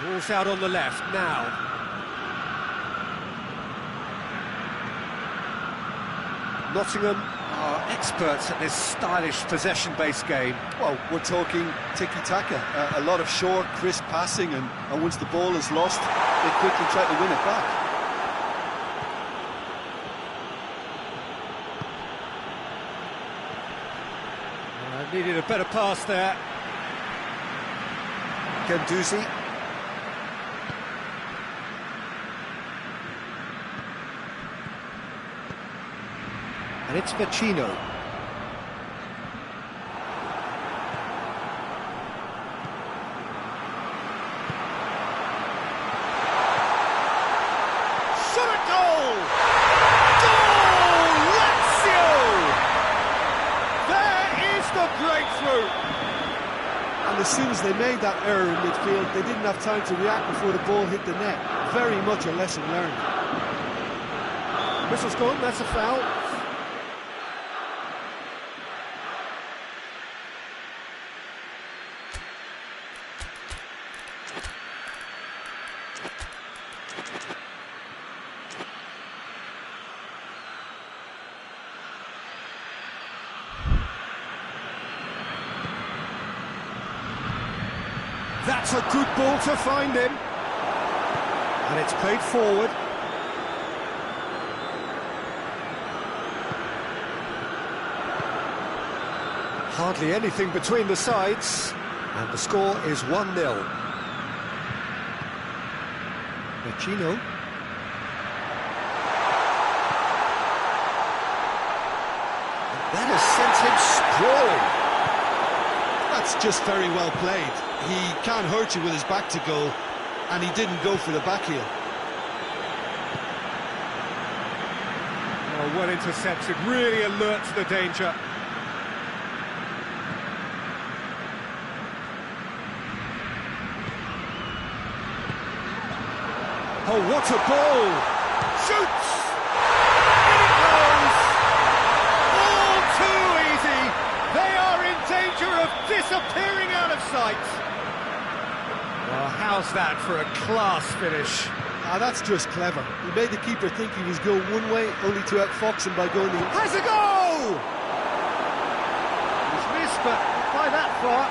Ball's out on the left now. Nottingham are experts at this stylish possession-based game. Well, we're talking tiki-taka, a lot of short, crisp passing, and once the ball is lost, they quickly try to win it back. Needed a better pass there. Guendouzi. And it's Vecino. Shot at goal! Goal! Lazio! There is the breakthrough! And as soon as they made that error in midfield, they didn't have time to react before the ball hit the net. Very much a lesson learned. Whistle's gone, that's a foul. That's a good ball to find him. And it's played forward. Hardly anything between the sides. And the score is 1-0. Vecino. That has sent him sprawling. That's just very well played. He can't hurt you with his back to goal, and he didn't go for the back heel. Oh, well intercepted, really alert to the danger. Oh, what a ball! Shoots! In it goes! All too easy! They are in danger of disappearing out of sight! Well, how's that for a class finish? That's just clever. He made the keeper think he was going one way, only to outfox him by going the... Has a goal! He's missed, but not by that far.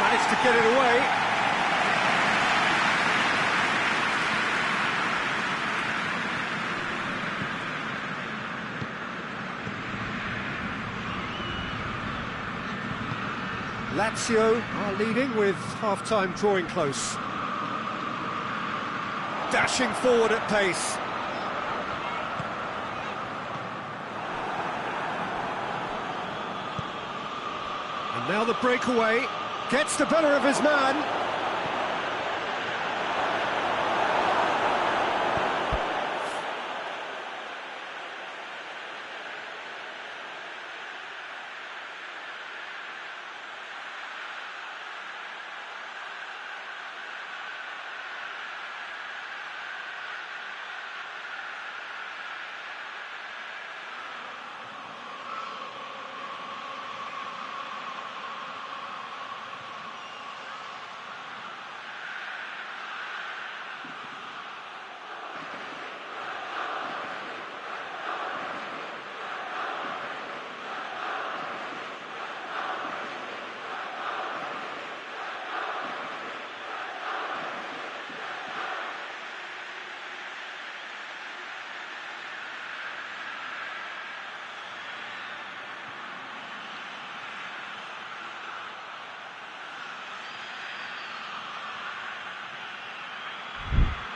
Managed to get it away. Lazio are leading with half-time drawing close. Dashing forward at pace. And now the breakaway. Gets the better of his man.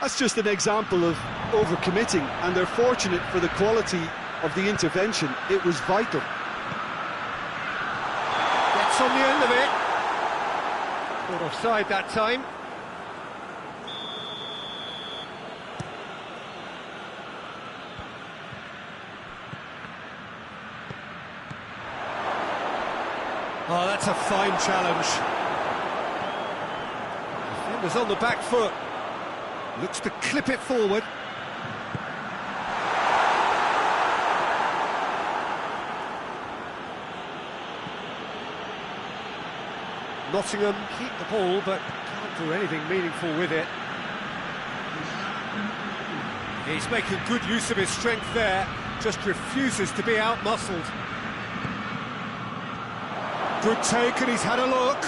That's just an example of overcommitting, and they're fortunate for the quality of the intervention. It was vital. Gets on the end of it. Not offside that time. Oh, that's a fine challenge. Defender's on the back foot. Looks to clip it forward. Nottingham keep the ball, but can't do anything meaningful with it. He's making good use of his strength there, just refuses to be out-muscled. Good take, and he's had a look.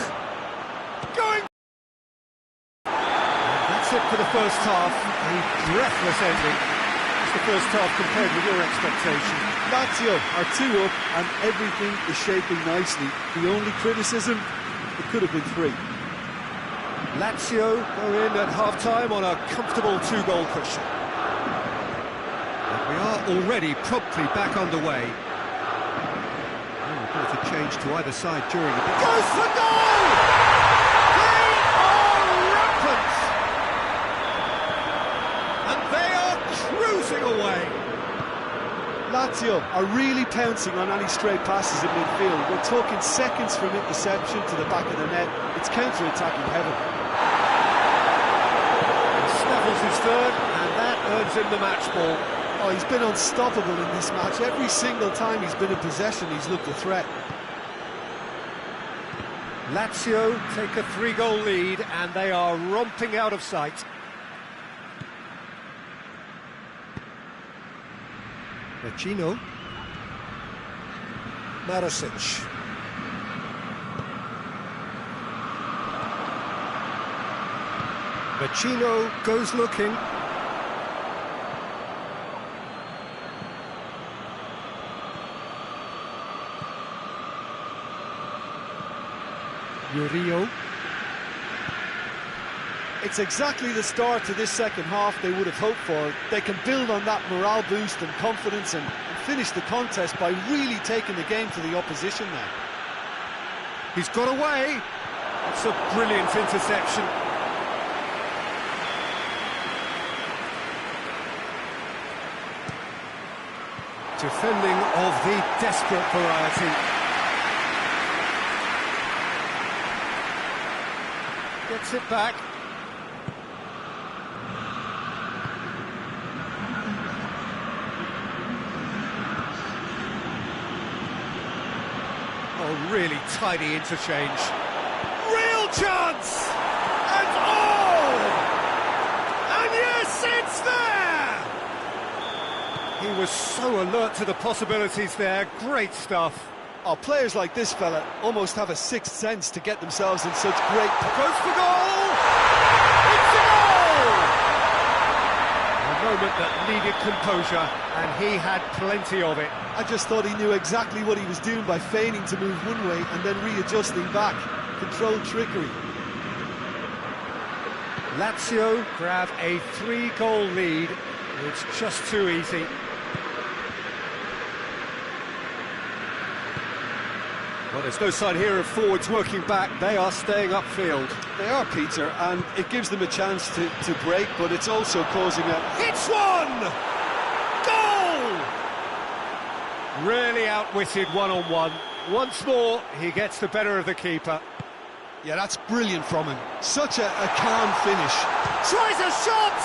Going! And that's it for the first half. A breathless ending. It's the first half compared with your expectations. Lazio are 2 up and everything is shaping nicely. The only criticism, it could have been 3. Lazio go in at half-time on a comfortable 2-goal cushion. And we are already promptly back underway. Both a change to either side during the... Goes for goal! They are rampant! And they are cruising away. Lazio are really pouncing on any stray passes in midfield. We're talking seconds from interception to the back of the net. It's counter-attacking heaven. Snaffles his third, and that earns him the match ball. Oh, he's been unstoppable in this match. Every single time he's been in possession, he's looked a threat. Lazio take a 3-goal lead, and they are romping out of sight. Vecino. Marasic. Vecino goes looking. Murillo. It's exactly the start to this second half they would have hoped for. They can build on that morale boost and confidence and finish the contest by really taking the game to the opposition now. He's got away. It's a brilliant interception. Defending of the desperate variety. Gets it back. Oh, really tidy interchange. Real chance! And oh! And yes, it's there! He was so alert to the possibilities there. Great stuff. Oh, players like this fella almost have a sixth sense to get themselves in such great... Goes for goal! It's a goal! A moment that needed composure, and he had plenty of it. I just thought he knew exactly what he was doing by feigning to move one way and then readjusting back. Controlled trickery. Lazio grab a 3-goal lead. It's just too easy. Well, there's no sign here of forwards working back. They are staying upfield. They are, Peter, and it gives them a chance to break, but it's also causing a... Hits one! Goal! Really outwitted one-on-one. Once more, he gets the better of the keeper. Yeah, that's brilliant from him. Such a calm finish. Tries a shot!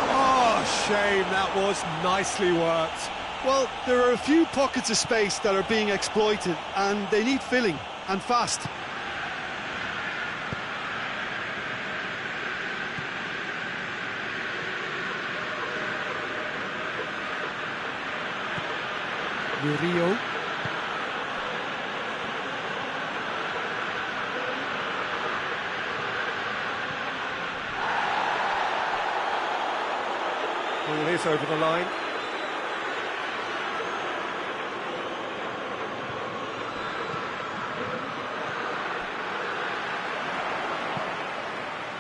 Oh, shame, that was nicely worked. Well, there are a few pockets of space that are being exploited, and they need filling, and fast. Murillo. Ball is over the line.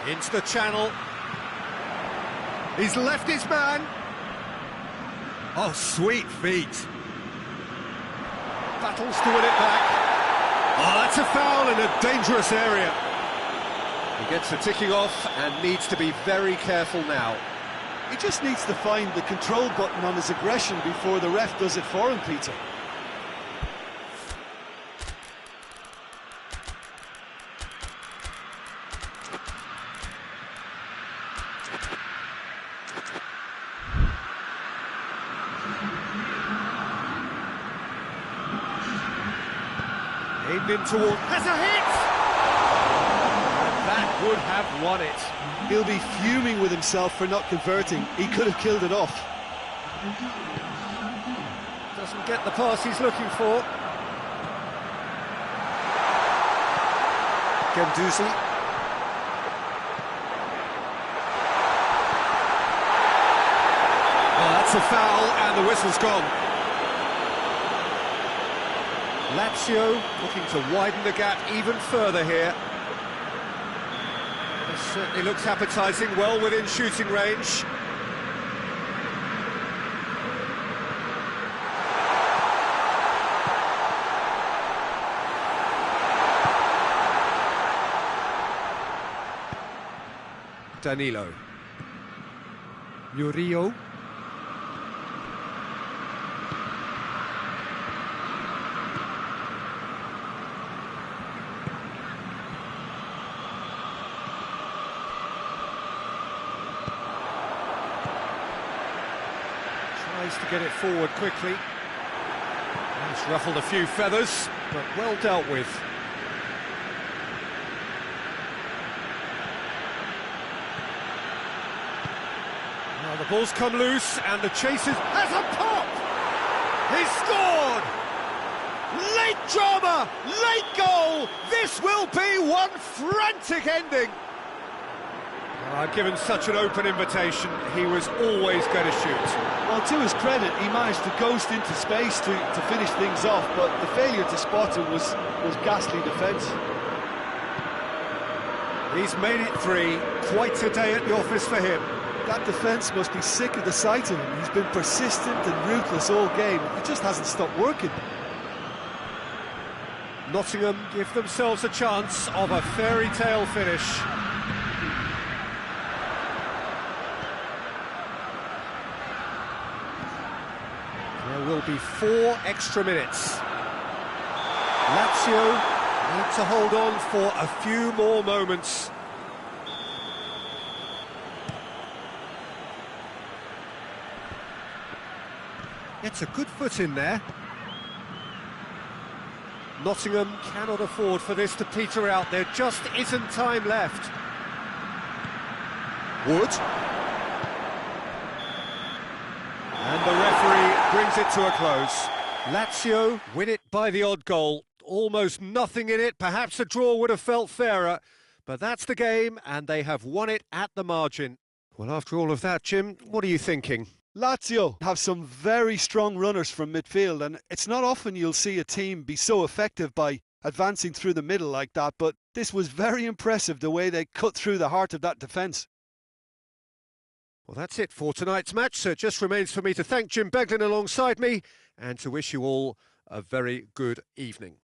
Into the channel. He's left his man. Oh, sweet feet. Battles to win it back. Oh, that's a foul in a dangerous area. He gets the ticking off and needs to be very careful now. He just needs to find the control button on his aggression before the ref does it for him, Peter. Aimed in toward... Has a hit! And that would have won it. He'll be fuming with himself for not converting. He could have killed it off. Doesn't get the pass he's looking for. Guendouzi. Well, that's a foul, and the whistle's gone. Lazio looking to widen the gap even further here. This certainly looks appetising, well within shooting range. Danilo. Murillo. Tries to get it forward quickly. He's ruffled a few feathers, but well dealt with. Now the ball's come loose, and the chase has a pop! He's scored! Late drama, late goal! This will be one frantic ending! Given such an open invitation, he was always going to shoot. Well, to his credit, he managed to ghost into space to finish things off, but the failure to spot him was ghastly defence. He's made it three. Quite a day at the office for him. That defence must be sick of the sight of him. He's been persistent and ruthless all game. He just hasn't stopped working. Nottingham give themselves a chance of a fairy tale finish. There will be 4 extra minutes. Lazio need to hold on for a few more moments. It's a good foot in there. Nottingham cannot afford for this to peter out. There just isn't time left. Wood. And the referee brings it to a close. Lazio win it by the odd goal. Almost nothing in it. Perhaps a draw would have felt fairer. But that's the game, and they have won it at the margin. Well, after all of that, Jim, what are you thinking? Lazio have some very strong runners from midfield, and it's not often you'll see a team be so effective by advancing through the middle like that, but this was very impressive the way they cut through the heart of that defence. Well, that's it for tonight's match, so it just remains for me to thank Jim Beglin alongside me and to wish you all a very good evening.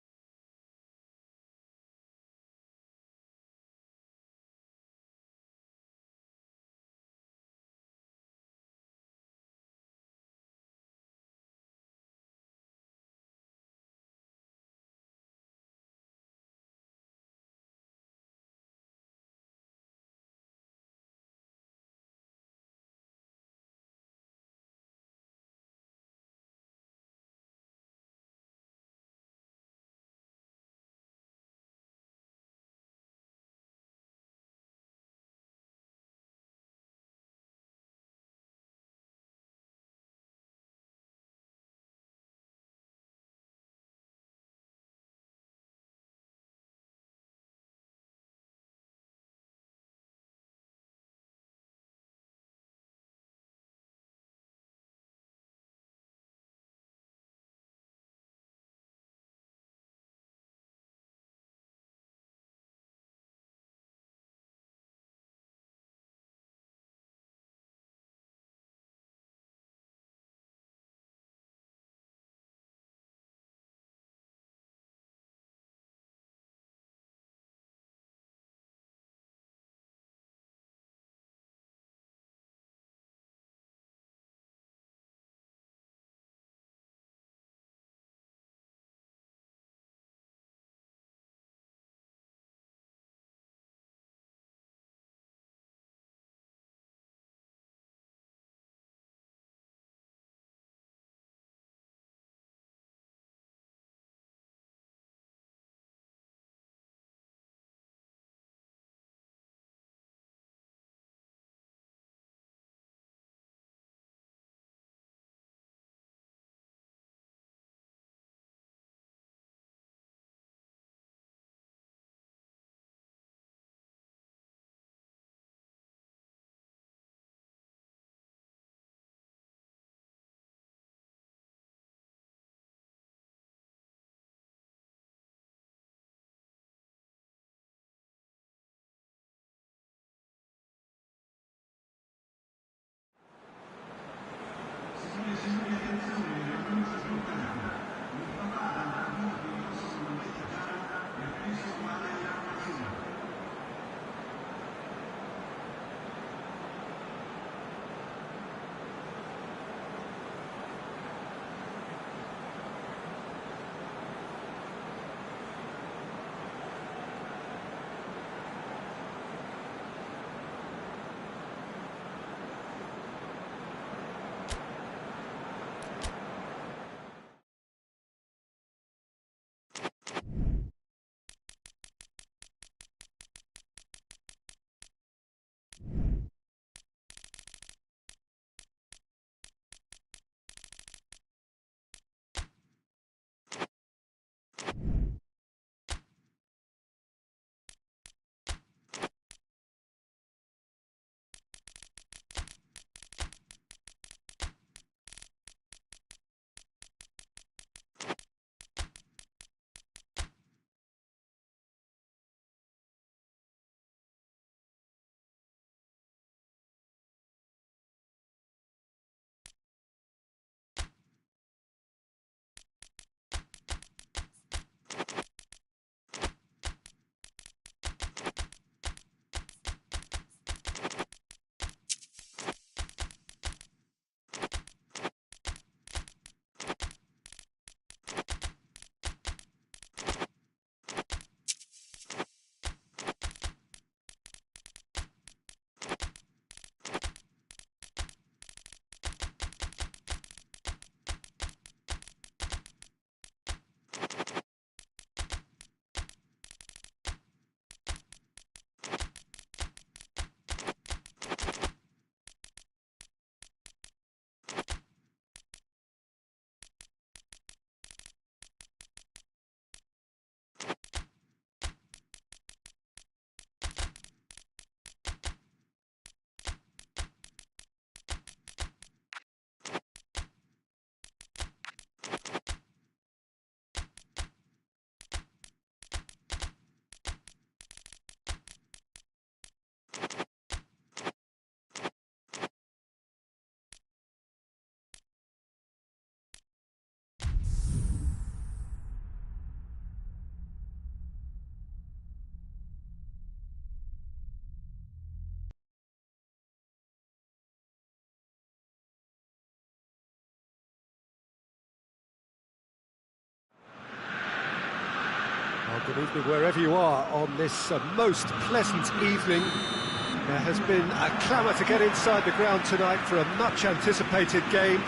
Well, good evening wherever you are on this most pleasant evening. There has been a clamour to get inside the ground tonight for a much anticipated game.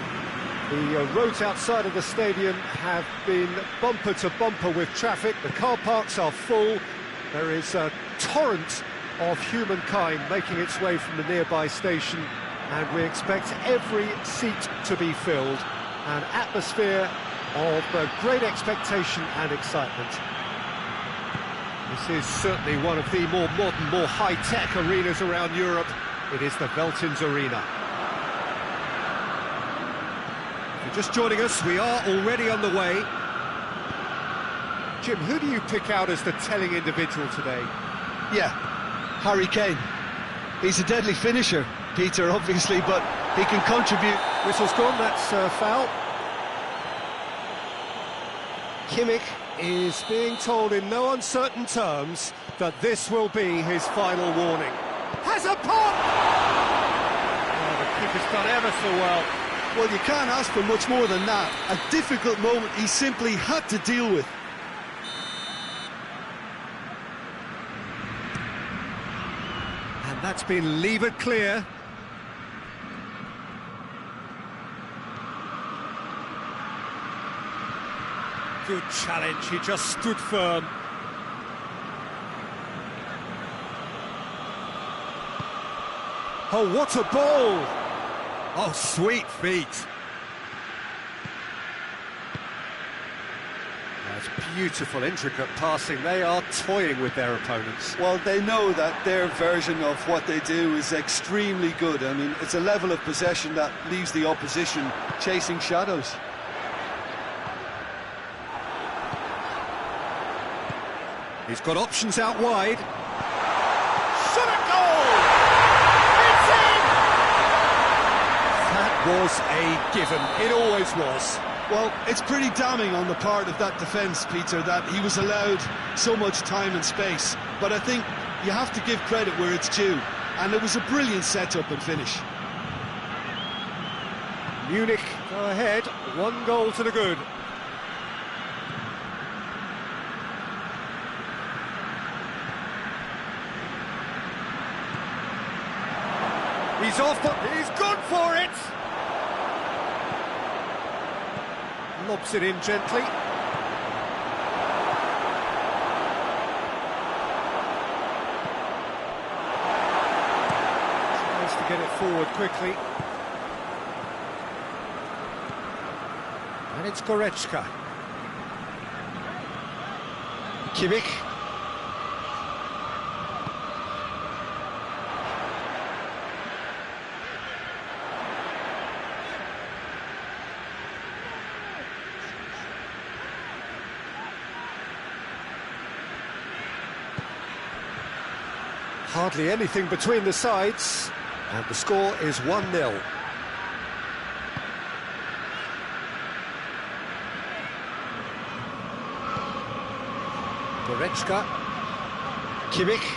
The roads outside of the stadium have been bumper to bumper with traffic. The car parks are full. There is a torrent of humankind making its way from the nearby station, and we expect every seat to be filled. An atmosphere of great expectation and excitement. This is certainly one of the more modern, more high-tech arenas around Europe. It is the Veltins Arena. If you're just joining us, we are already on the way. Jim, who do you pick out as the telling individual today? Yeah, Harry Kane. He's a deadly finisher, Peter, obviously, but he can contribute. Whistle's gone, that's foul. Kimmich is being told in no uncertain terms that this will be his final warning. Has a pop! Oh, the keeper's done ever so well. Well, you can't ask for much more than that. A difficult moment he simply had to deal with. And that's been levered clear. Good challenge, he just stood firm. Oh, what a ball! Oh, sweet feet. That's beautiful, intricate passing. They are toying with their opponents. Well, they know that their version of what they do is extremely good. I mean, it's a level of possession that leaves the opposition chasing shadows. He's got options out wide. Shot a goal! It's in! That was a given. It always was. Well, it's pretty damning on the part of that defence, Peter, that he was allowed so much time and space. But I think you have to give credit where it's due. And it was a brilliant set-up and finish. Munich go ahead, 1 goal to the good. He's off, but he's gone for it! Lobs it in gently. Tries to get it forward quickly. And it's Goretzka. Kimmich. Hardly anything between the sides, and the score is 1-0. Goretzka, Kimmich,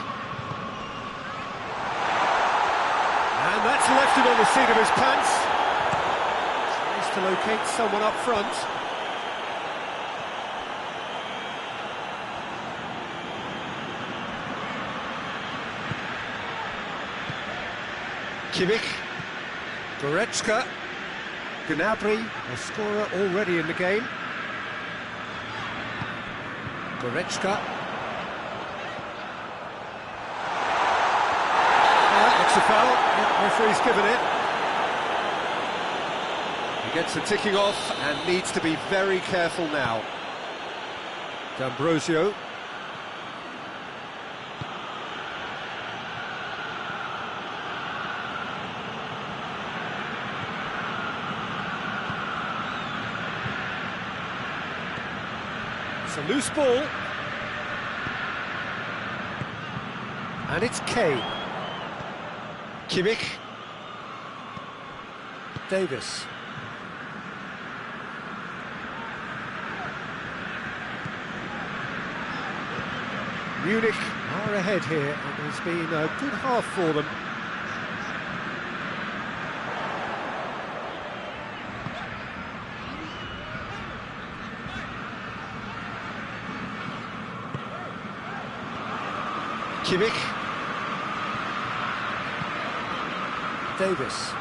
and that's left him on the seat of his pants. Tries to locate someone up front. Kimmich, Goretzka, Gnabry, a scorer already in the game. Goretzka. That's a foul. Yeah, referee's given it. He gets the ticking off and needs to be very careful now. D'Ambrosio. It's a loose ball. And it's Kane. Kimmich. Davis. Munich are ahead here, and it's been a good half for them. Kimmich. Davis.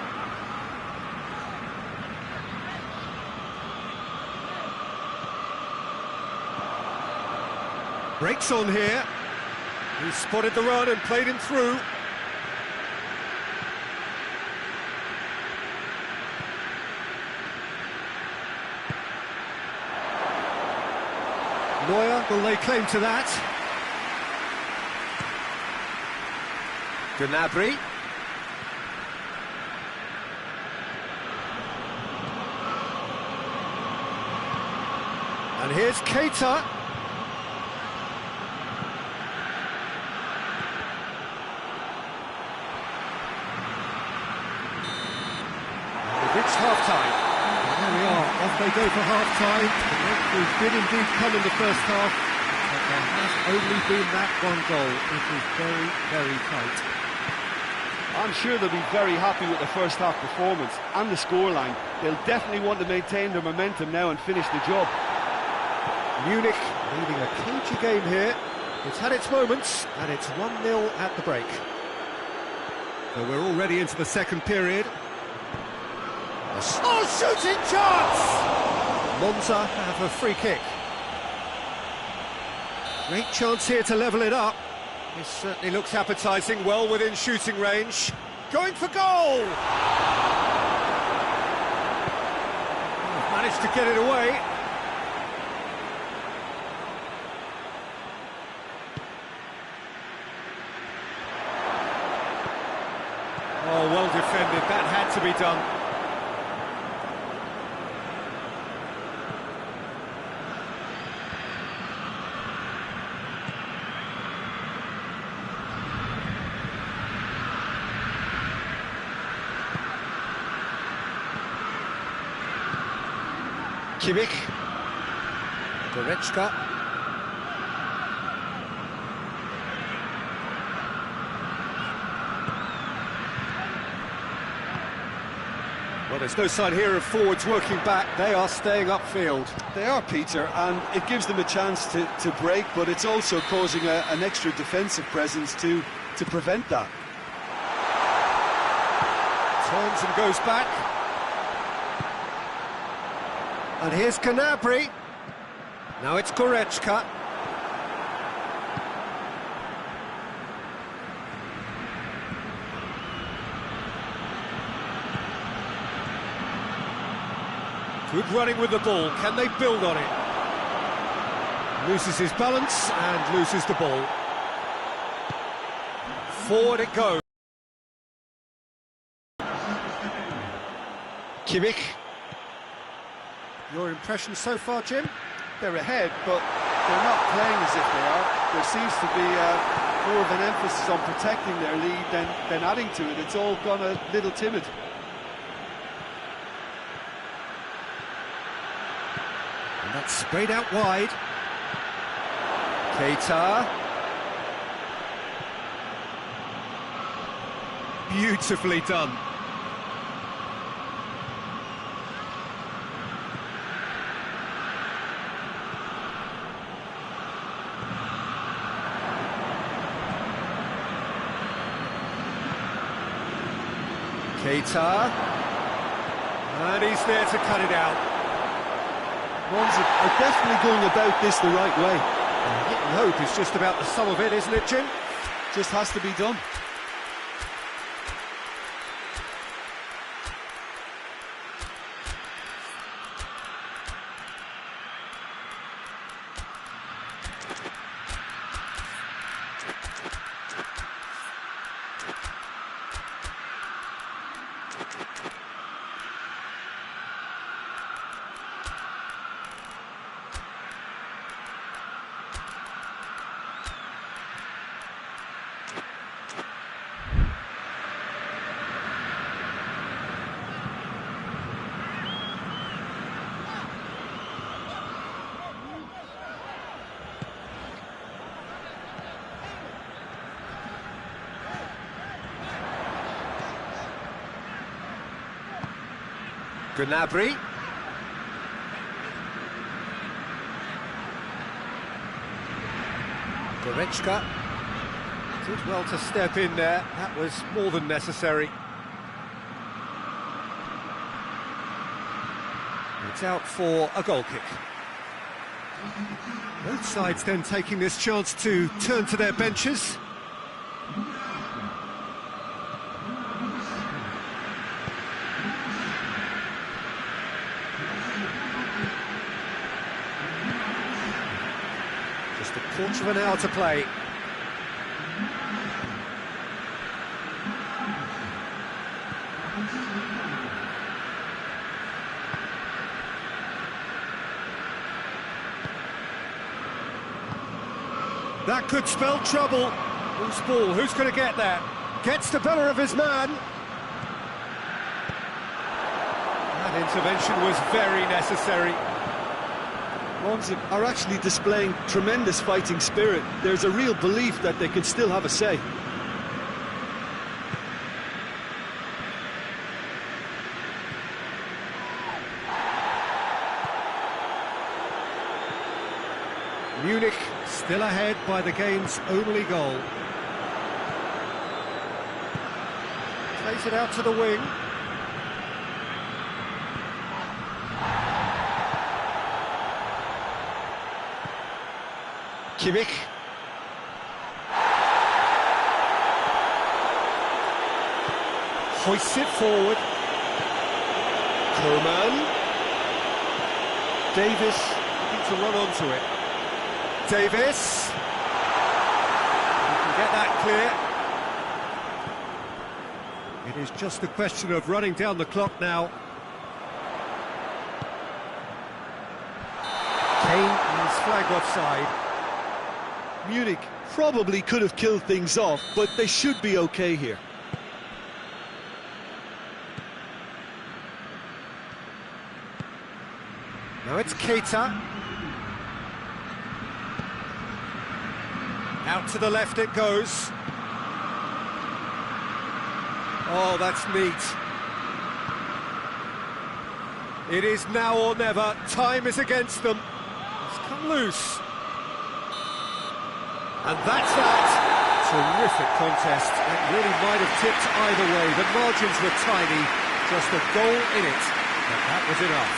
Breaks on here. He spotted the run and played him through. Neuer will lay claim to that. Gnabry. And here's Keita. We've reached half-time. There we are, off they go for half-time. We've did indeed come in the first half, but there has only been that one goal. It was very, very tight. I'm sure they'll be very happy with the first half performance and the scoreline. They'll definitely want to maintain their momentum now and finish the job. Munich leading a cagey game here. It's had its moments, and it's 1-0 at the break. So we're already into the second period. Oh, shooting chance! Monza have a free kick. Great chance here to level it up. This certainly looks appetising, well within shooting range. Going for goal! Managed to get it away. Oh, well defended, that had to be done. Kimmich. Goretzka. Well, there's no sign here of forwards working back. They are staying upfield. They are, Peter, and it gives them a chance to break, but it's also causing an extra defensive presence to prevent that. Turns and goes back. And here's Gnabry. Now it's Goretzka. Good running with the ball. Can they build on it? Loses his balance and loses the ball. Forward it goes. Kimmich. Your impression so far, Jim? They're ahead, but they're not playing as if they are. There seems to be more of an emphasis on protecting their lead than adding to it. It's all gone a little timid. And that's sprayed out wide. Keita. Beautifully done. Keita. And he's there to cut it out. Monza are definitely going about this the right way. Hit and hope is just about the sum of it, isn't it, Jim? Just has to be done. Gnabry. Goretzka. Did well to step in there. That was more than necessary. It's out for a goal kick. Both sides then taking this chance to turn to their benches. Just a quarter of an hour to play. That could spell trouble. Loose ball, who's going to get that? Gets the better of his man. That intervention was very necessary. Swansea are actually displaying tremendous fighting spirit. There's a real belief that they can still have a say. Munich still ahead by the game's only goal. Plays it out to the wing. Kimmich. Hoists it forward. Coman. Davis looking to run onto it. Davis. He can get that clear. It is just a question of running down the clock now. Kane is flagged offside. Munich probably could have killed things off, but they should be okay here. Now it's Keita. Out to the left it goes. Oh, that's neat. It is now or never. Time is against them. It's come loose. And that's that. Terrific contest. It really might have tipped either way. The margins were tiny. Just a goal in it. But that was enough.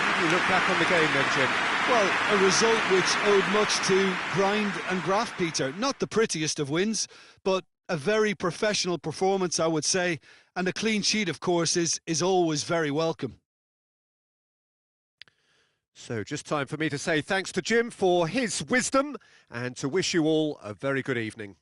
How do you look back on the game then, Jim? Well, a result which owed much to grind and graft, Peter. Not the prettiest of wins, but a very professional performance, I would say. And a clean sheet, of course, is always very welcome. So just time for me to say thanks to Jim for his wisdom and to wish you all a very good evening.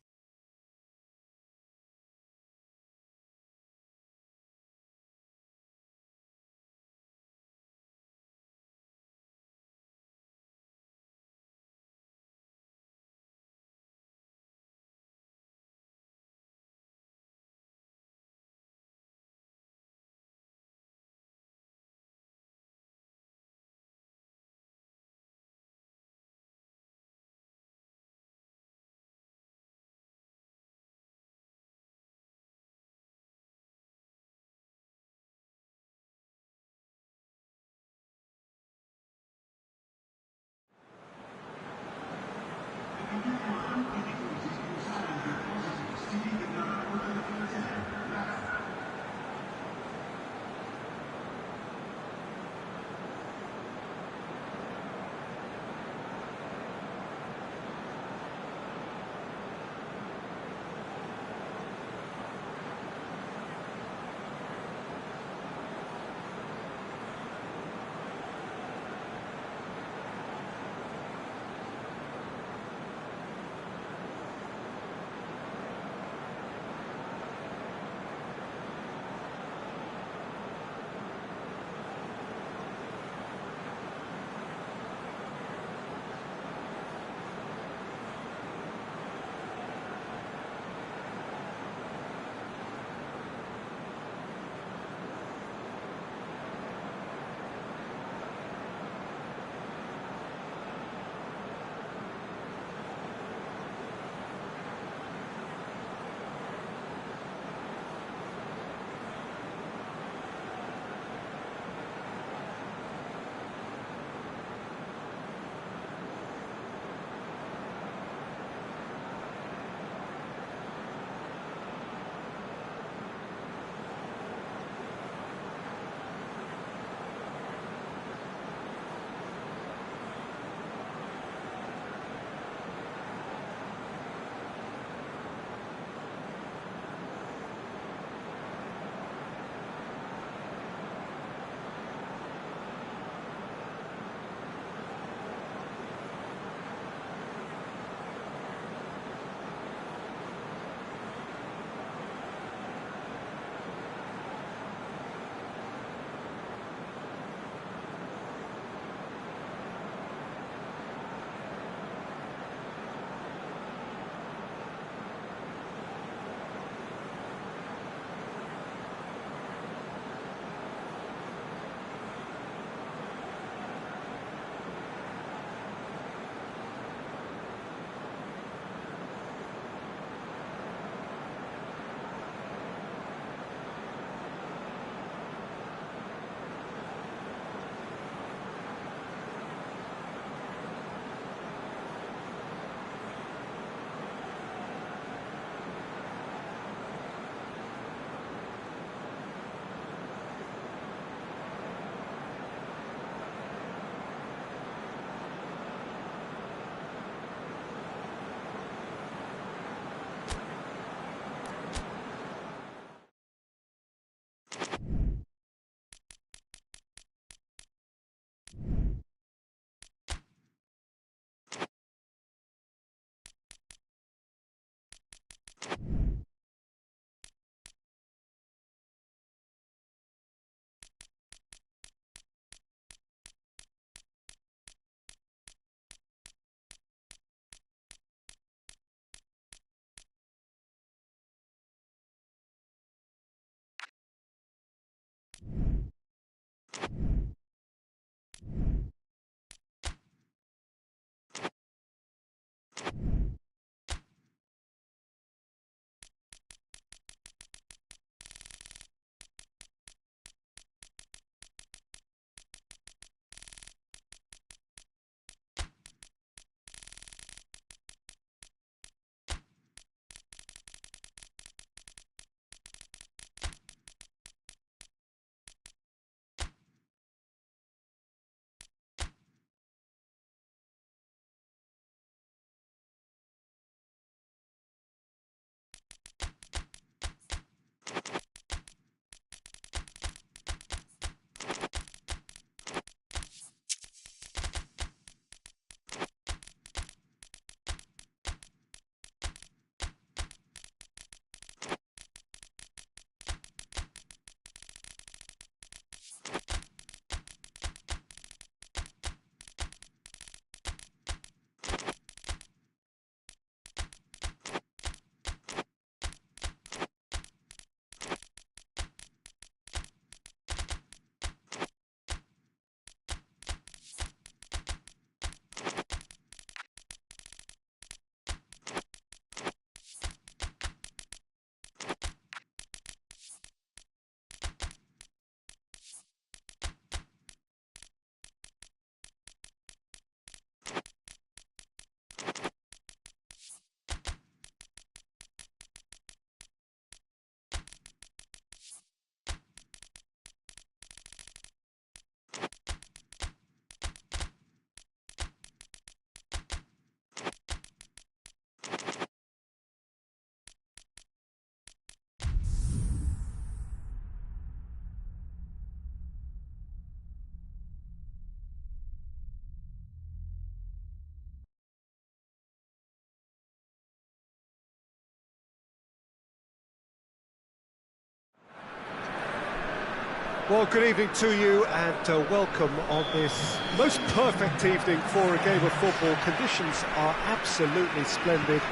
Well, good evening to you and welcome on this most perfect evening for a game of football. Conditions are absolutely splendid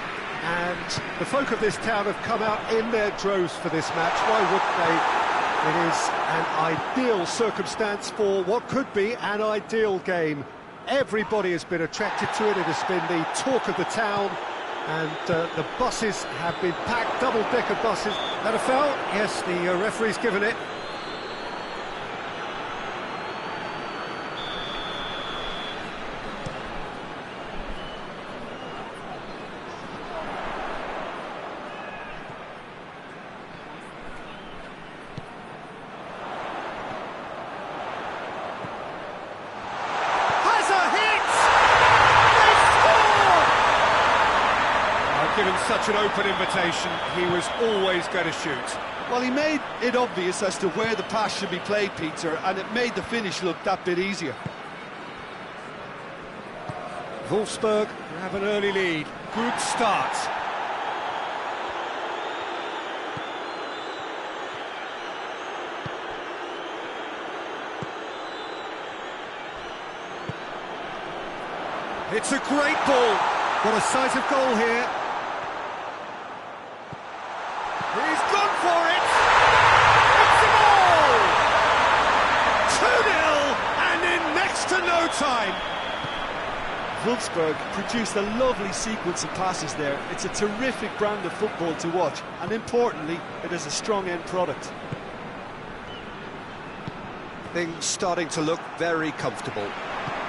and the folk of this town have come out in their droves for this match. Why wouldn't they? It is an ideal circumstance for what could be an ideal game. Everybody has been attracted to it. It has been the talk of the town. And the buses have been packed, double-decker buses. That a foul? Yes, the referee's given it. Given such an open invitation, he was always going to shoot. Well, he made it obvious as to where the pass should be played, Peter, and it made the finish look that bit easier. Wolfsburg have an early lead. Good start. It's a great ball. What a sight of goal here. He's gone for it! It's a goal! 2-0 and in next to no time. Wolfsburg produced a lovely sequence of passes there. It's a terrific brand of football to watch, and importantly, it is a strong end product. Things starting to look very comfortable.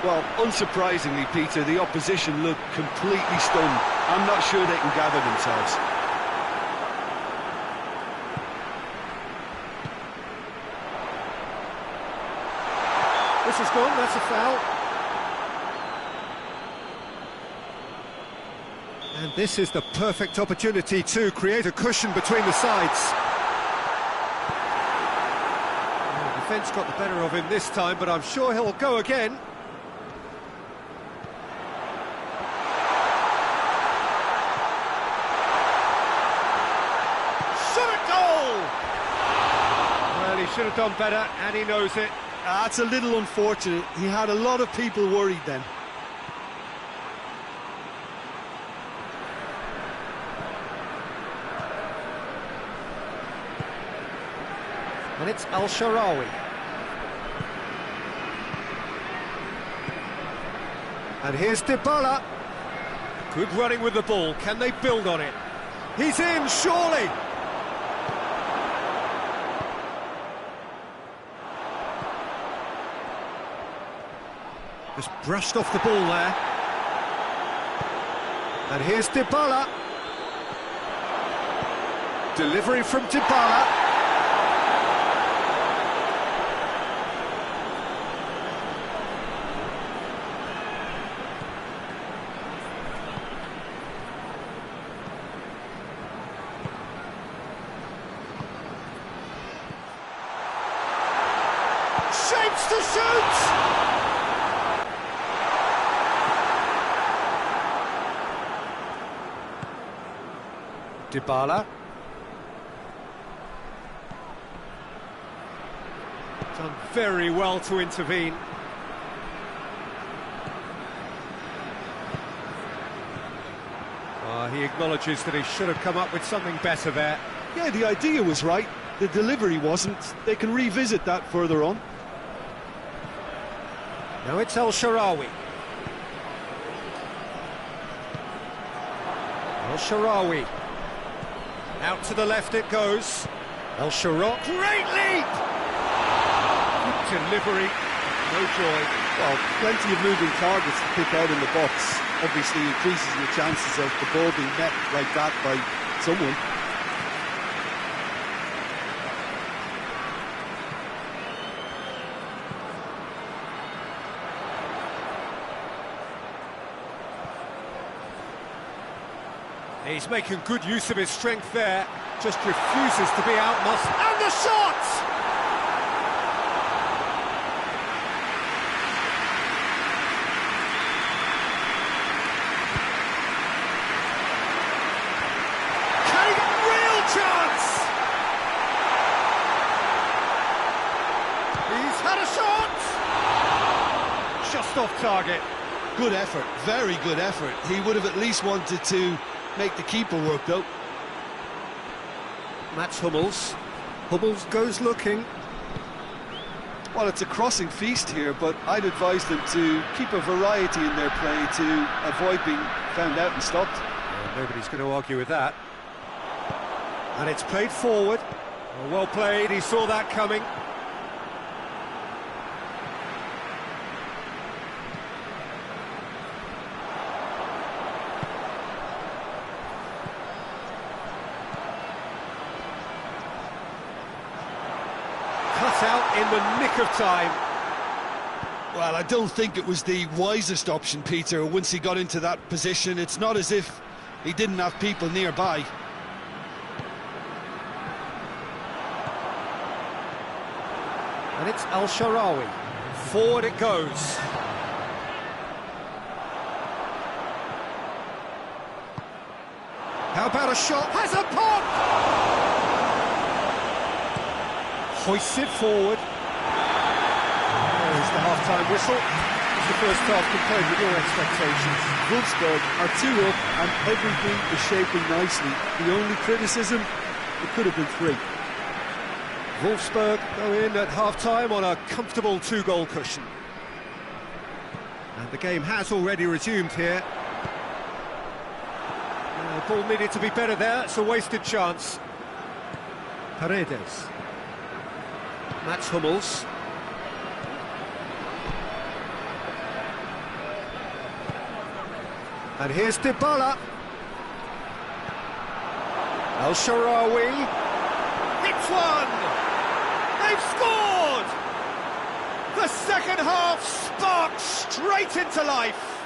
Well, unsurprisingly, Peter, the opposition look completely stunned. I'm not sure they can gather themselves. This is gone, that's a foul. And this is the perfect opportunity to create a cushion between the sides. The defence got the better of him this time, but I'm sure he'll go again. Shot at goal! Well, he should have done better, and he knows it. That's a little unfortunate. He had a lot of people worried then. And it's El Shaarawy. And here's Dybala. Good running with the ball. Can they build on it? He's in, surely! Just brushed off the ball there. And here's Dybala. Delivery from Dybala. Shapes to shoot! Dybala. Done very well to intervene. He acknowledges that he should have come up with something better there. Yeah, the idea was right. The delivery wasn't. They can revisit that further on. Now it's El Shaarawy. El Shaarawy. Out to the left it goes. El Shaarawy. Great leap! Good delivery. No joy. Well, plenty of moving targets to pick out in the box. Obviously increases the chances of the ball being met like that by someone. He's making good use of his strength there. Just refuses to be outmuscled. And the shot! just off target. Good effort, very good effort. He would have at least wanted to make the keeper work, though. Mats Hummels. Hummels goes looking. Well, it's a crossing feast here, but I'd advise them to keep a variety in their play to avoid being found out and stopped. Yeah, nobody's going to argue with that. And it's played forward. Well played, he saw that coming. Cut out in the nick of time. Well, I don't think it was the wisest option, Peter, once he got into that position. It's not as if he didn't have people nearby. And it's El Shaarawy. Forward it goes. How about a shot? Has a pop! Hoists it forward. There's the half-time whistle. As the first half compared with your expectations. Wolfsburg are 2 up and everything is shaping nicely. The only criticism, it could have been 3. Wolfsburg go in at half-time on a comfortable 2-goal cushion. And the game has already resumed here. The ball needed to be better there, it's a wasted chance. Paredes. Mats Hummels. And here's Dybala. El Shaarawy. It's one! They've scored! The second half sparked straight into life.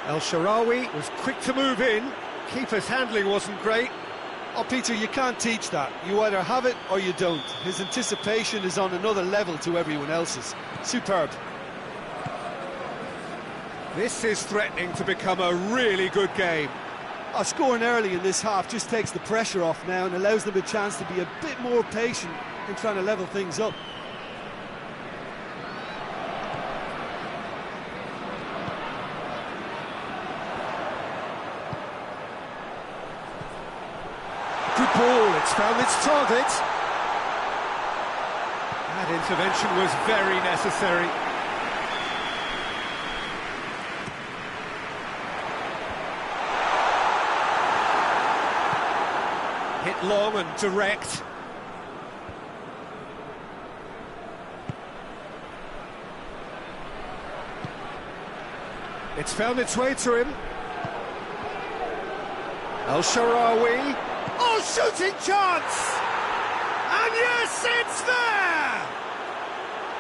El Shaarawy was quick to move in. Keeper's handling wasn't great. Oh, Peter, you can't teach that. You either have it or you don't. His anticipation is on another level to everyone else's. Superb. This is threatening to become a really good game. Scoring early in this half just takes the pressure off now and allows them a chance to be a bit more patient in trying to level things up. Good ball, it's found its target. That intervention was very necessary. Hit long and direct. It's found its way to him. El Shaarawy. Oh, shooting chance! And yes, it's there!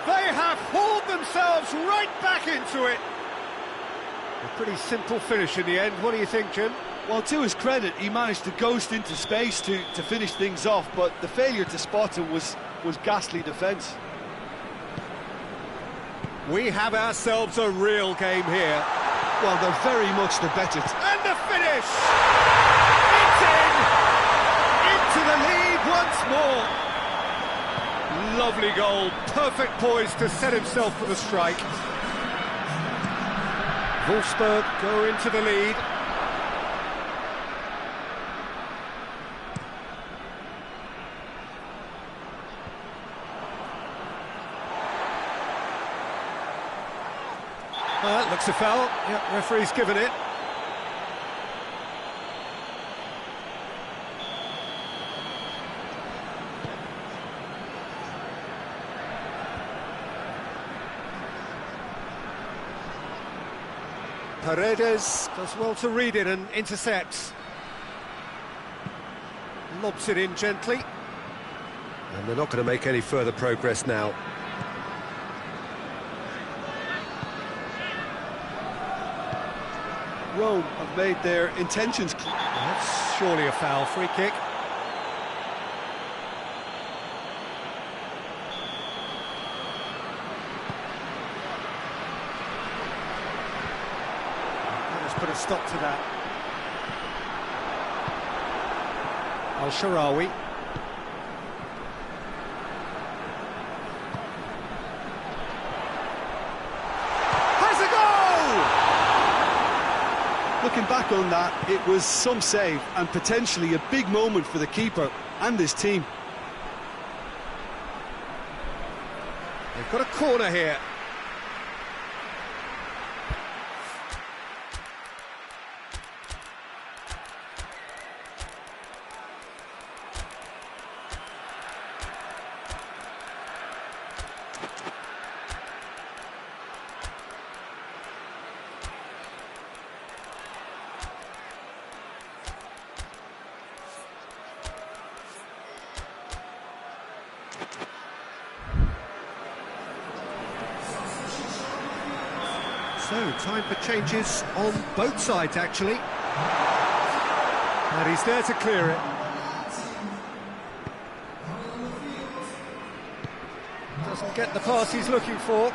They have hauled themselves right back into it. A pretty simple finish in the end. What do you think, Jim? Well, to his credit, he managed to ghost into space to finish things off, but the failure to spot him was ghastly defence. We have ourselves a real game here. Well, they're very much the better. And the finish! It's in! Into the lead once more. Lovely goal, perfect poise to set himself for the strike. Wolfsburg go into the lead. Looks a foul. Yeah, referee's given it. Paredes does well to read it and intercepts. Lobs it in gently. And they're not going to make any further progress now. Rome have made their intentions clear. That's surely a foul. Free kick. Let's put a stop to that. El Shaarawy. Looking back on that, it was some save and potentially a big moment for the keeper and his team. They've got a corner here. So, time for changes on both sides, actually. And he's there to clear it. Doesn't get the pass he's looking for.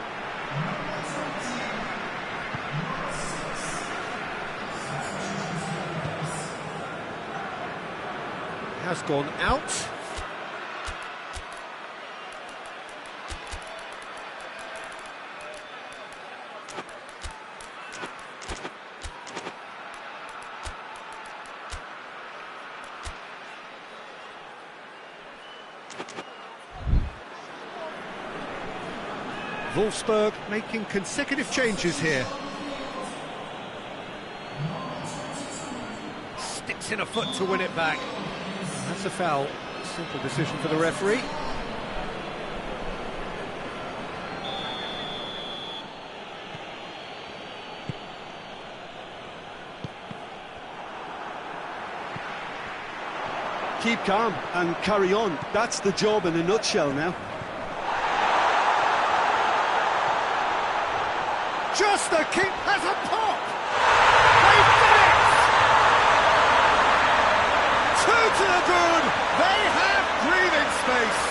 Has gone out. Wolfsburg making consecutive changes here. Sticks in a foot to win it back. That's a foul. Simple decision for the referee. Keep calm and carry on. That's the job in a nutshell now. Just the keep has a pop! They've done it! Two to the good! They have breathing space!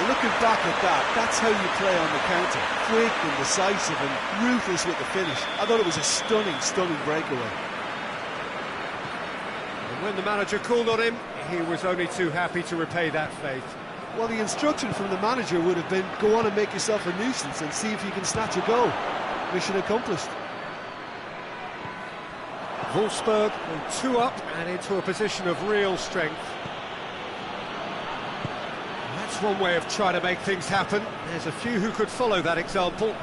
Looking back at that, that's how you play on the counter. Quick and decisive and ruthless with the finish. I thought it was a stunning, stunning breakaway. And when the manager called on him, he was only too happy to repay that faith. Well, the instruction from the manager would have been, go on and make yourself a nuisance and see if you can snatch a goal. Mission accomplished. Wolfsburg on 2 up and into a position of real strength. That's one way of trying to make things happen. There's a few who could follow that example.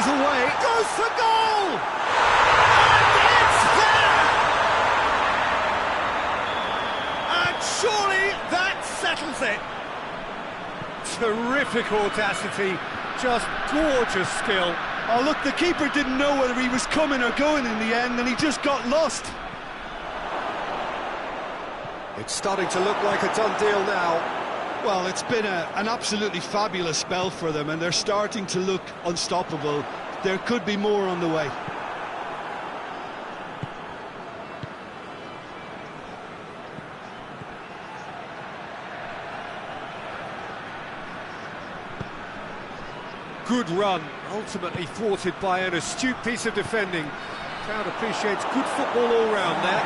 Away, goes for goal! And it's there! And surely that settles it! Terrific audacity, just gorgeous skill. Oh look, the keeper didn't know whether he was coming or going in the end and he just got lost. It's starting to look like a done deal now. Well, it's been an absolutely fabulous spell for them and they're starting to look unstoppable. There could be more on the way. Good run, ultimately thwarted by an astute piece of defending. Crowd appreciates good football all round there.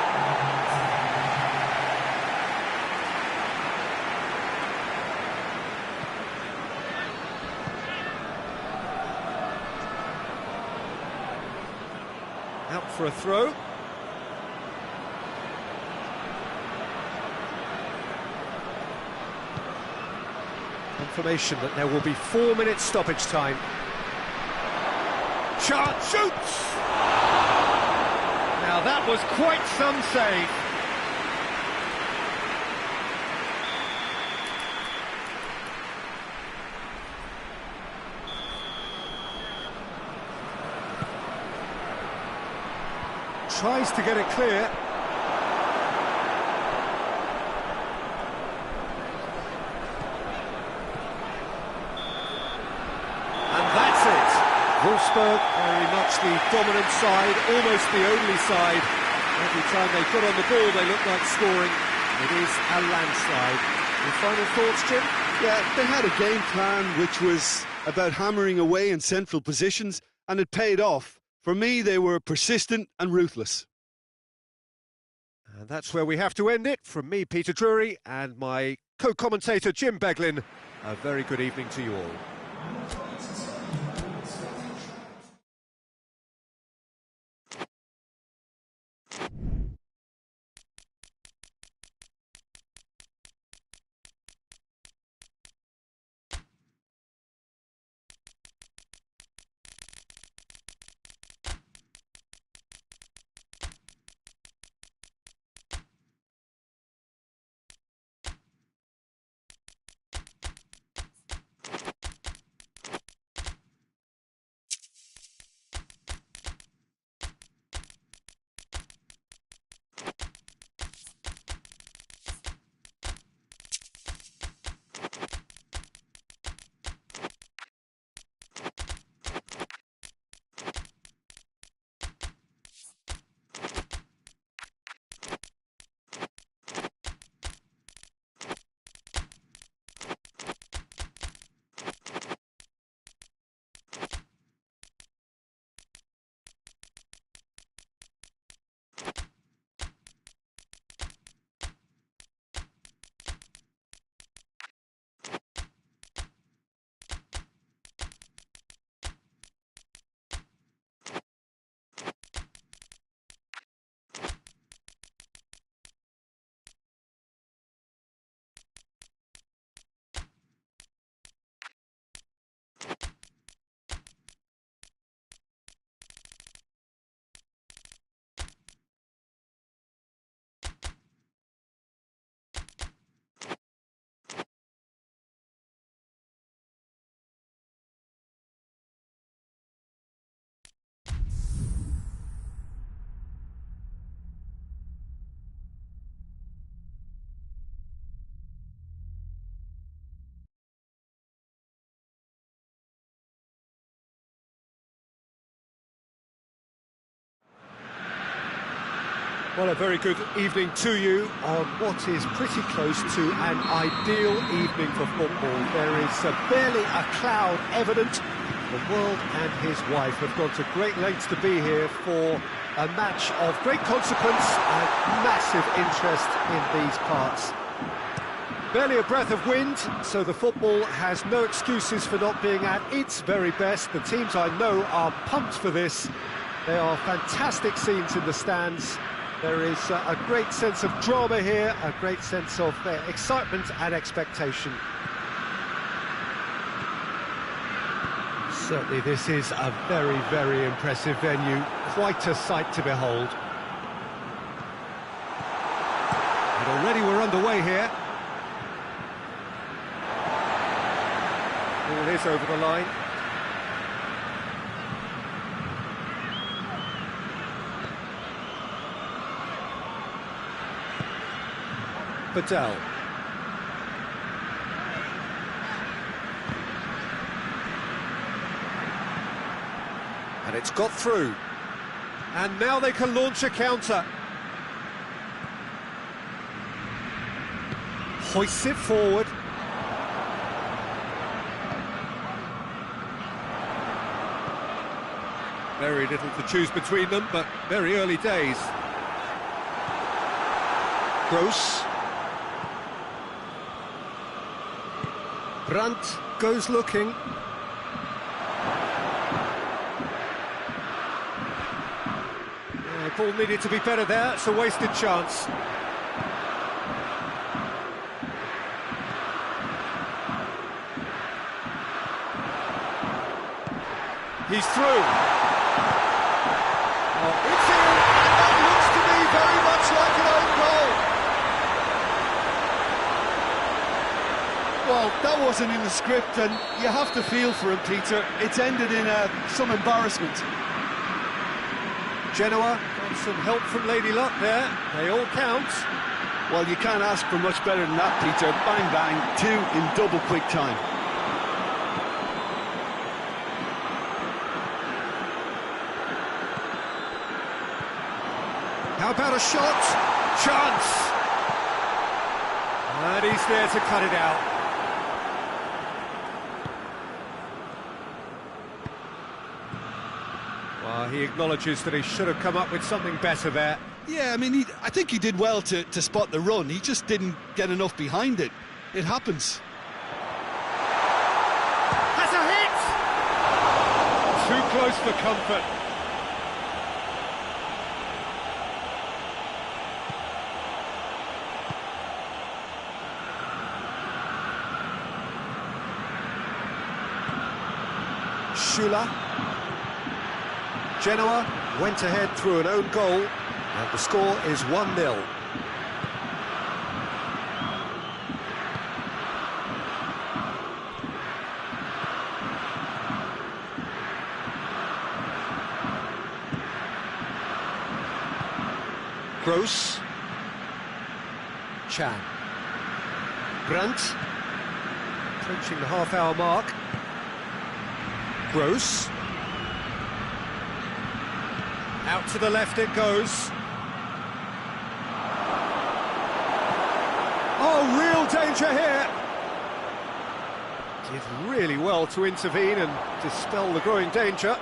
Out for a throw. Confirmation that there will be 4 minutes stoppage time. Chance, shoots! Now that was quite some save. Tries to get it clear. And that's it. Wolfsburg, very much the dominant side, almost the only side. Every time they got on the ball, they looked like scoring. It is a landslide. Your final thoughts, Jim? Yeah, they had a game plan which was about hammering away in central positions, and it paid off For me, they were persistent and ruthless. And that's where we have to end it. From me, Peter Drury, and my co-commentator, Jim Beglin, a very good evening to you all. Well, a very good evening to you on what is pretty close to an ideal evening for football. There is barely a cloud evident. The world and his wife have gone to great lengths to be here for a match of great consequence and massive interest in these parts. Barely a breath of wind, so the football has no excuses for not being at its very best. The teams I know are pumped for this. There are fantastic scenes in the stands. There is a great sense of drama here, a great sense of excitement and expectation. Certainly this is a very, very impressive venue, quite a sight to behold. And already we're underway here. Ball is over the line. Badal. And it's got through. And now they can launch a counter. Hoists it forward. Very little to choose between them, but very early days. Gross. Brandt goes looking. The ball needed to be better there, it's a wasted chance. He's through. Oh, it's in, and that looks to me very much like an own goal. Well, that wasn't in the script, and you have to feel for him, Peter. It's ended in some embarrassment. Genoa got some help from Lady Luck there. They all count. Well, you can't ask for much better than that, Peter. Bang, bang, two in double quick time. How about a shot? Chance! And he's there to cut it out. Well, He acknowledges that he should have come up with something better there. Yeah, I mean, I think he did well to spot the run. He just didn't get enough behind it. It happens. Has a hit! Too close for comfort. Schüller. Genoa went ahead through an own goal, and the score is 1-0. Gross. Chan. Brandt. Approaching the half-hour mark. Gross. Out to the left it goes. Oh, real danger here. Did really well to intervene and dispel the growing danger.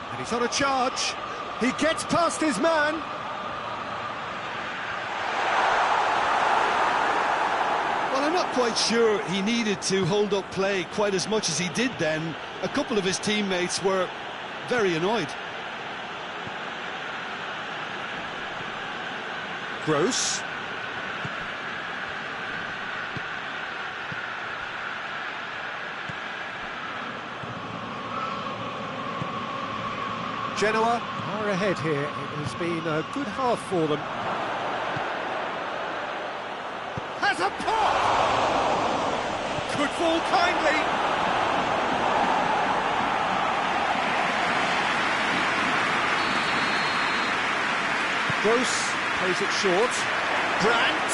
And he's on a charge. He gets past his man. Well, I'm not quite sure he needed to hold up play quite as much as he did then. A couple of his teammates were very annoyed. Gross. Genoa are ahead here. It has been a good half for them. Has a pop! Could fall kindly. Gross plays it short. Brandt.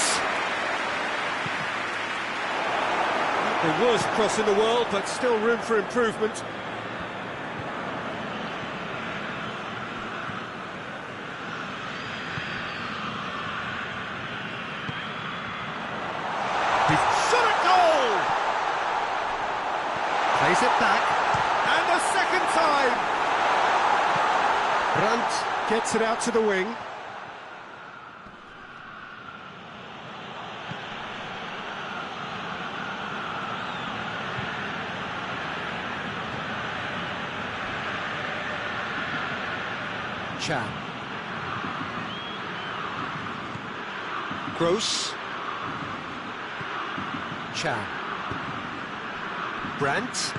The worst cross in the world, but still room for improvement. Shot at goal! Plays it back. And a second time! Brandt gets it out to the wing. Chan. Gross. Chan. Brandt.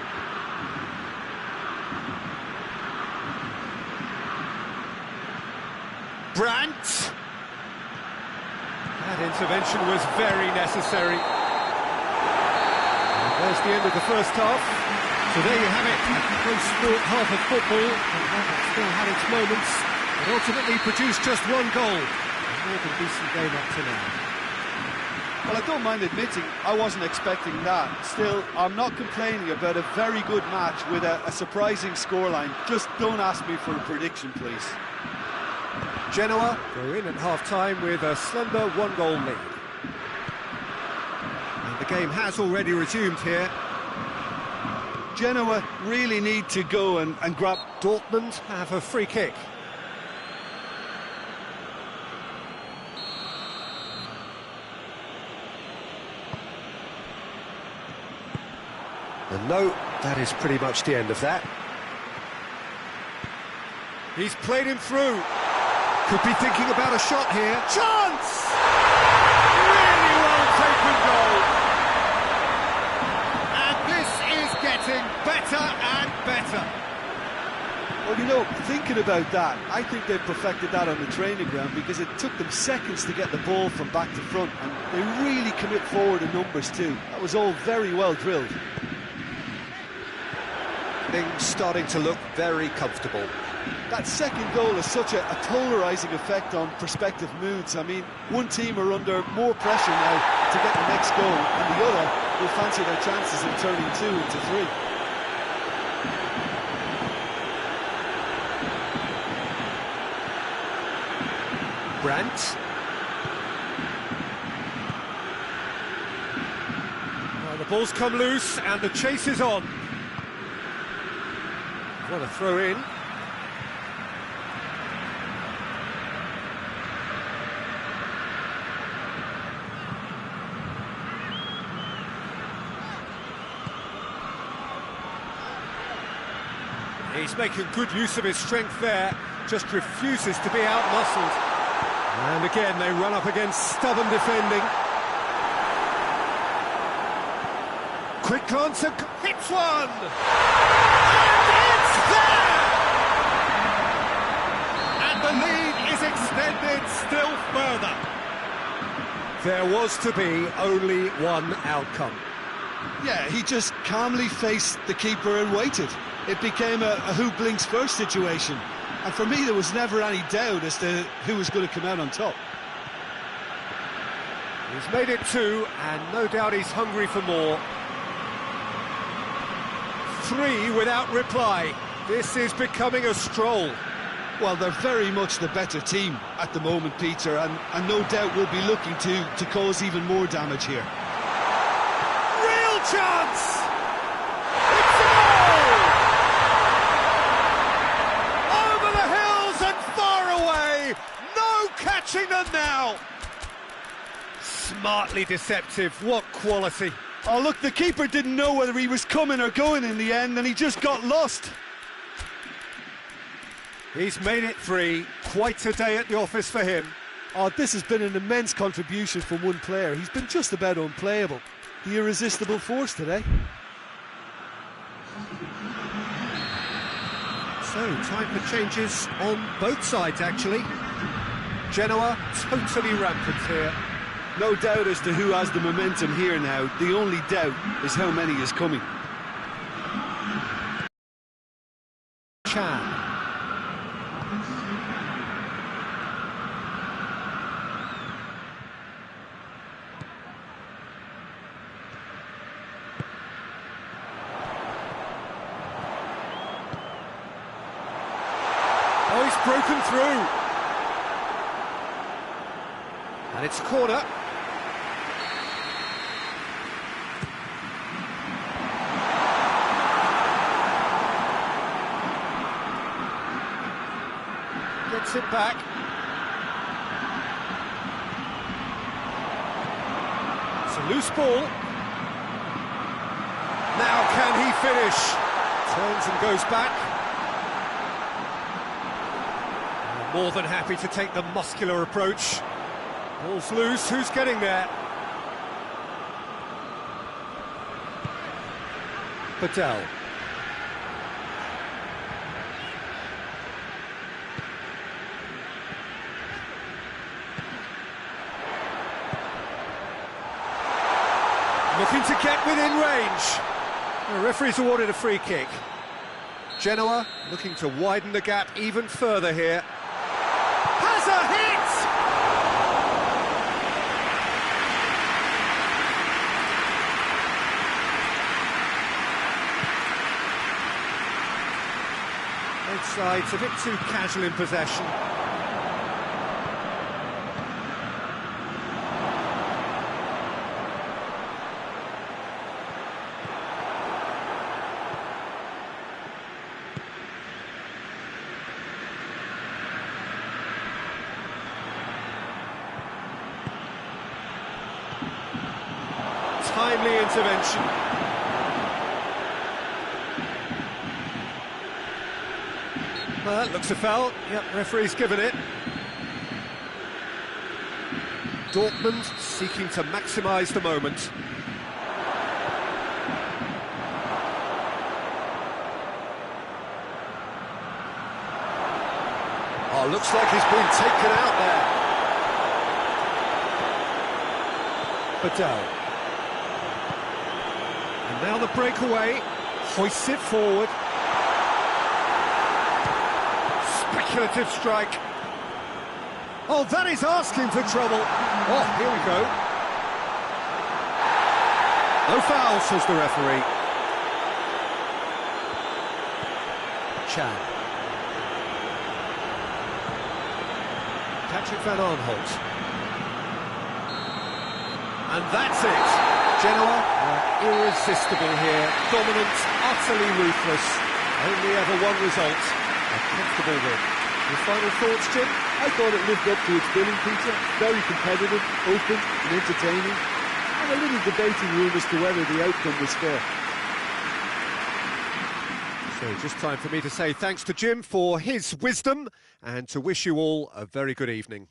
Brandt. That intervention was very necessary. And there's the end of the first half. So there you have it, a close-fought half of football, and one that still had its moments, but ultimately produced just one goal. A more than decent game up to now. Well, I don't mind admitting I wasn't expecting that. Still, I'm not complaining about a very good match with a surprising scoreline. Just don't ask me for a prediction, please. Genoa go in at half-time with a slender one-goal lead. And the game has already resumed here. Genoa really need to go and grab... Dortmund have a free kick. And no, that is pretty much the end of that. He's played him through. Could be thinking about a shot here. Chance! Really well taken goal. And this is getting better and better. Well, you know, thinking about that, I think they perfected that on the training ground because it took them seconds to get the ball from back to front, and they really commit forward in numbers too. That was all very well drilled. Things starting to look very comfortable. That second goal has such a polarising effect on prospective moods. I mean, one team are under more pressure now to get the next goal, and the other will fancy their chances of turning 2 into 3. Brandt. Well, the ball's come loose and the chase is on. What a throw in. He's making good use of his strength there, just refuses to be out-muscled. And again, they run up against stubborn defending. Quick glance and hits one! And it's there! And the lead is extended still further. There was to be only one outcome. Yeah, he just calmly faced the keeper and waited. It became a who blinks first situation. And for me, there was never any doubt as to who was going to come out on top. He's made it 2, and no doubt he's hungry for more. 3 without reply. This is becoming a stroll. Well, they're very much the better team at the moment, Peter, and no doubt will be looking to cause even more damage here. Real chance! It's a goal! Over the hills and far away! No catching them now! Smartly deceptive, what quality. Oh, look, the keeper didn't know whether he was coming or going in the end, and he just got lost. He's made it 3, quite a day at the office for him. Oh, this has been an immense contribution from one player. He's been just about unplayable. The irresistible force today. So, time for changes on both sides, actually. Genoa totally rampant here. No doubt as to who has the momentum here now. The only doubt is how many is coming. Chan. Oh, he's broken through. And it's a corner. Gets it back. It's a loose ball. Now can he finish? Turns and goes back. More than happy to take the muscular approach. Ball's loose, who's getting there? Patel. Looking to get within range. The referee's awarded a free kick. Genoa looking to widen the gap even further here. Has a hit! Both sides a bit too casual in possession. Timely intervention. Well, that looks a foul. Yep, referee's given it. Dortmund seeking to maximise the moment. Oh, looks like he's been taken out there. Patel. And now the breakaway, hoists it forward. Speculative strike. Oh, that is asking for trouble. Oh, here we go. No foul, says the referee. Chan. Patrick van Aanholt. And that's it. Genoa are irresistible here, dominant, utterly ruthless, only ever one result, a comfortable win. Your final thoughts, Jim? I thought it lived up to its billing, Peter. Very competitive, open and entertaining, and a little debating room as to whether the outcome was fair. So just time for me to say thanks to Jim for his wisdom and to wish you all a very good evening.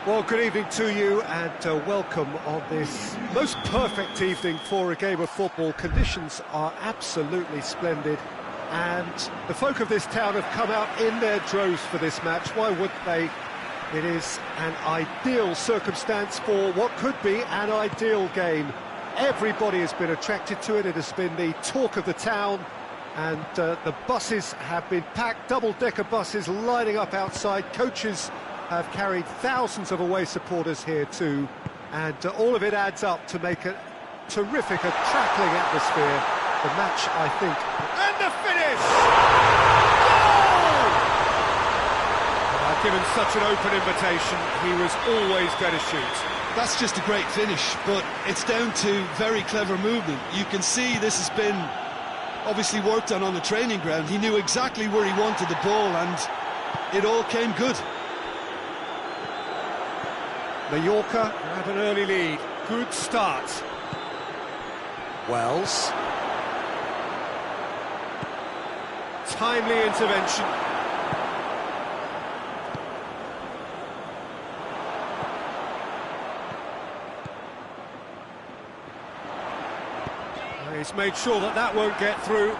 Well, good evening to you and welcome on this most perfect evening for a game of football. Conditions are absolutely splendid and the folk of this town have come out in their droves for this match. Why wouldn't they? It is an ideal circumstance for what could be an ideal game. Everybody has been attracted to it. It has been the talk of the town, and the buses have been packed, double-decker buses lining up outside. Coaches have carried thousands of away supporters here too, and all of it adds up to make a terrific, crackling atmosphere. The match, I think... And the finish! Goal! I've given such an open invitation, he was always going to shoot. That's just a great finish, but it's down to very clever movement. You can see this has been obviously worked on the training ground. He knew exactly where he wanted the ball and it all came good. Mallorca have an early lead. Good start. Wells. Timely intervention. He's made sure that that won't get through.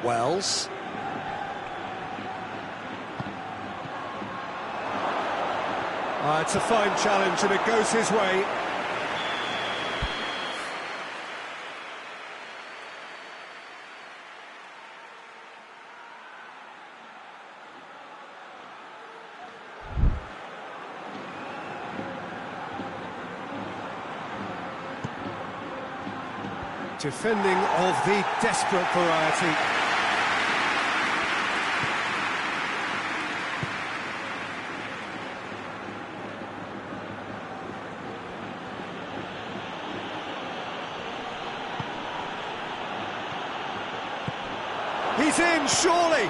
Wells. It's a fine challenge and it goes his way. Defending of the desperate variety. He's in, surely!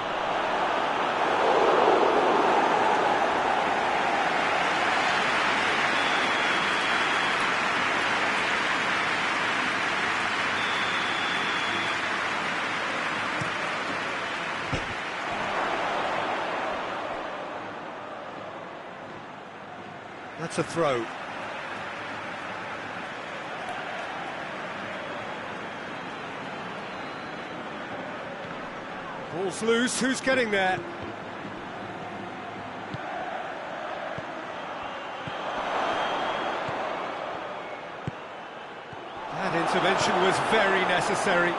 That's a throw. Ball's loose, who's getting there? That intervention was very necessary.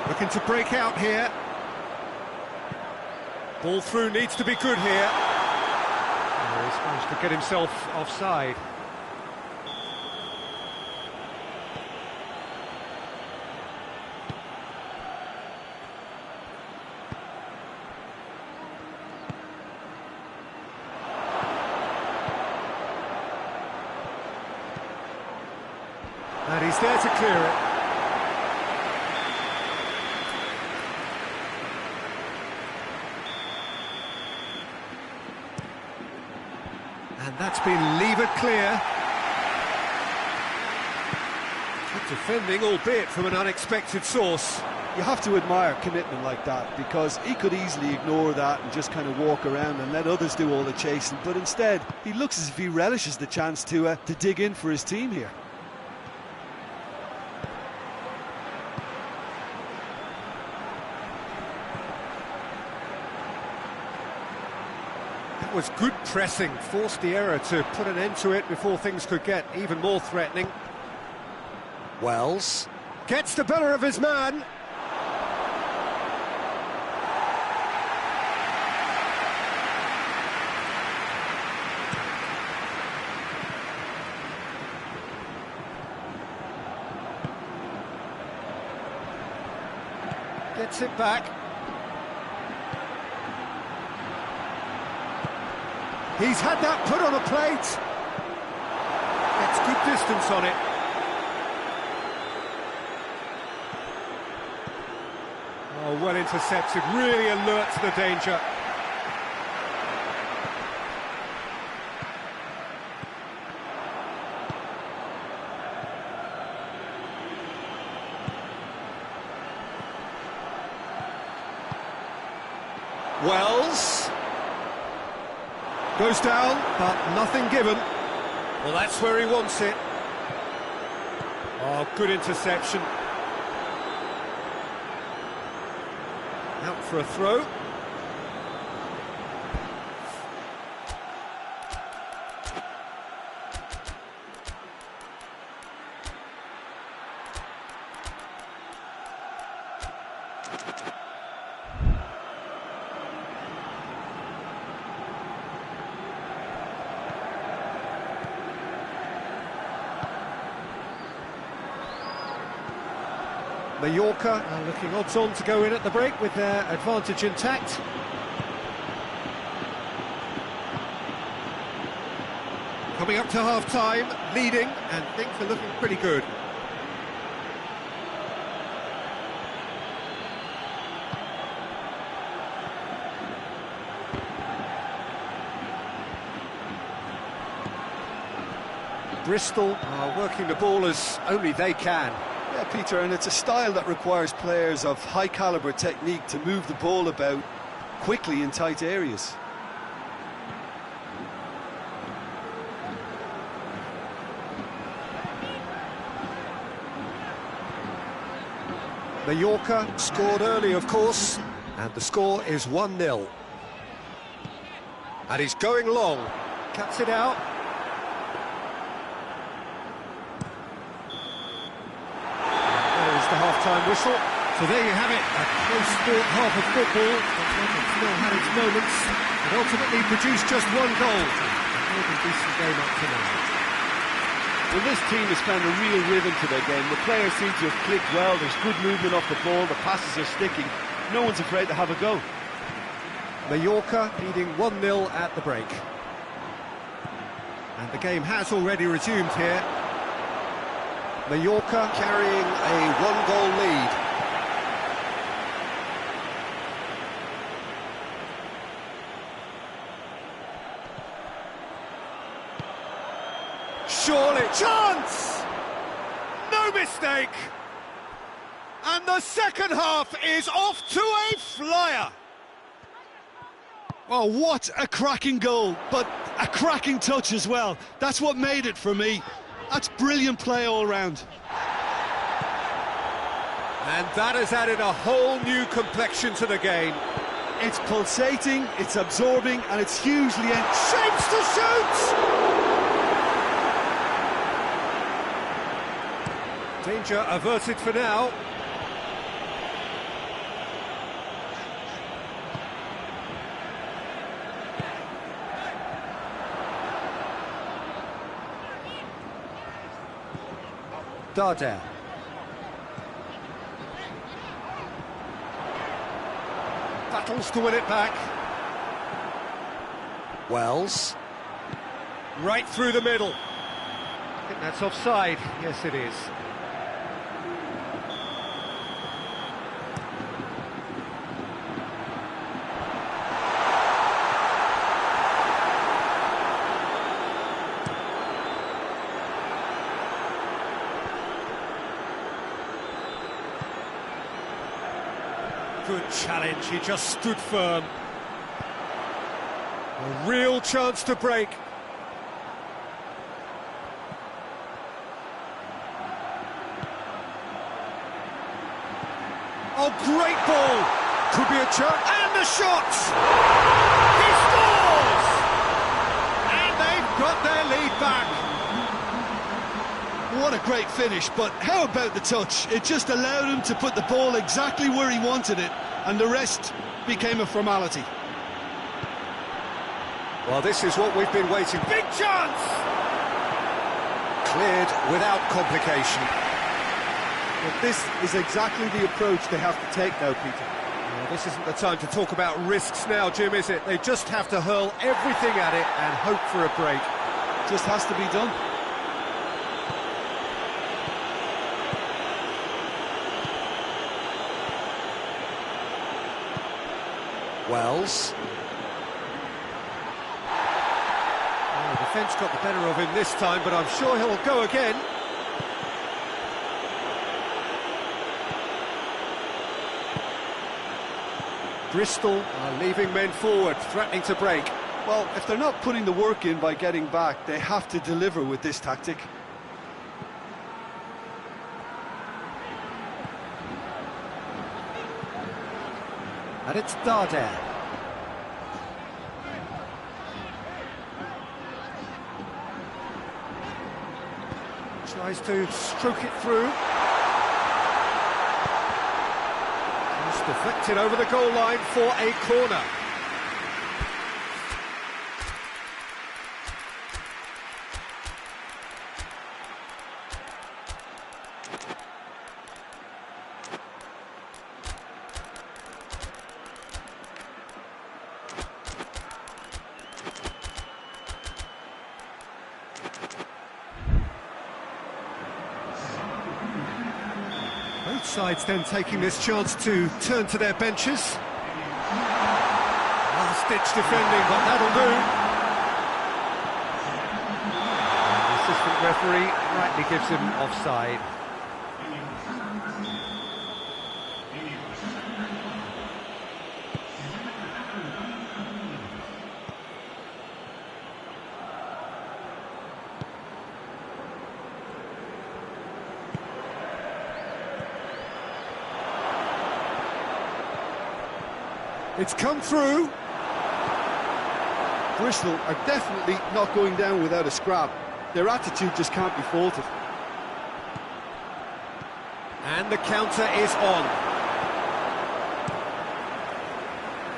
Looking to break out here. Ball through needs to be good here. Oh, he's managed to get himself offside. And he's there to clear it. And that's been levered clear. Good defending, albeit from an unexpected source. You have to admire commitment like that, because he could easily ignore that and just kind of walk around and let others do all the chasing, but instead he looks as if he relishes the chance to dig in for his team here. That was good pressing, forced the error to put an end to it before things could get even more threatening. Wells gets the better of his man. Gets it back. He's had that put on a plate. Gets good distance on it. Oh, well intercepted, really alert to the danger. Wells. Goes down, but nothing given. Well, that's where he wants it. Oh, good interception. Out for a throw. Mallorca are looking odds on to go in at the break with their advantage intact. Coming up to half-time, leading, and things are looking pretty good. Bristol are working the ball as only they can. Yeah, Peter, and it's a style that requires players of high calibre technique to move the ball about quickly in tight areas. Mallorca scored early, of course, and the score is 1-0. And he's going long, cuts it out. The half-time whistle. So there you have it, a close-fought half of football, but one that still had its moments, and ultimately produced just one goal. A decent game up to now. Well, this team has found a real rhythm to their game. The players seem to have clicked well, there's good movement off the ball, the passes are sticking. No one's afraid to have a go. Mallorca leading 1-0 at the break. And the game has already resumed here. Mallorca carrying a one-goal lead. Surely, chance! No mistake! And the second half is off to a flyer! Oh, what a cracking goal, but a cracking touch as well. That's what made it for me. That's brilliant play all round. And that has added a whole new complexion to the game. It's pulsating, it's absorbing, and it's hugely... Shapes to shoot! Danger averted for now. Darder. Battles to win it back. Wells. Right through the middle. I think that's offside. Yes, it is. Good challenge, he just stood firm. A real chance to break. Oh, great ball! Could be a chance. And the shot! He scores! And they've got their lead back. What a great finish, but how about the touch? It just allowed him to put the ball exactly where he wanted it, and the rest became a formality. Well, this is what we've been waiting. Big chance! Cleared without complication. But this is exactly the approach they have to take now, Peter. Well, this isn't the time to talk about risks now, Jim, is it? They just have to hurl everything at it and hope for a break. Just has to be done. Wells. Oh, the defence got the better of him this time, but I'm sure he'll go again. Bristol are leaving men forward, threatening to break. Well, if they're not putting the work in by getting back, they have to deliver with this tactic. And it's Darder. Tries to stroke it through. Just deflected over the goal line for a corner. Both sides then taking this chance to turn to their benches. Last-ditch defending, but that'll do. The assistant referee rightly gives him offside. It's come through. Bristol are definitely not going down without a scrap. Their attitude just can't be faulted. And the counter is on.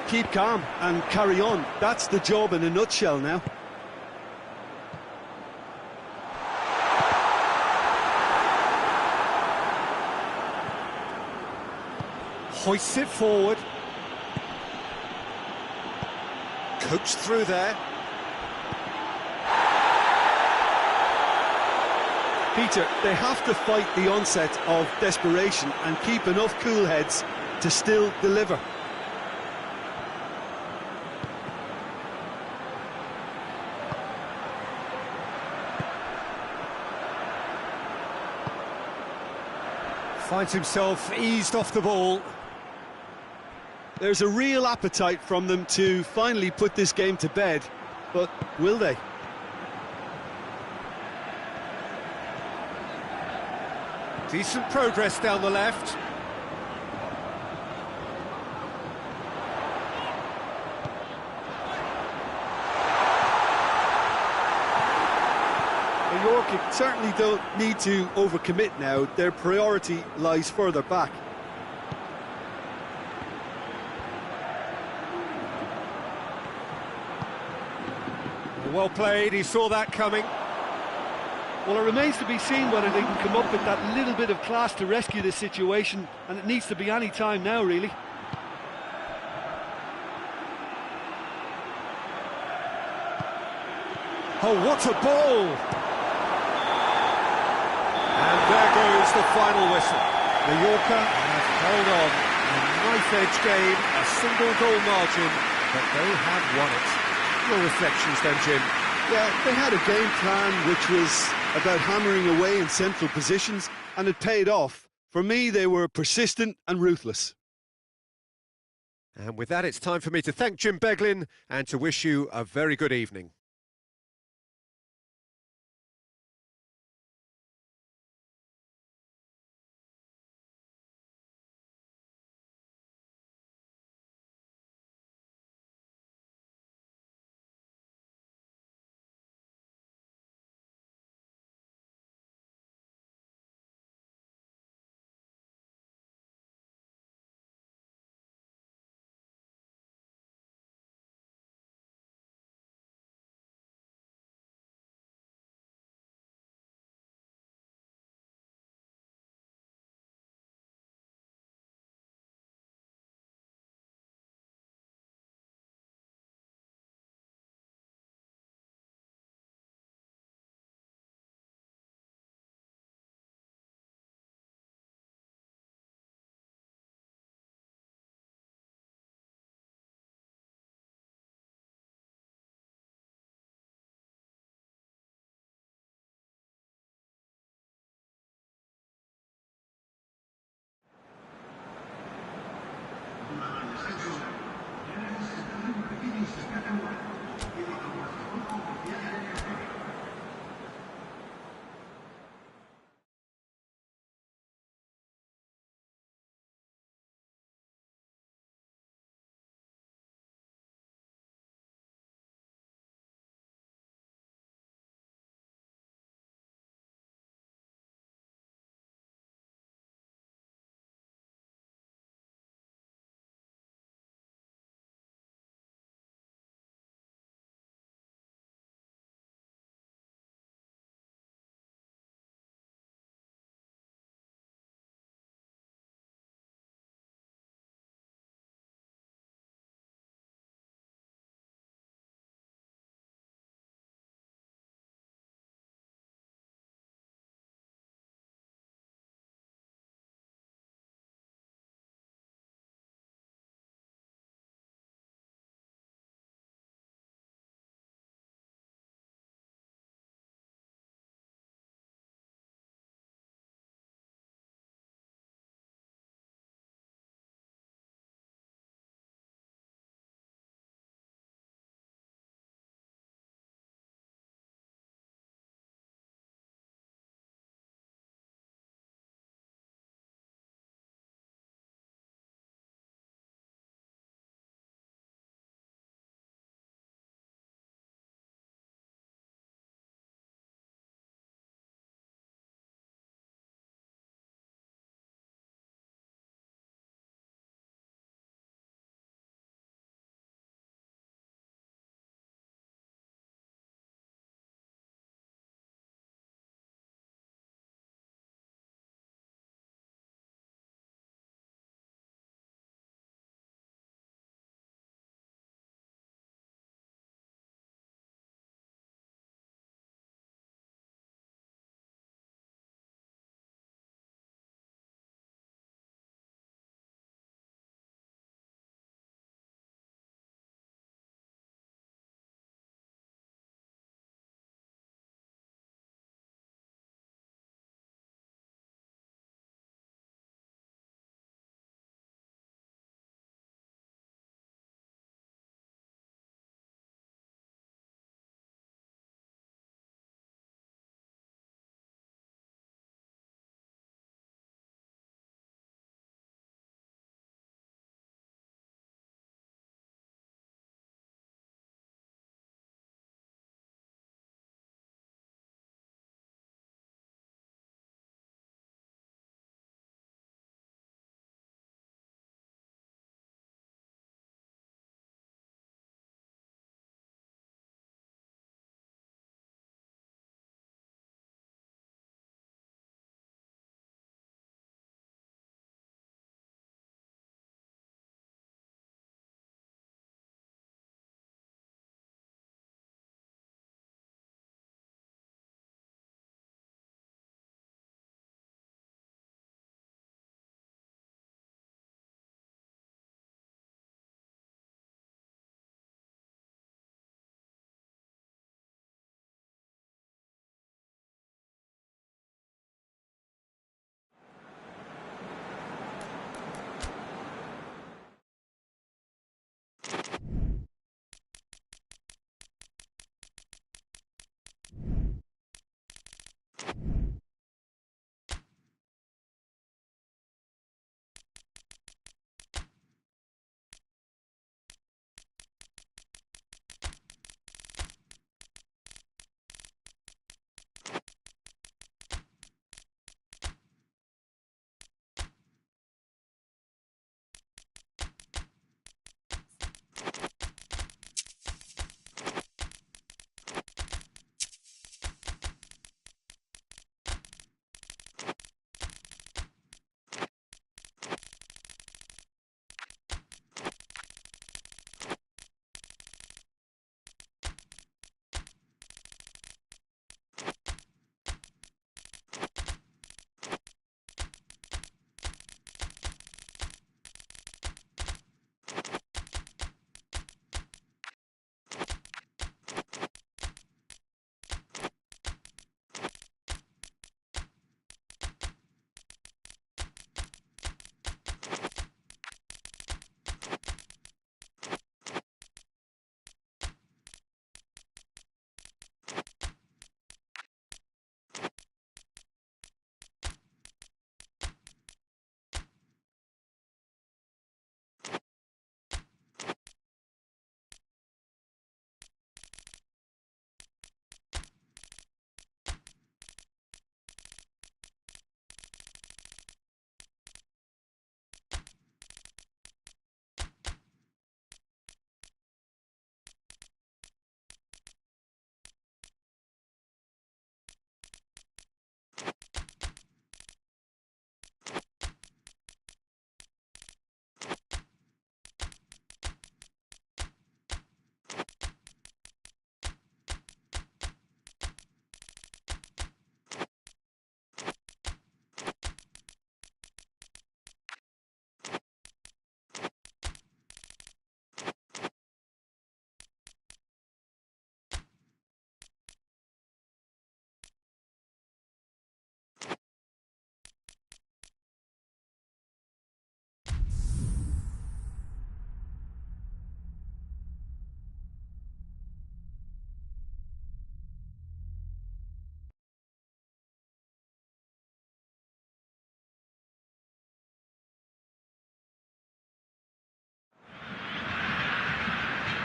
Keep calm and carry on. That's the job in a nutshell now. Hoists it forward. Coached through there. Peter, they have to fight the onset of desperation and keep enough cool heads to still deliver. Finds himself eased off the ball. There's a real appetite from them to finally put this game to bed, but will they? Decent progress down the left. Mallorca certainly don't need to overcommit now. Their priority lies further back. Well played, he saw that coming. Well, it remains to be seen whether they can come up with that little bit of class to rescue this situation, and it needs to be any time now, really. Oh, what a ball! And there goes the final whistle. Mallorca have held on. A knife-edge game, a single goal margin, but they have won it. Your reflections then, Jim? Yeah, they had a game plan which was about hammering away in central positions, and it paid off. For me, they were persistent and ruthless. And with that, it's time for me to thank Jim Beglin and to wish you a very good evening.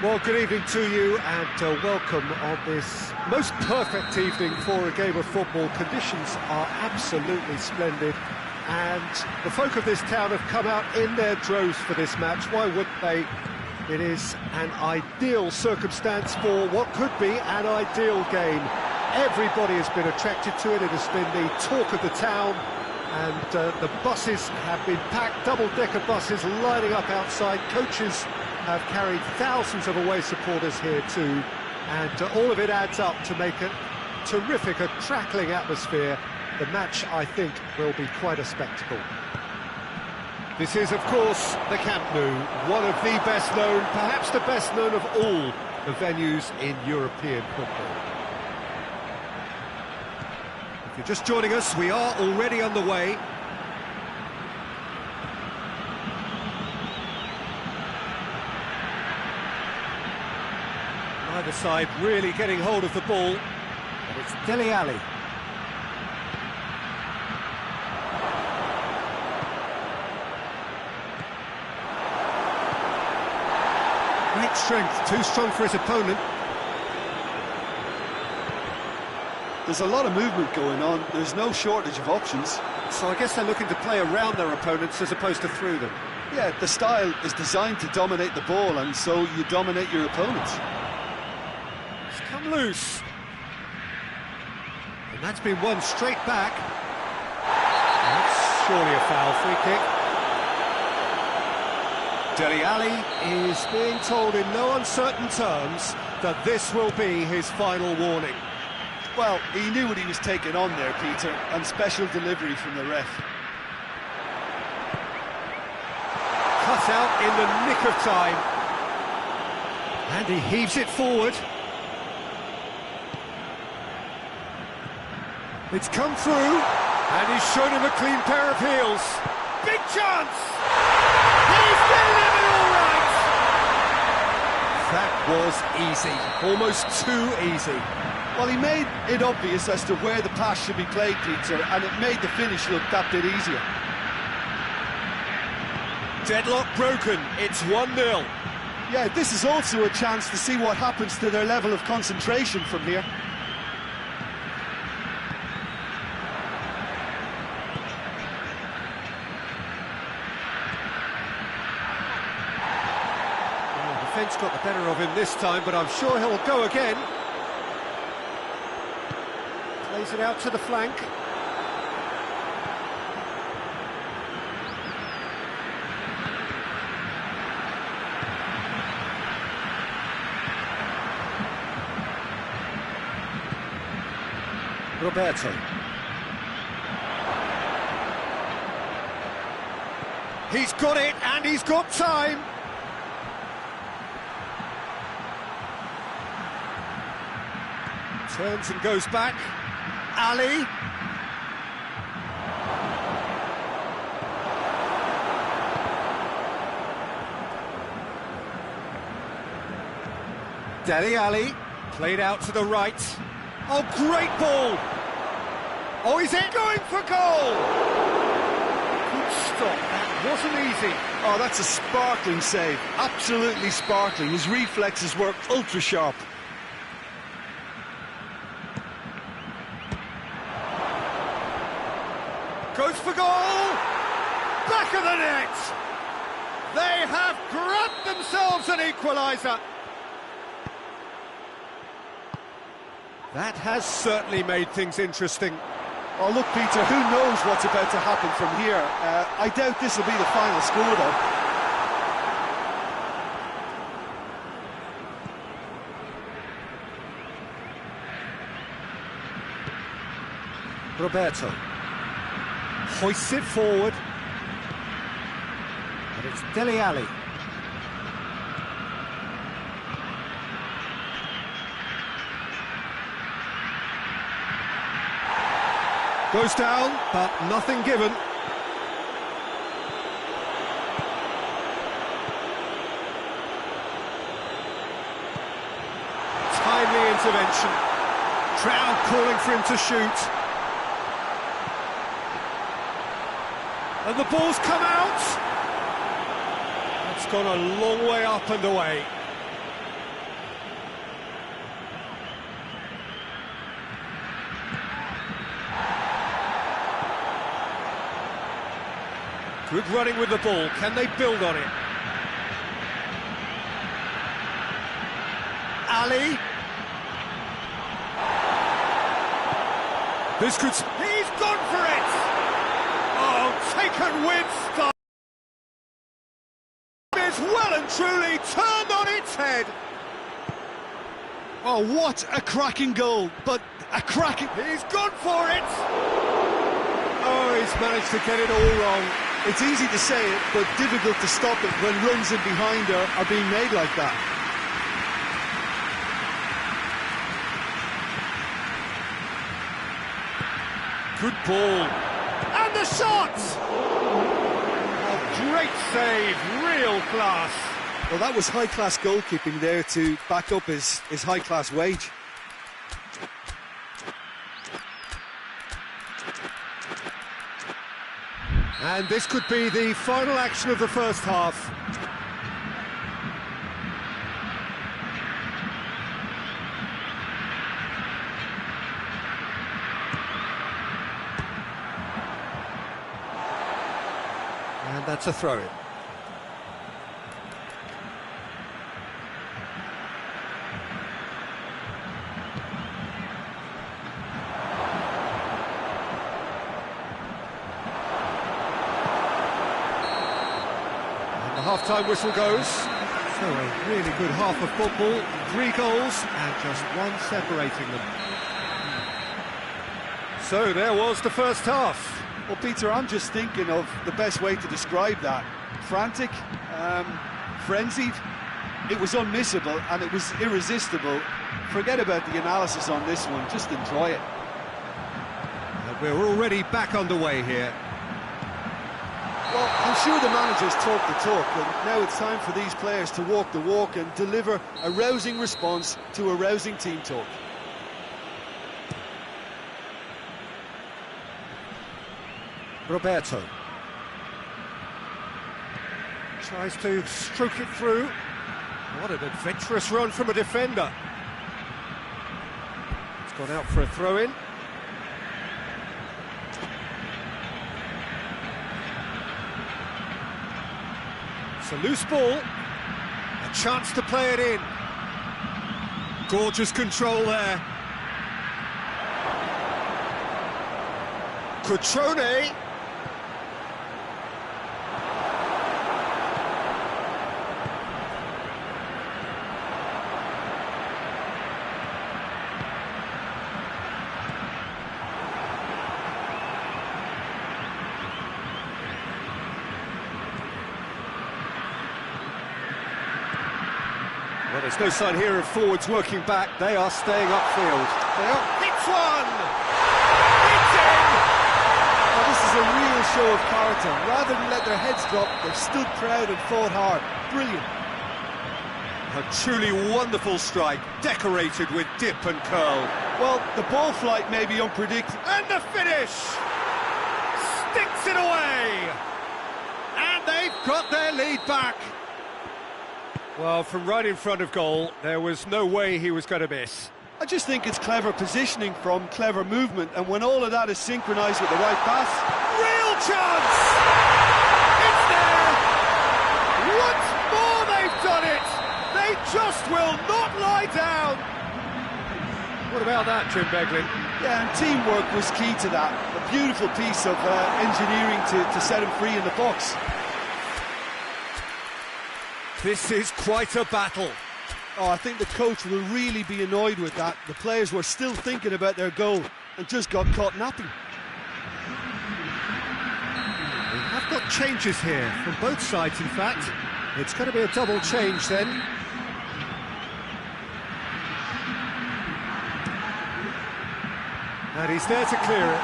Well, good evening to you and welcome on this most perfect evening for a game of football. Conditions are absolutely splendid and the folk of this town have come out in their droves for this match. Why wouldn't they? It is an ideal circumstance for what could be an ideal game. Everybody has been attracted to it. It has been the talk of the town, and the buses have been packed, double-decker buses lining up outside. Coaches have carried thousands of away supporters here too, and all of it adds up to make a terrific, a crackling atmosphere. The match, I think, will be quite a spectacle. This is, of course, the Camp Nou, one of the best known, perhaps the best known of all the venues in European football. If you're just joining us, we are already underway. Either side really getting hold of the ball, and it's Dele Alli. Great strength, too strong for his opponent. There's a lot of movement going on, there's no shortage of options. So I guess they're looking to play around their opponents as opposed to through them. Yeah, the style is designed to dominate the ball, and so you dominate your opponents. It's come loose. And that's been won straight back. That's surely a foul, free kick. Dele Alli is being told in no uncertain terms that this will be his final warning. Well, he knew what he was taking on there, Peter, and special delivery from the ref. Cut out in the nick of time. And he heaves it forward. It's come through, and he's shown him a clean pair of heels. Big chance! He's delivered all right! That was easy, almost too easy. Well, he made it obvious as to where the pass should be played, Peter, and it made the finish look that bit easier. Deadlock broken, it's 1-0. Yeah, this is also a chance to see what happens to their level of concentration from here. Well, the defence got the better of him this time, but I'm sure he'll go again. Plays it out to the flank. Roberto. He's got it, and he's got time. Turns and goes back. Ali. Dele Alli, played out to the right. Oh, great ball! Oh, he's in, going for goal! Good stop, that wasn't easy. Oh, that's a sparkling save, absolutely sparkling. His reflexes were ultra sharp. Goes for goal! Back of the net! They have grabbed themselves an equaliser! That has certainly made things interesting. Oh, look, Peter, who knows what's about to happen from here? I doubt this will be the final score, though. Roberto hoists it forward, and it's Dele Alli. Goes down, but nothing given. Timely intervention. Crowd calling for him to shoot. And the ball's come out. That's gone a long way up and away. Good running with the ball. Can they build on it? Ali. This could... He's gone for it! Oh, taken with style. Is well and truly turned on its head. Oh, what a cracking goal, but a cracking... He's gone for it! Oh, he's managed to get it all wrong. It's easy to say it, but difficult to stop it when runs in behind are being made like that. Good ball. And the shot! A great save, real class. Well, that was high-class goalkeeping there to back up his high-class wage. And this could be the final action of the first half. And that's a throw-in. The half-time whistle goes. So a really good half of football, 3 goals and just one separating them. So there was the first half. Well, Peter, I'm just thinking of the best way to describe that. Frantic, frenzied. It was unmissable and it was irresistible. Forget about the analysis on this one, just enjoy it. And we're already back underway here. Well, I'm sure the managers talk the talk, and now it's time for these players to walk the walk and deliver a rousing response to a rousing team talk. Roberto tries to stroke it through. What an adventurous run from a defender. It's gone out for a throw-in. It's a loose ball. A chance to play it in. Gorgeous control there. Cutrone. Well, there's no sign here of forwards working back. They are staying upfield. They are. Hits one! It's in! Now, this is a real show of character. Rather than let their heads drop, they've stood proud and fought hard. Brilliant. A truly wonderful strike, decorated with dip and curl. Well, the ball flight may be unpredictable. And the finish! Sticks it away! And they've got their lead back. Well, from right in front of goal, there was no way he was going to miss. I just think it's clever positioning from clever movement, and when all of that is synchronised with the right pass... Real chance! It's there! Once more they've done it! They just will not lie down! What about that, Jim Beglin? Yeah, and teamwork was key to that. A beautiful piece of engineering to set him free in the box. This is quite a battle. Oh, I think the coach will really be annoyed with that. The players were still thinking about their goal and just got caught napping. We have got changes here from both sides, in fact. It's going to be a double change then. And he's there to clear it.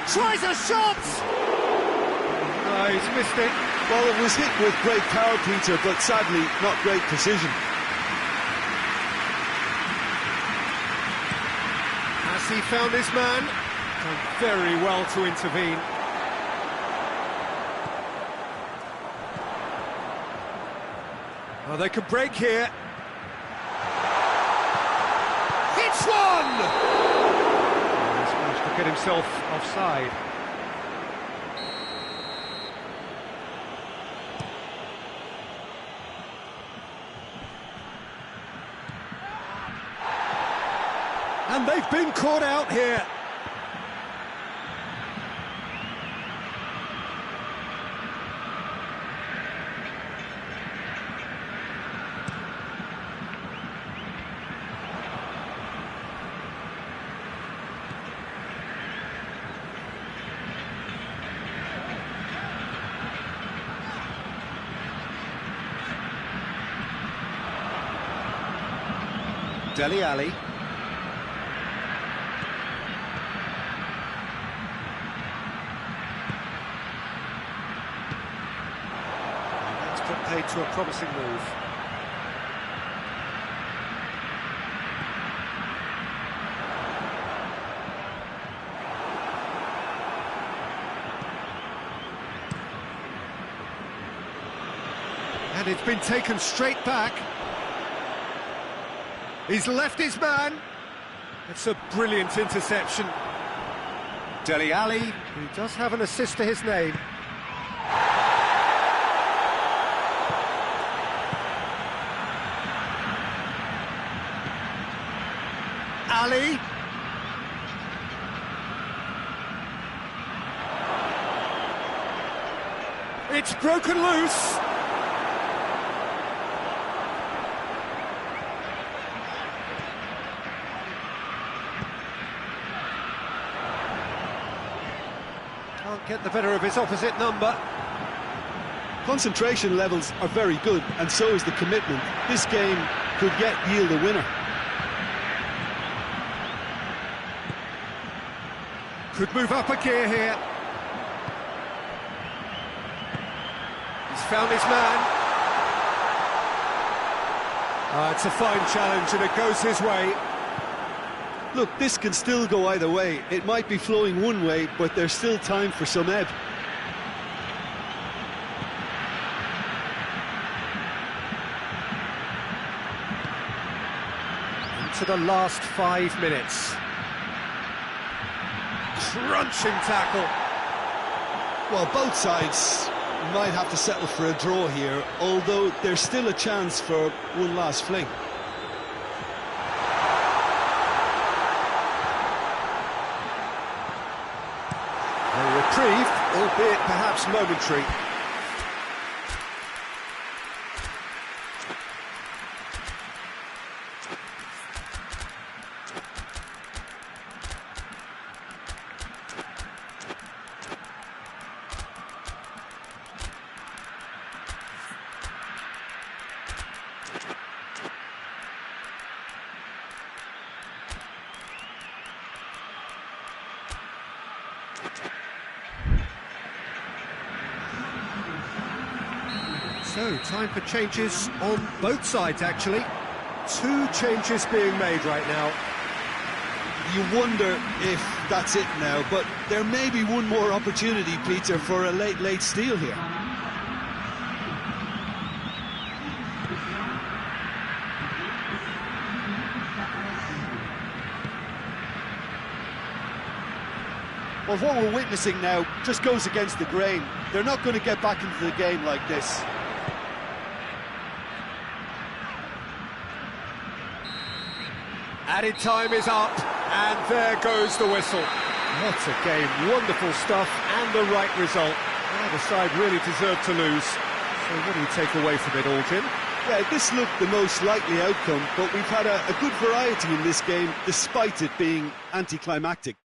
Tries a shot! No, he's missed it. Well, it was hit with great power, Peter, but sadly not great precision. Has he found his man? Done very well to intervene. Well, they could break here. Hits one! He's managed to get himself offside. And they've been caught out here. Dele Alli. That's put paid to a promising move. And it's been taken straight back. He's left his man. It's a brilliant interception. Dele Alli, who does have an assist to his name. Ali. It's broken loose. Can't get the better of his opposite number. Concentration levels are very good, and so is the commitment. This game could yet yield a winner. Could move up a gear here. He's found his man. It's a fine challenge and it goes his way. Look, this can still go either way. It might be flowing one way, but there's still time for some ebb. Into the last 5 minutes. Crunching tackle. Well, both sides might have to settle for a draw here, although there's still a chance for one last fling. A reprieve, albeit perhaps momentary. So, time for changes on both sides, actually. 2 changes being made right now. You wonder if that's it now, but there may be one more opportunity, Peter, for a late steal here. Well, what we're witnessing now just goes against the grain. They're not going to get back into the game like this. Added time is up, and there goes the whistle. What a game, wonderful stuff, and the right result. Well, the side really deserved to lose. So what do you take away from it all, Jim? Yeah, this looked the most likely outcome, but we've had a good variety in this game, despite it being anticlimactic.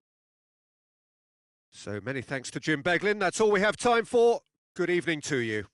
So many thanks to Jim Beglin. That's all we have time for. Good evening to you.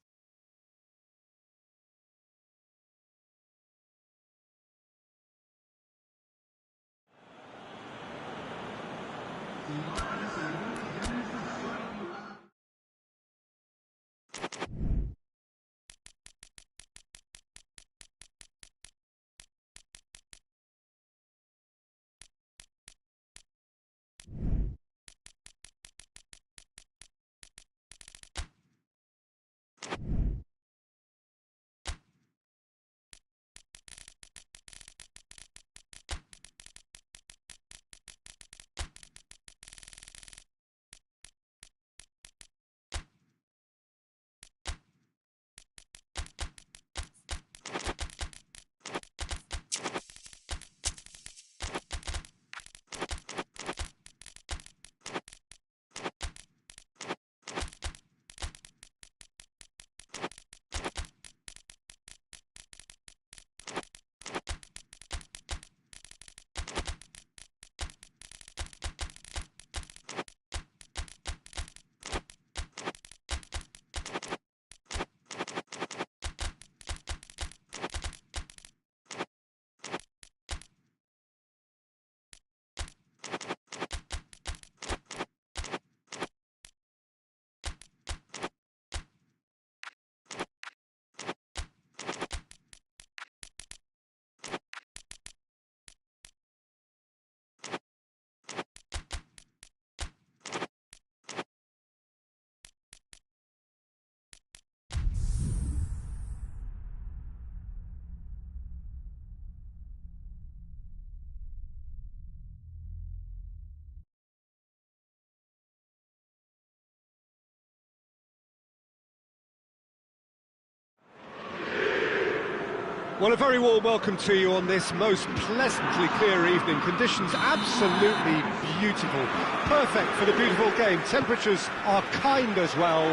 Well, a very warm welcome to you on this most pleasantly clear evening. Conditions absolutely beautiful. Perfect for the beautiful game. Temperatures are kind as well.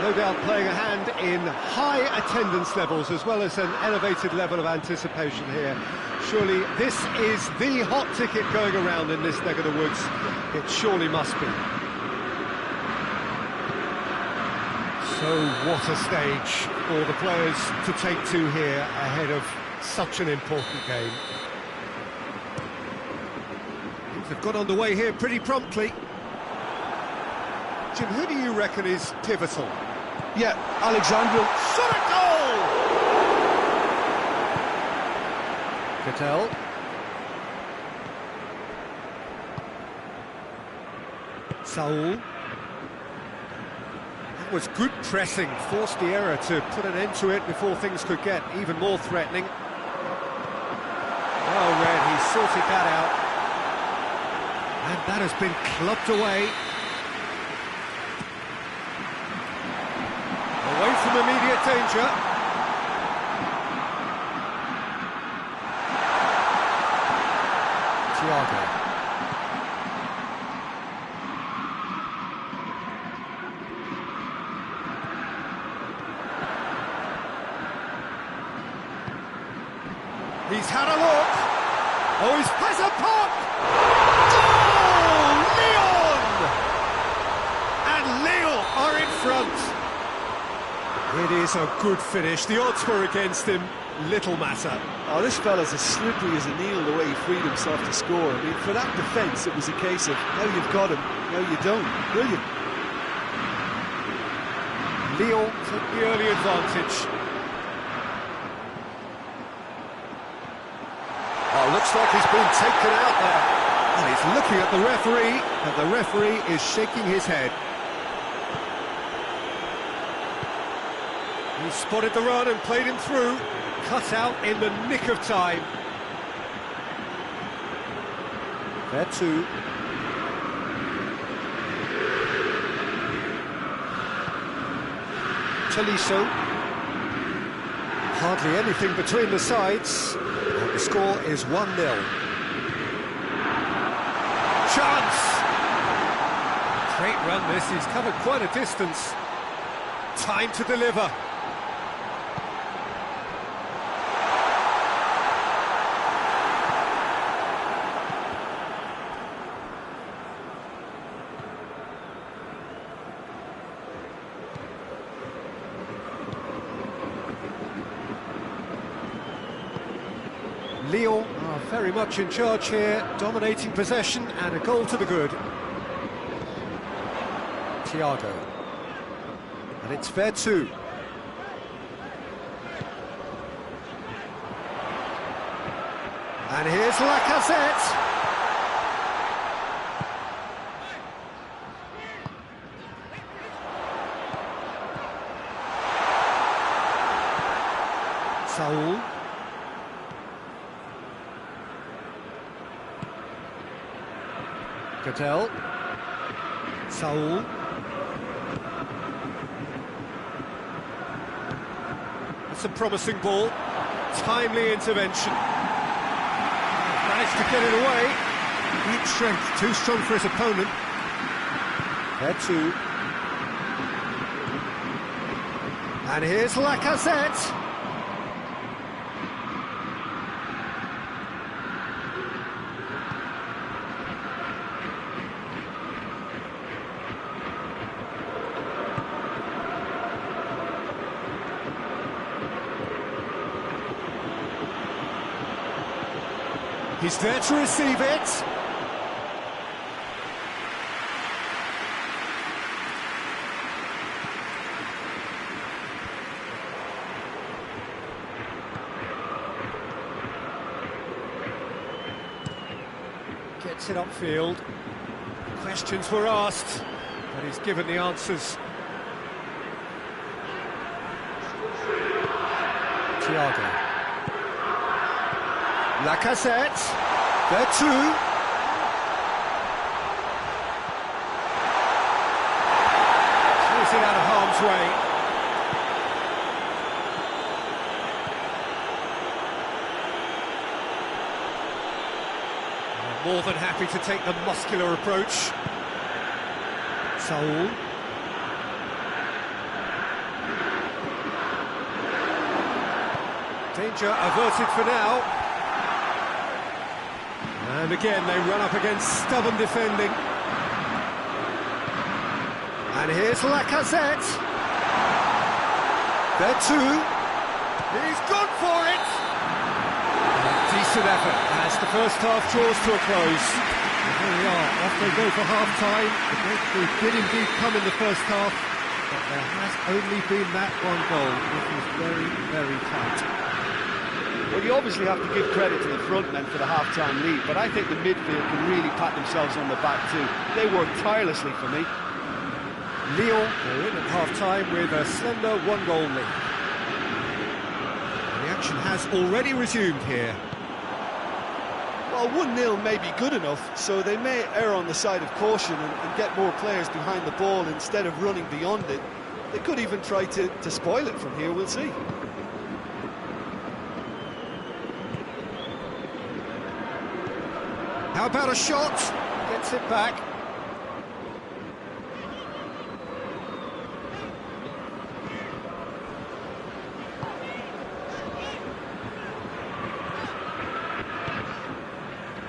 No doubt playing a hand in high attendance levels as well as an elevated level of anticipation here. Surely this is the hot ticket going around in this neck of the woods. It surely must be. So what a stage for the players to take to here ahead of such an important game. Things have got underway here pretty promptly. Jim, who do you reckon is pivotal? Yeah, Alexandru. Shot a goal! Cattell. Saul. That was good pressing, forced the error to put an end to it before things could get even more threatening. Well read, he sorted that out. And that has been clubbed away. Away from immediate danger. Thiago. He's had a look. Oh, he has a pop! Goal! Lyon! And Lyon are in front. It is a good finish. The odds were against him. Little matter. Oh, this fella's as slippery as a needle the way he freed himself to score. I mean, for that defence, it was a case of now you've got him, now you don't. Brilliant. Lyon took the early advantage. Oh, looks like he's been taken out there. And he's looking at the referee, and the referee is shaking his head. He spotted the run and played him through. Cut out in the nick of time. Veretout. Tolisso. Hardly anything between the sides. And the score is 1-0. Chance! Great run this, he's covered quite a distance. Time to deliver. Lyon are very much in charge here, dominating possession and a goal to the good. Thiago. And it's Veretout. And here's Lacazette. Saul. Cattell. Saul. That's a promising ball. Timely intervention. Managed to get it away. Great strength, too strong for his opponent. Veretout. And here's Lacazette. He's there to receive it. Gets it upfield. Questions were asked, but he's given the answers. Thiago. Lacazette, Veretout. Clears it out of harm's way. More than happy to take the muscular approach. Saul. Danger averted for now. And again they run up against stubborn defending. And here's Lacazette. There too. He's gone for it! Decent effort as the first half draws to a close. Here we are, off they go for half-time. The breakthrough did indeed come in the first half, but there has only been that one goal, which was very, very tight. Well, you obviously have to give credit to the front men for the half-time lead, but I think the midfield can really pat themselves on the back too. They worked tirelessly for me. Lyon are in at half-time with a slender one-goal lead. The action has already resumed here. Well, 1-0 may be good enough, so they may err on the side of caution and get more players behind the ball instead of running beyond it. They could even try to spoil it from here, we'll see. How about a shot? Gets it back.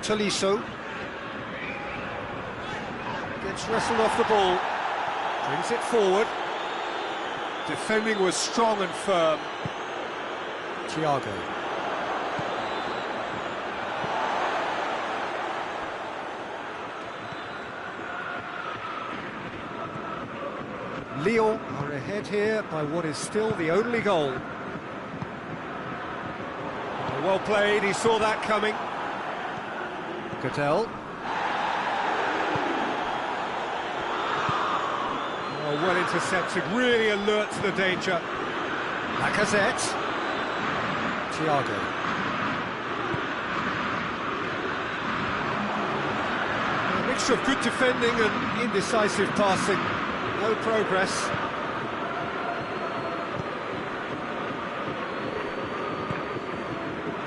Tolisso gets wrestled off the ball, brings it forward. Defending was strong and firm. Thiago. Lyon are ahead here by what is still the only goal. Well played, he saw that coming. Cotel. Oh, well intercepted, really alert to the danger. Lacazette. Thiago. A mixture of good defending and indecisive passing. No progress.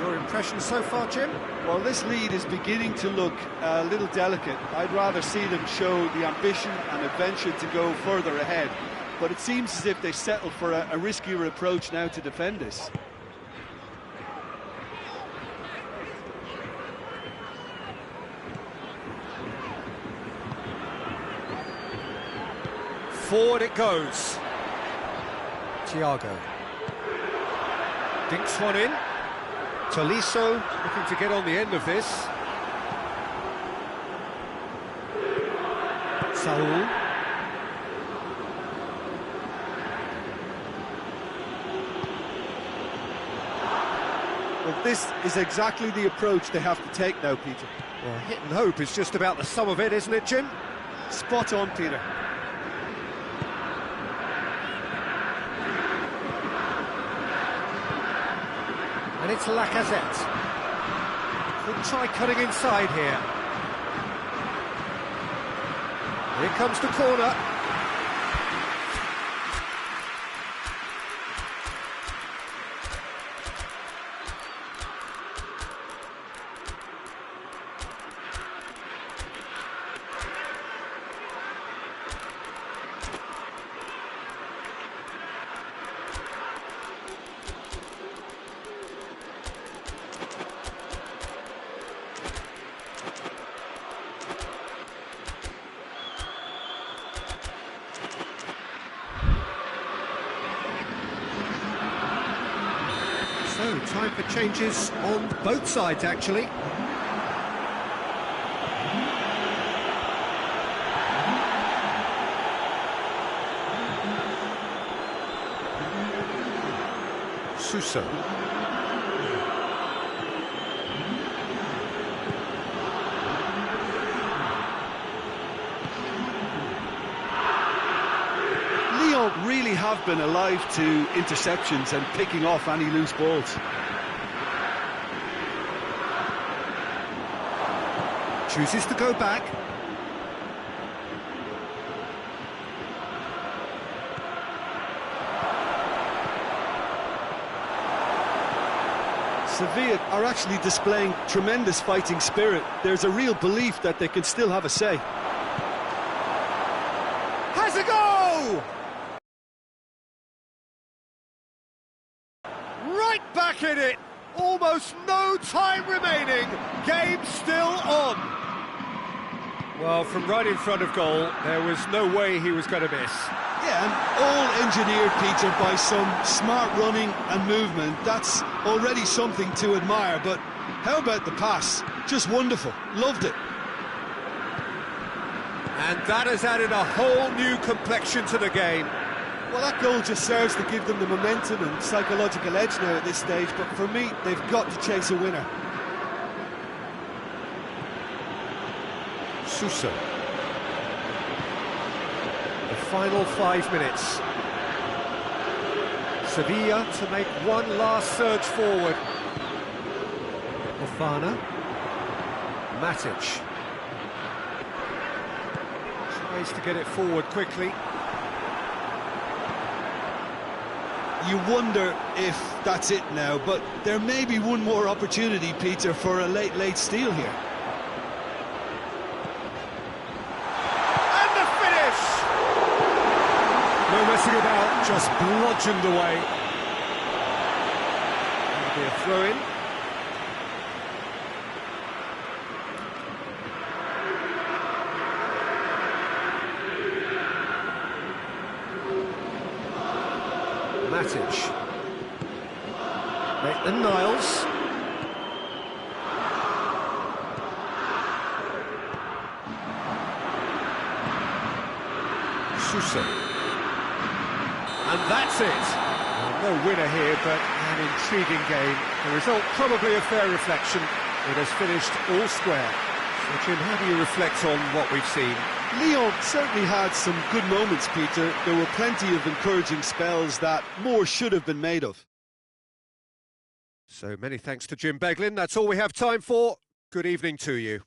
Your impression so far, Jim? Well, this lead is beginning to look a little delicate. I'd rather see them show the ambition and adventure to go further ahead. But it seems as if they settled for a riskier approach now to defend this. Forward it goes. Thiago. Dinks one in. Tolisso looking to get on the end of this. Saul. Well, this is exactly the approach they have to take now, Peter. Well, hit and hope is just about the sum of it, isn't it, Jim? Spot on, Peter. And it's Lacazette. Could try cutting inside here. Here comes the corner. So, time for changes on both sides, actually. Suso. Really have been alive to interceptions and picking off any loose balls. Chooses to go back. Sevilla are actually displaying tremendous fighting spirit. There's a real belief that they can still have a say. Has a go! Right back in it! Almost no time remaining. Game still on. Well, from right in front of goal, there was no way he was going to miss. Yeah, and all engineered, Peter, by some smart running and movement. That's already something to admire, but how about the pass? Just wonderful. Loved it. And that has added a whole new complexion to the game. Well, that goal just serves to give them the momentum and psychological edge now at this stage, but for me, they've got to chase a winner. Suso. The final 5 minutes. Sevilla to make one last surge forward. Fofana. Matic. Tries to get it forward quickly. You wonder if that's it now, but there may be one more opportunity, Peter, for a late steal here. And the finish! No messing about, just bludgeoned away. That'll be a throw-in. Matic. Maitland-Niles. Suso. And that's it. Well, no winner here, but an intriguing game. The result probably a fair reflection. It has finished all square. So, Jim, how do you reflect on what we've seen? Lyon certainly had some good moments, Peter. There were plenty of encouraging spells that more should have been made of. So many thanks to Jim Beglin. That's all we have time for. Good evening to you.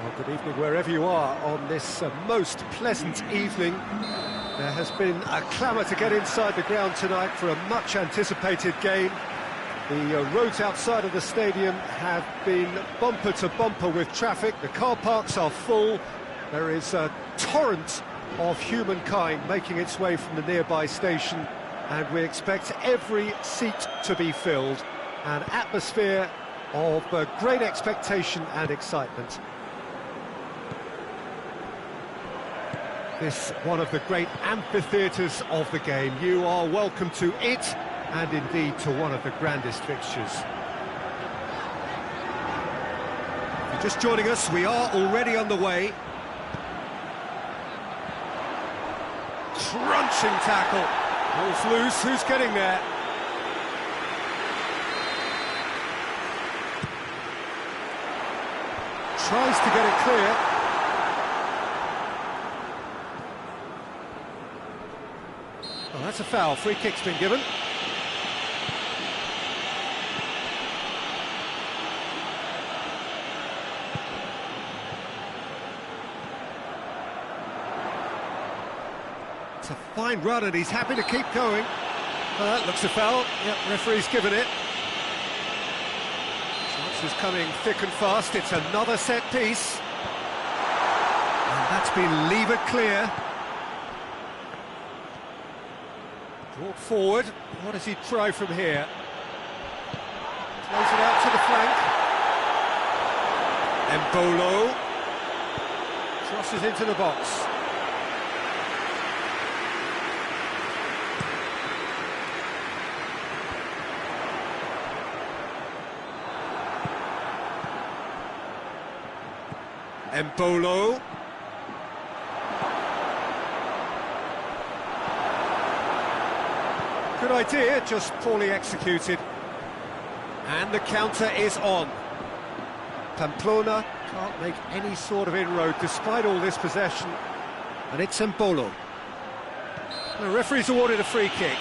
Well, good evening wherever you are on this most pleasant evening. There has been a clamour to get inside the ground tonight for a much anticipated game. The roads outside of the stadium have been bumper to bumper with traffic. The car parks are full. There is a torrent of humankind making its way from the nearby station, and we expect every seat to be filled. An atmosphere of great expectation and excitement. This one of the great amphitheatres of the game. You are welcome to it, and indeed to one of the grandest fixtures. If you're just joining us, we are already on the way. Crunching tackle. Ball's loose, who's getting there? Tries to get it clear. Oh, that's a foul. Free kick's been given. It's a fine run and he's happy to keep going. That looks a foul. Yep, referee's given it. Chances coming thick and fast. It's another set piece. And that's been levered clear. Brought forward. What does he try from here? Throws it out to the flank. Embolo crosses into the box. Embolo. Good idea, just poorly executed. And the counter is on. Pamplona can't make any sort of inroad despite all this possession. And it's Embolo. The referee's awarded a free kick.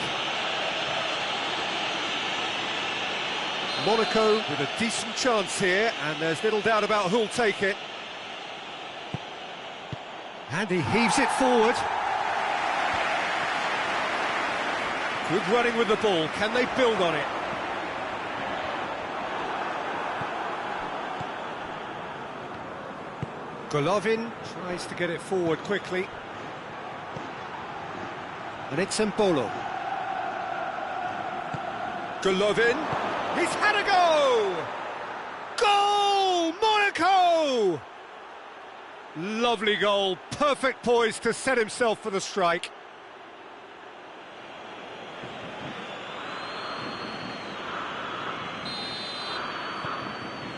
Monaco with a decent chance here, and there's little doubt about who'll take it. And he heaves it forward. Good running with the ball. Can they build on it? Golovin tries to get it forward quickly. And it's Embolo. Golovin. He's had a go! Goal! Monaco! Lovely goal. Perfect poise to set himself for the strike.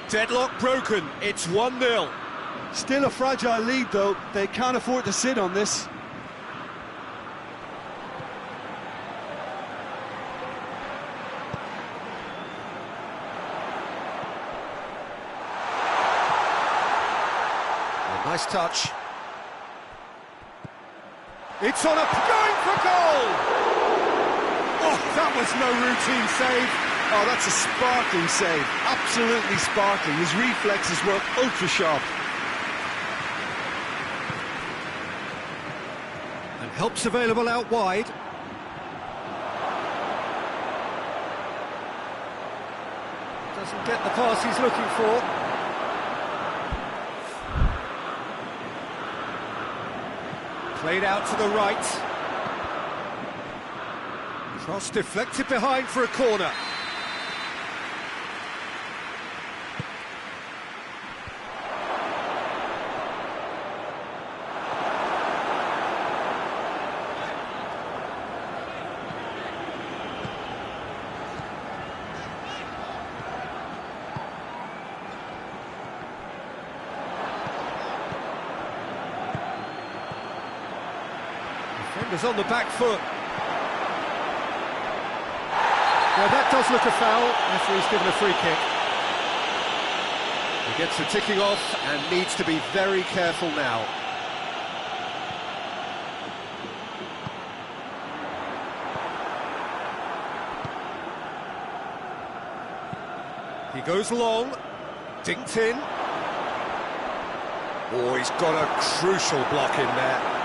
Deadlock broken. It's 1-0. Still a fragile lead, though. They can't afford to sit on this. Nice touch. It's on going for goal! Oh, that was no routine save. Oh, that's a sparkling save. Absolutely sparkling. His reflexes were ultra sharp. And help's available out wide. Doesn't get the pass he's looking for. Played out to the right. Cross deflected behind for a corner. Defenders on the back foot. Well, that does look a foul. Referee's given a free kick. He gets the ticking off and needs to be very careful now. He goes long, dinked in. Oh, he's got a crucial block in there.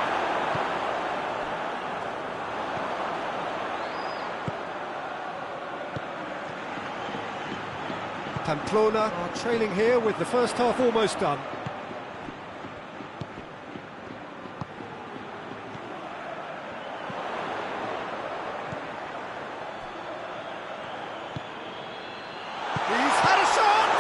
Pamplona are trailing here with the first half almost done. He's had a shot!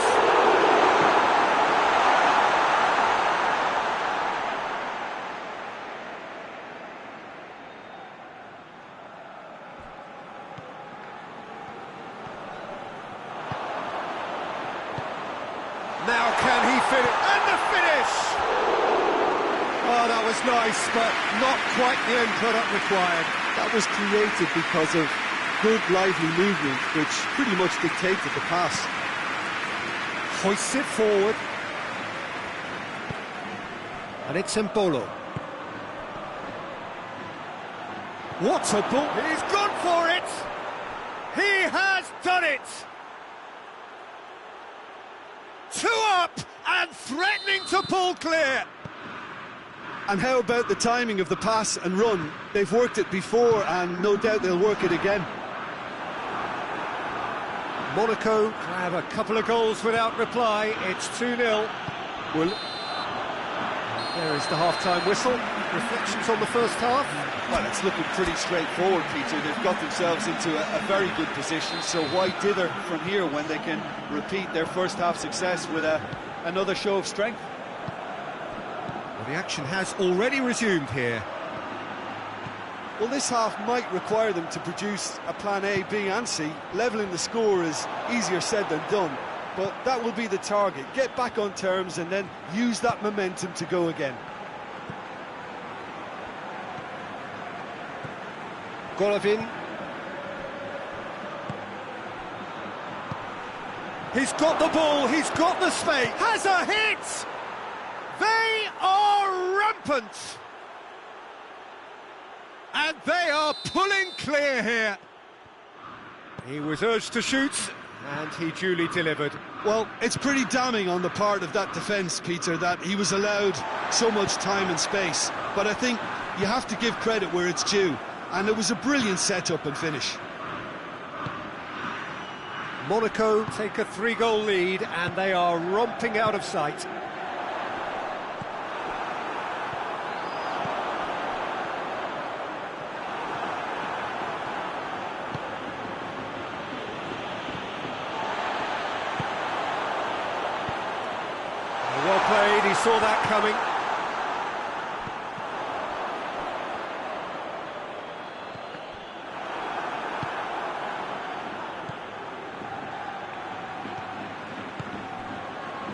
Now can he finish? And the finish! Oh, that was nice, but not quite the end product required. That was created because of good, lively movement, which pretty much dictated the pass. Hoists it forward. And it's Embolo. What a ball! He's gone for it! He has done it! Two up and threatening to pull clear. And how about the timing of the pass and run? They've worked it before and no doubt they'll work it again. Monaco grab a couple of goals without reply. It's 2-0. Well, there is the half-time whistle. Reflections on the first half? Well, it's looking pretty straightforward, Peter. They've got themselves into a very good position, so why dither from here when they can repeat their first half success with another show of strength? Well, the action has already resumed here. Well, this half might require them to produce a plan A, B and C. Levelling the score is easier said than done, but that will be the target. Get back on terms and then use that momentum to go again. Golovin. He's got the ball, he's got the space. Has a hit! They are rampant! And they are pulling clear here. He was urged to shoot, and he duly delivered. Well, it's pretty damning on the part of that defence, Peter, that he was allowed so much time and space. But I think you have to give credit where it's due, and it was a brilliant setup and finish. Monaco take a 3-goal lead, and they are romping out of sight. Well played, he saw that coming.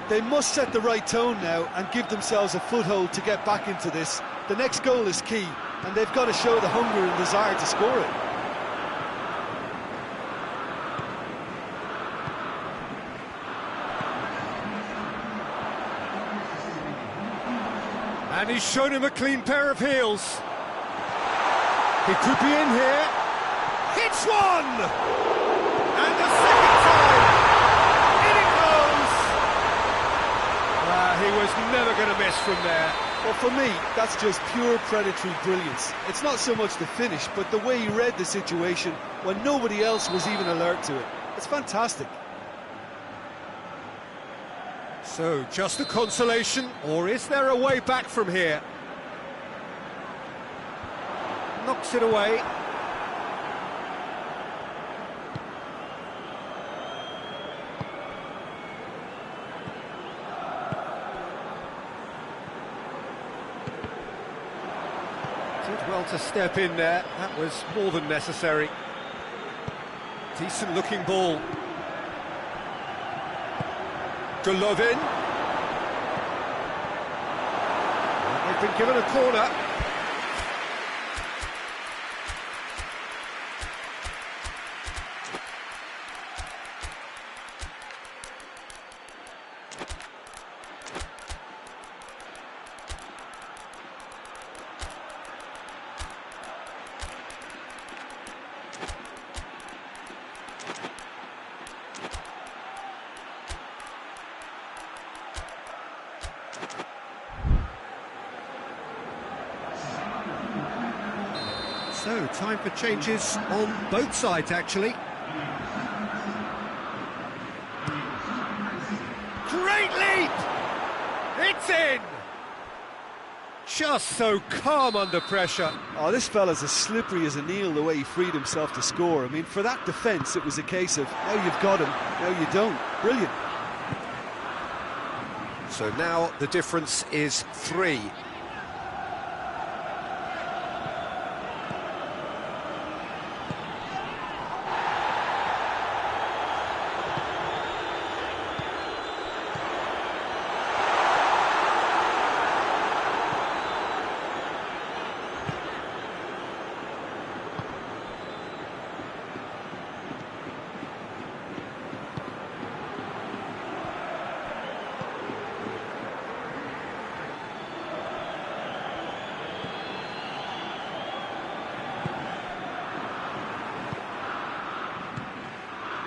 They must set the right tone now and give themselves a foothold to get back into this. The next goal is key, and they've got to show the hunger and desire to score it. And he's shown him a clean pair of heels. He could be in here. Hits one! And a second time! In it goes! He was never going to miss from there. Well, for me, that's just pure predatory brilliance. It's not so much the finish, but the way he read the situation when nobody else was even alert to it. It's fantastic. So, just a consolation, or is there a way back from here? Knocks it away. Did well to step in there, that was more than necessary. Decent looking ball. Golovin. They've been given a corner. So, time for changes on both sides, actually. Great leap! It's in! Just so calm under pressure. Oh, this fella's as slippery as an eel the way he freed himself to score. I mean, for that defence, it was a case of, now you've got him, now you don't. Brilliant. So now the difference is 3.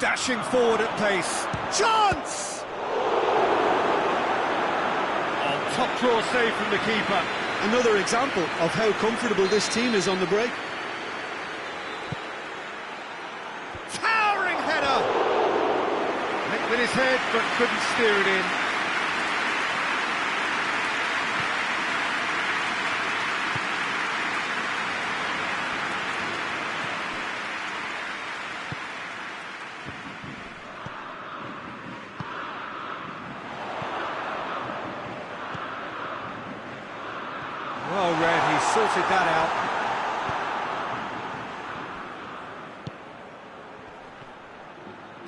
Dashing forward at pace. Chance! Oh, top draw save from the keeper. Another example of how comfortable this team is on the break. Towering header! Hit with his head, but couldn't steer it in. Well read, he sorted that out.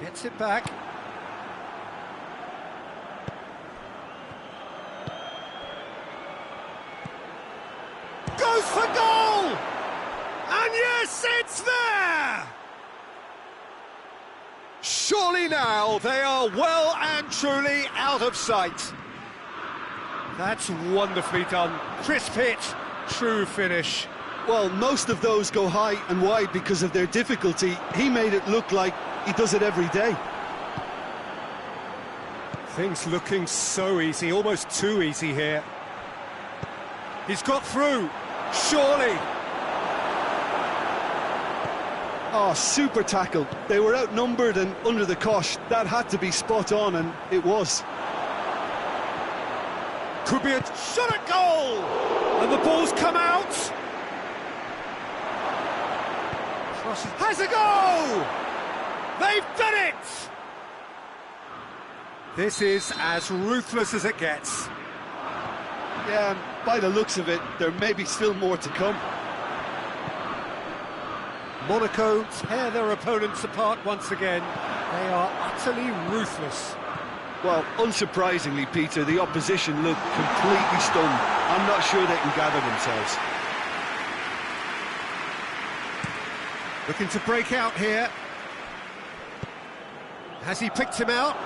Gets it back. Goes for goal! And yes, it's there! Surely Surely now they are well and truly out of sight. That's wonderfully done. Crisp hit, true finish. Well, most of those go high and wide because of their difficulty. He made it look like he does it every day. Things looking so easy, almost too easy here. He's got through, surely. Oh, super tackle. They were outnumbered and under the cosh. That had to be spot on, and it was. Could be a shot at goal! And the ball's come out! Has a goal! They've done it! This is as ruthless as it gets. Yeah, and by the looks of it, there may be still more to come. Monaco tear their opponents apart once again. They are utterly ruthless. Well, unsurprisingly, Peter, the opposition look completely stunned. I'm not sure they can gather themselves. Looking to break out here. Has he picked him out?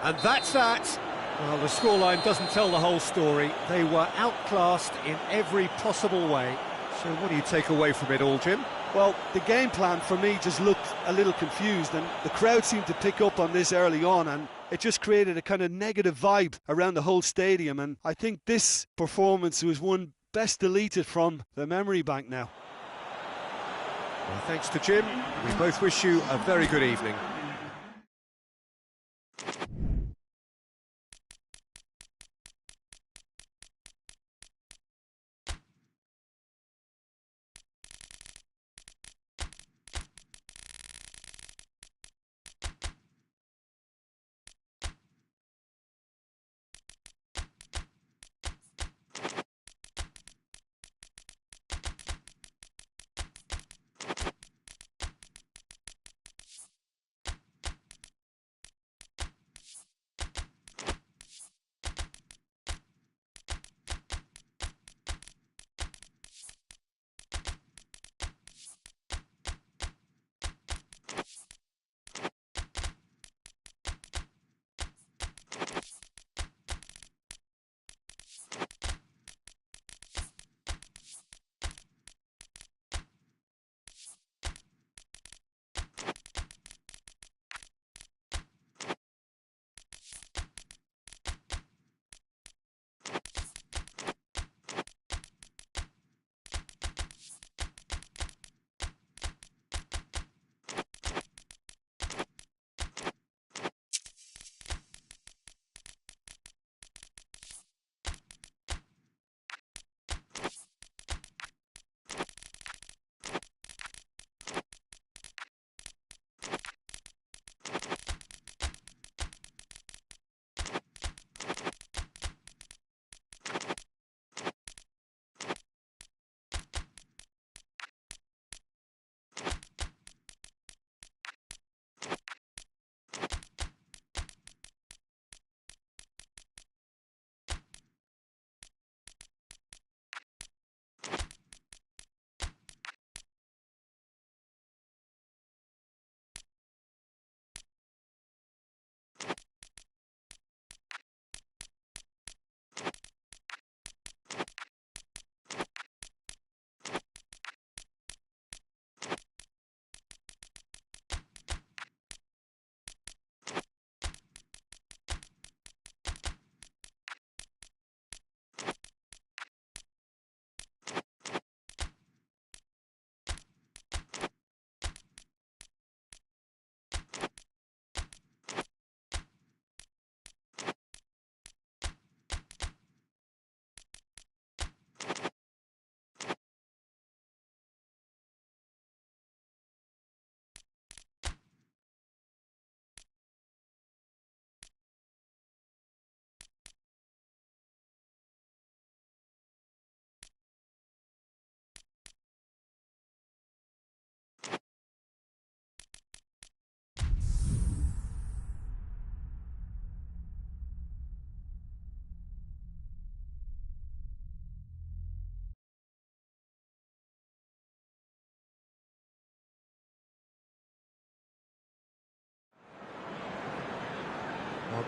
And that's that. Well, the scoreline doesn't tell the whole story. They were outclassed in every possible way. So what do you take away from it all, Jim? Well, the game plan for me just looked a little confused, and the crowd seemed to pick up on this early on, and it just created a kind of negative vibe around the whole stadium, and I think this performance was one best deleted from the memory bank now. Well, thanks to Jim. We both wish you a very good evening.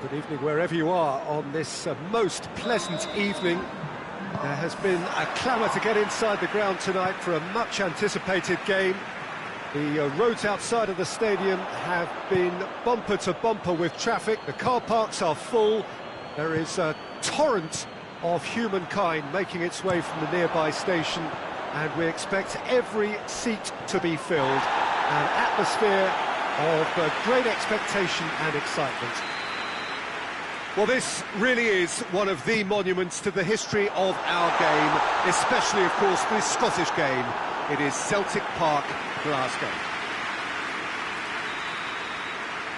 Good evening wherever you are on this most pleasant evening. There has been a clamour to get inside the ground tonight for a much anticipated game. The roads outside of the stadium have been bumper to bumper with traffic. The car parks are full. There is a torrent of humankind making its way from the nearby station, and we expect every seat to be filled. An atmosphere of great expectation and excitement. Well, this really is one of the monuments to the history of our game, especially, of course, this Scottish game. It is Celtic Park, Glasgow.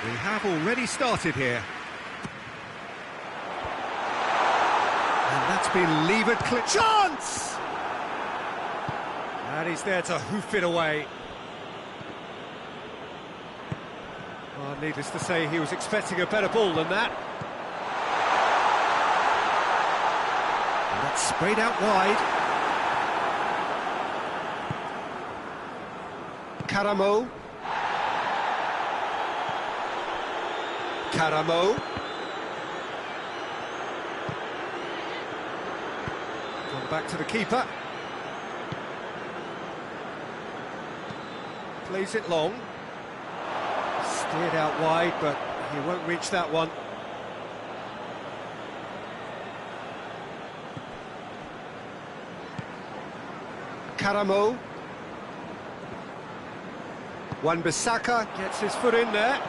We have already started here. And that's been levered clear. Chance! And he's there to hoof it away. Well, needless to say, he was expecting a better ball than that. And that's sprayed out wide. Karamo. Karamo. Come back to the keeper. Plays it long. Steered out wide, but he won't reach that one. Karamo. Wan-Bissaka gets his foot in there.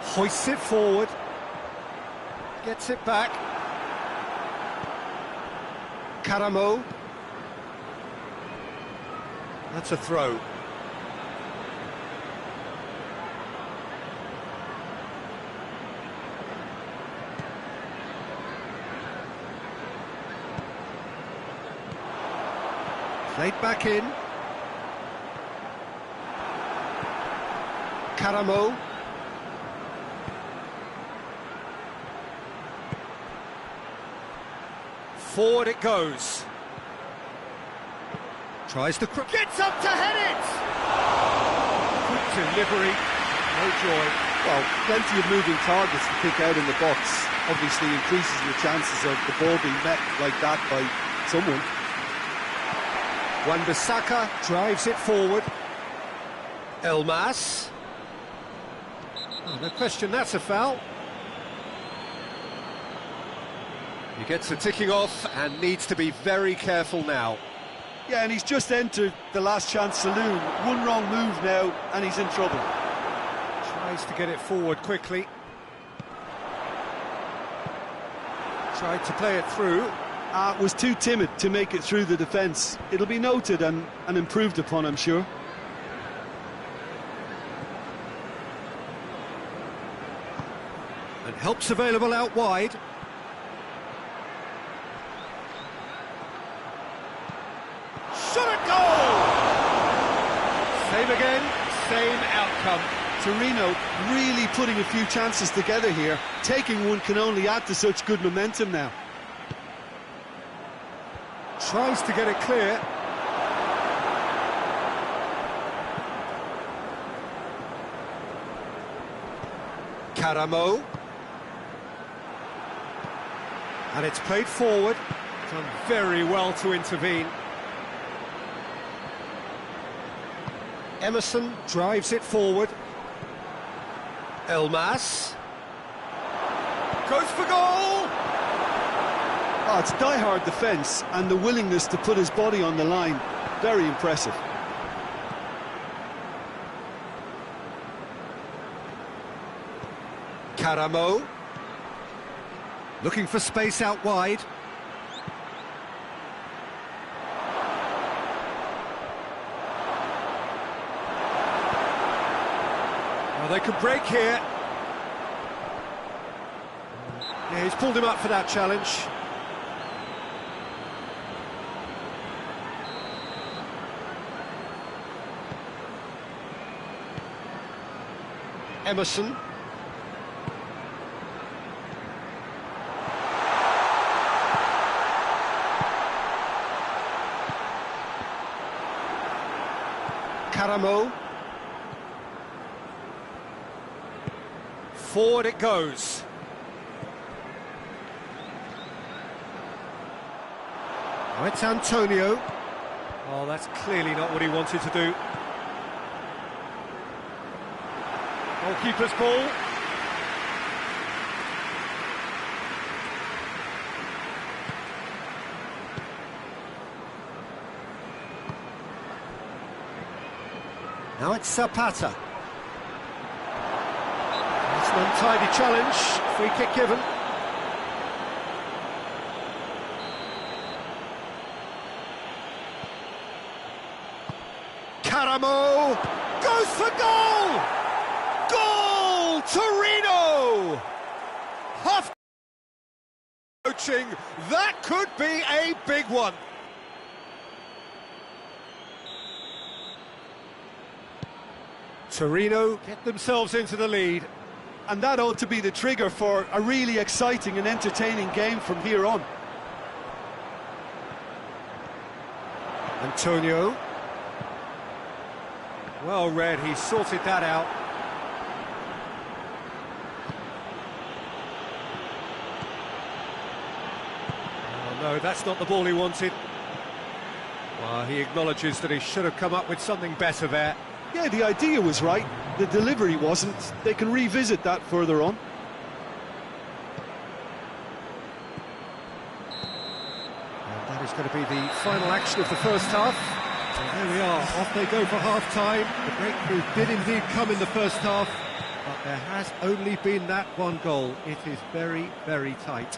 Hoists it forward. Gets it back. Karamo. That's a throw. Played back in. Karamo. Forward it goes. Tries to Gets up to head it! Quick delivery. No joy. Well, plenty of moving targets to pick out in the box. Obviously increases the chances of the ball being met like that by someone. Wan-Bissaka drives it forward. Elmas. Oh, no question, that's a foul. He gets the ticking off and needs to be very careful now. Yeah, and he's just entered the last chance saloon. One wrong move now, and he's in trouble. Tries to get it forward quickly. Tried to play it through. Was too timid to make it through the defence. It'll be noted and improved upon, I'm sure. And help's available out wide. Shot at goal! Same again, same outcome. Torino really putting a few chances together here. Taking one can only add to such good momentum now. Tries to get it clear. Karamo. And it's played forward. Done very well to intervene. Emerson drives it forward. Elmas. Goes for goal! Oh, it's die-hard defence and the willingness to put his body on the line. Very impressive. Karamo. Looking for space out wide. Well, they could break here. Yeah, he's pulled him up for that challenge. Emerson. Karamo. Forward it goes. Now it's Antonio. Oh, that's clearly not what he wanted to do. Goalkeeper's ball. Now it's Zapata. It's an untidy challenge. Free kick given. Caramo goes for goal! Goal! Torino! Half coaching. That could be a big one. Torino get themselves into the lead. And that ought to be the trigger for a really exciting and entertaining game from here on. Antonio. Well read, he sorted that out. Oh no, that's not the ball he wanted. Well, he acknowledges that he should have come up with something better there. Yeah, the idea was right, the delivery wasn't. They can revisit that further on. And that is going to be the final action of the first half. So there we are, off they go for half-time. The breakthrough did indeed come in the first half, but there has only been that one goal. It is very, very tight.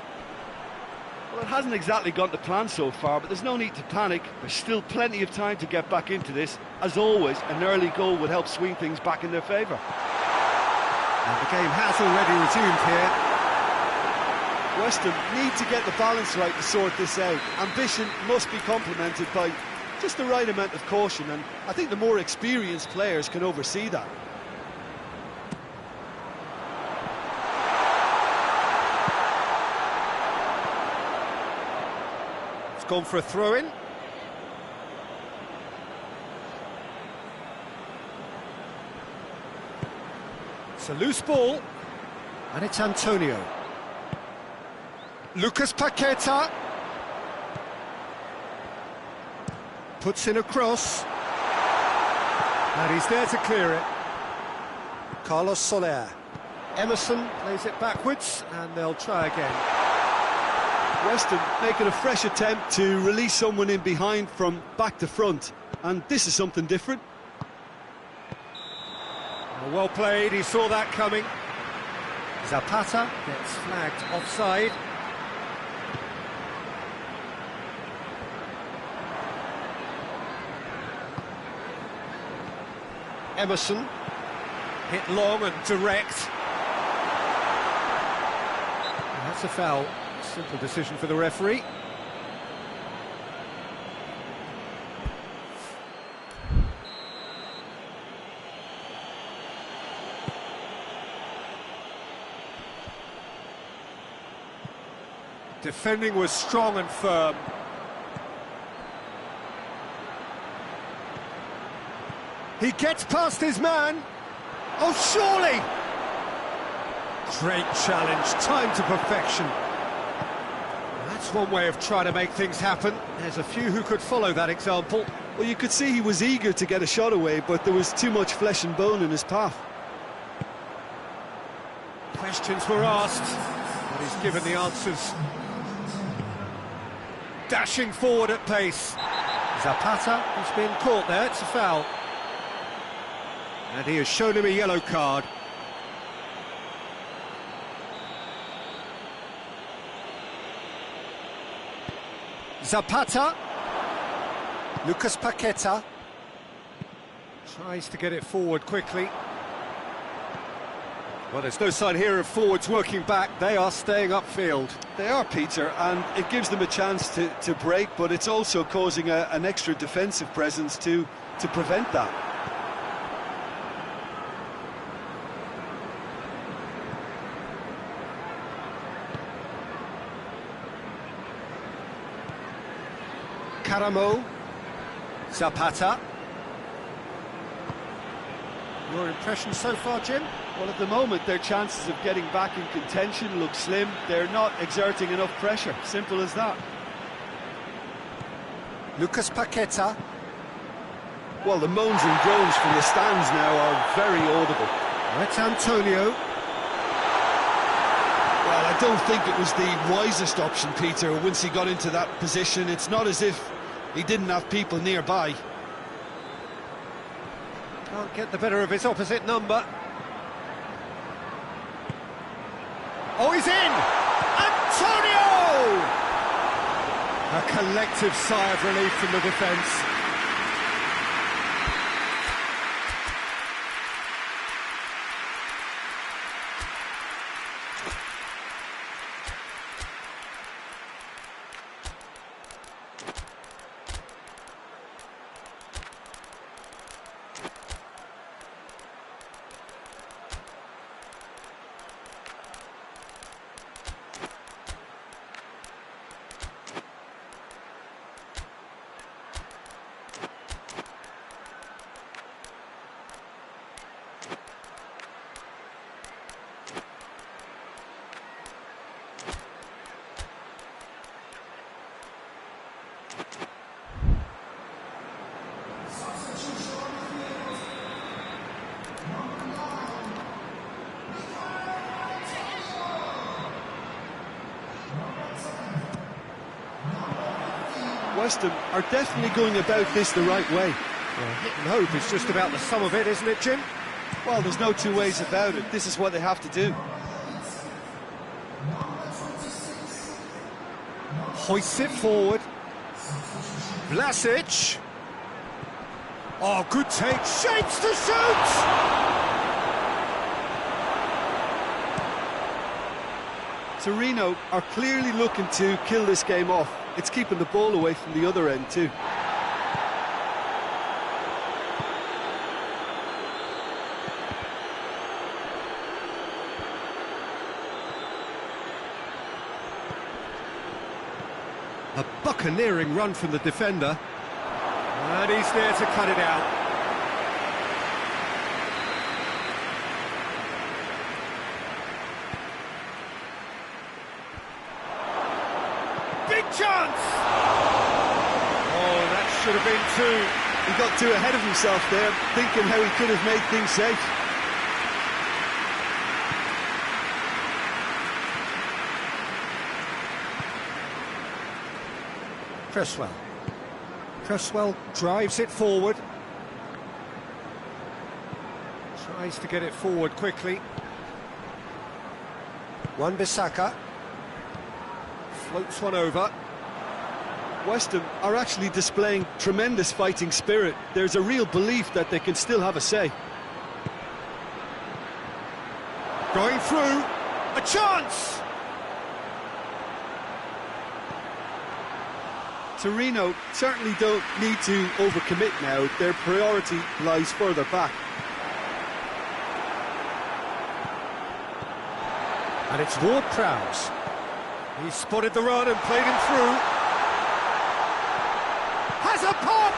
Well, it hasn't exactly gone to plan so far, but there's no need to panic. There's still plenty of time to get back into this. As always, an early goal would help swing things back in their favour. And the game has already resumed here. West Ham need to get the balance right to sort this out. Ambition must be complemented by just the right amount of caution, and I think the more experienced players can oversee that. It's gone for a throw-in. It's a loose ball. And it's Antonio. Lucas Paqueta. Puts in a cross. And he's there to clear it. Carlos Soler. Emerson plays it backwards, and they'll try again. West Ham making a fresh attempt to release someone in behind from back to front, and this is something different. Well played, he saw that coming. Zapata gets flagged offside. Emerson. Hit long and direct. That's a foul. Simple decision for the referee. Defending was strong and firm. He gets past his man. Oh, surely! Great challenge, time to perfection. That's one way of trying to make things happen. There's a few who could follow that example. Well, you could see he was eager to get a shot away, but there was too much flesh and bone in his path. Questions were asked, but he's given the answers. Dashing forward at pace. Zapata has been caught there, it's a foul. And he has shown him a yellow card. Zapata. Lucas Paqueta. Tries to get it forward quickly. Well, there's no sign here of forwards working back. They are staying upfield. They are, Peter, and it gives them a chance to break, but it's also causing an extra defensive presence to prevent that. Caramo. Zapata. Your impression so far, Jim? Well, at the moment, their chances of getting back in contention look slim. They're not exerting enough pressure. Simple as that. Lucas Paqueta. Well, the moans and groans from the stands now are very audible. That's Antonio. Well, I don't think it was the wisest option, Peter, once he got into that position. It's not as if he didn't have people nearby. Can't get the better of his opposite number. Oh, he's in! Antonio! A collective sigh of relief from the defence. West Ham are definitely going about this the right way. Well, hit and hope is just about the sum of it, isn't it, Jim? Well, there's no two ways about it. This is what they have to do. Hoists it forward. Vlasic. Oh, good take. Shapes to shoot! Torino are clearly looking to kill this game off. It's keeping the ball away from the other end too. A buccaneering run from the defender. And he's there to cut it out. Big chance! Oh, that should have been two. He got too ahead of himself there, thinking how he could have made things safe. Cresswell. Cresswell drives it forward. Tries to get it forward quickly. Wan-Bissaka. Floats one over. West Ham are actually displaying tremendous fighting spirit. There's a real belief that they can still have a say. Going through. A chance! Torino certainly don't need to overcommit now. Their priority lies further back. And it's Ward-Prowse. He spotted the run and played him through. Has a pop!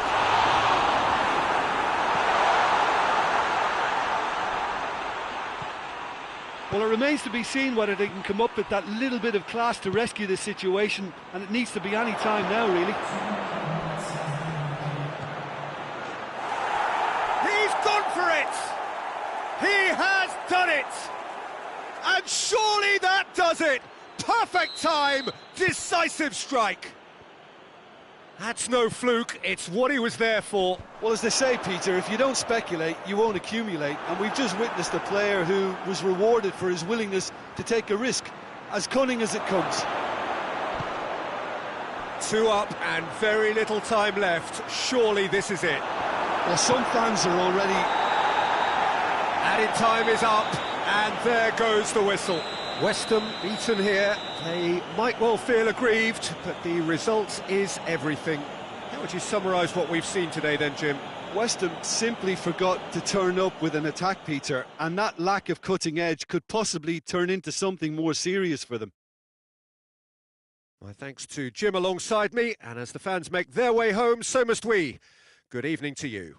Well, it remains to be seen whether they can come up with that little bit of class to rescue this situation, and it needs to be any time now, really. He's gone for it! He has done it! And surely that does it! Perfect time, decisive strike. That's no fluke, it's what he was there for. Well, as they say, Peter, if you don't speculate, you won't accumulate. And we've just witnessed a player who was rewarded for his willingness to take a risk, as cunning as it comes. 2 up and very little time left. Surely this is it. Well, some fans are already... Added time is up, and there goes the whistle. West Ham beaten here. They might well feel aggrieved, but the result is everything. How would you summarise what we've seen today then, Jim? West Ham simply forgot to turn up with an attack, Peter, and that lack of cutting edge could possibly turn into something more serious for them. My thanks to Jim alongside me, and as the fans make their way home, so must we. Good evening to you.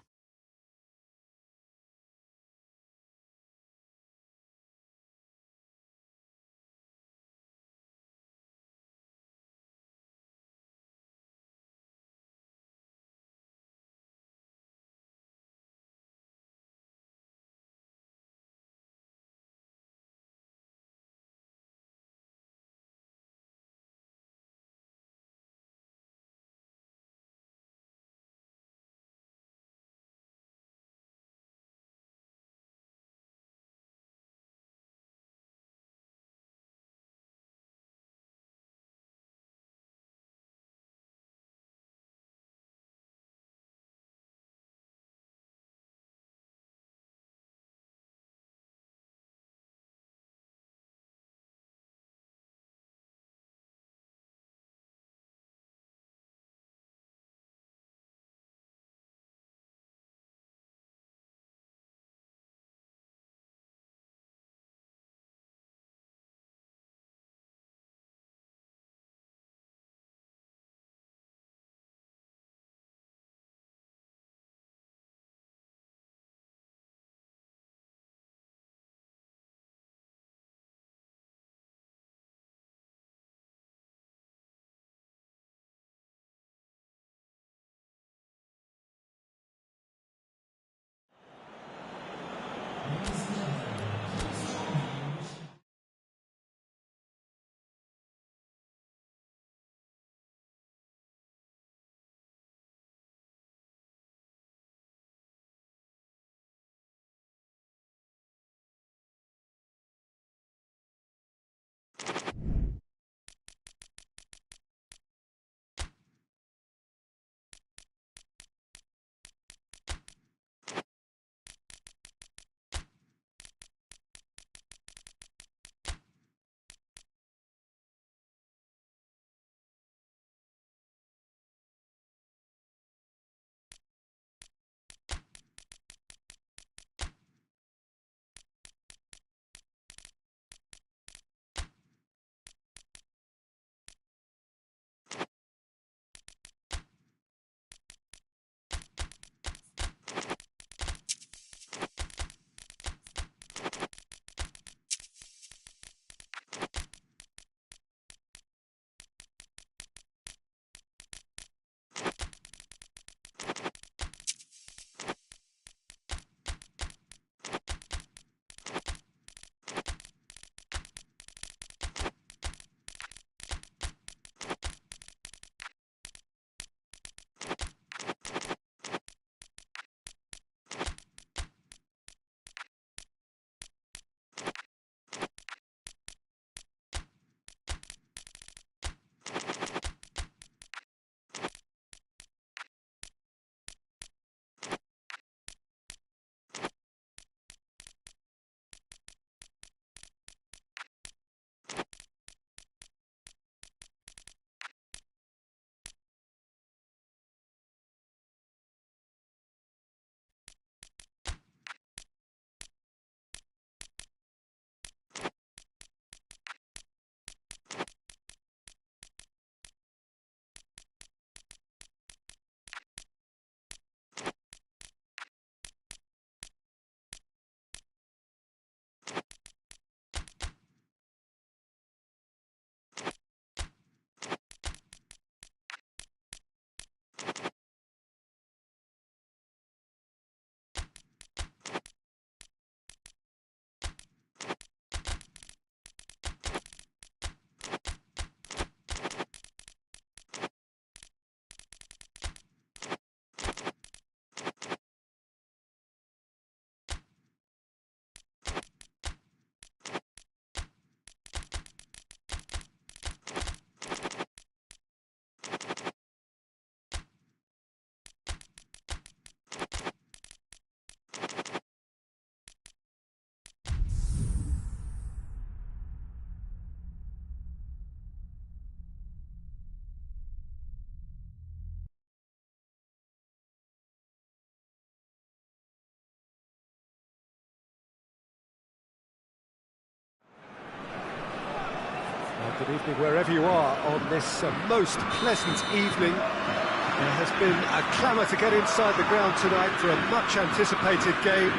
Good evening wherever you are on this most pleasant evening. There has been a clamour to get inside the ground tonight for a much anticipated game.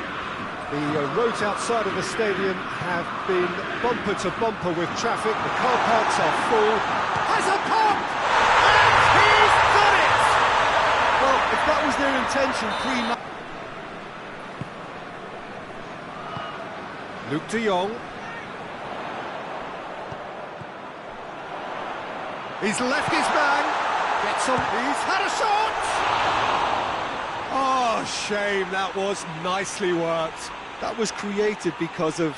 The roads outside of the stadium have been bumper to bumper with traffic. The car parks are full. Has a pop! And he's done it! Well, if that was their intention pre-match... Luke de Jong. He's left his man. Gets on. He's had a shot! Oh, shame, that was nicely worked. That was created because of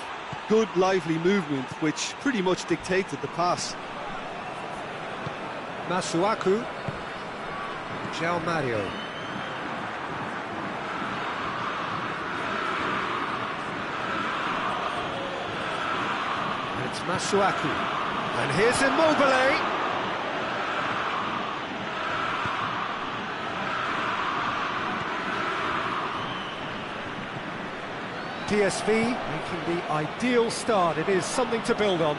good, lively movement, which pretty much dictated the pass. Masuaku. João Mario. It's Masuaku. And here's Immobile. PSV making the ideal start. It is something to build on.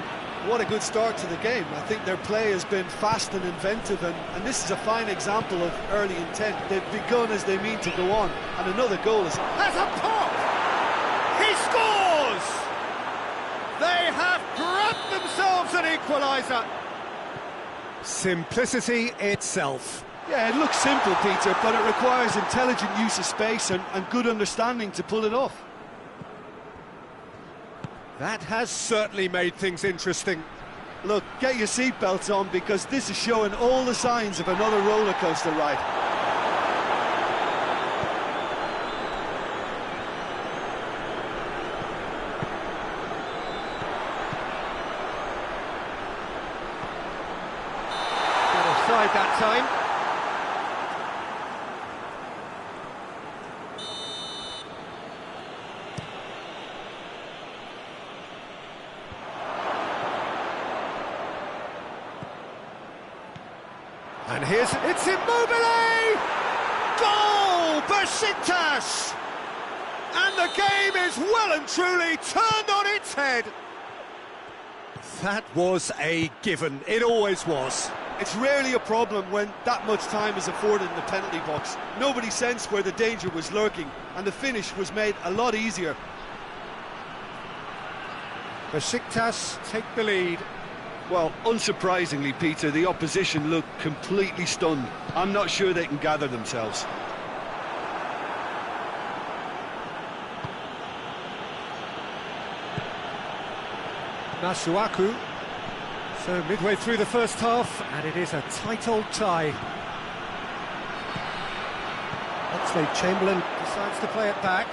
What a good start to the game. I think their play has been fast and inventive, and this is a fine example of early intent. They've begun as they mean to go on, and another goal is... Has a pop! He scores! They have grabbed themselves an equaliser. Simplicity itself. Yeah, it looks simple, Peter, but it requires intelligent use of space and good understanding to pull it off. That has certainly made things interesting. Look, get your seatbelts on, because this is showing all the signs of another roller coaster ride. Got offside that time. And it's Immobile! Goal! Besiktas! And the game is well and truly turned on its head. That was a given. It always was. It's rarely a problem when that much time is afforded in the penalty box. Nobody sensed where the danger was lurking, and the finish was made a lot easier. Besiktas take the lead. Well, unsurprisingly, Peter, the opposition look completely stunned. I'm not sure they can gather themselves. Masuaku. So midway through the first half, and it is a tight old tie. Oxlade-Chamberlain decides to play it back.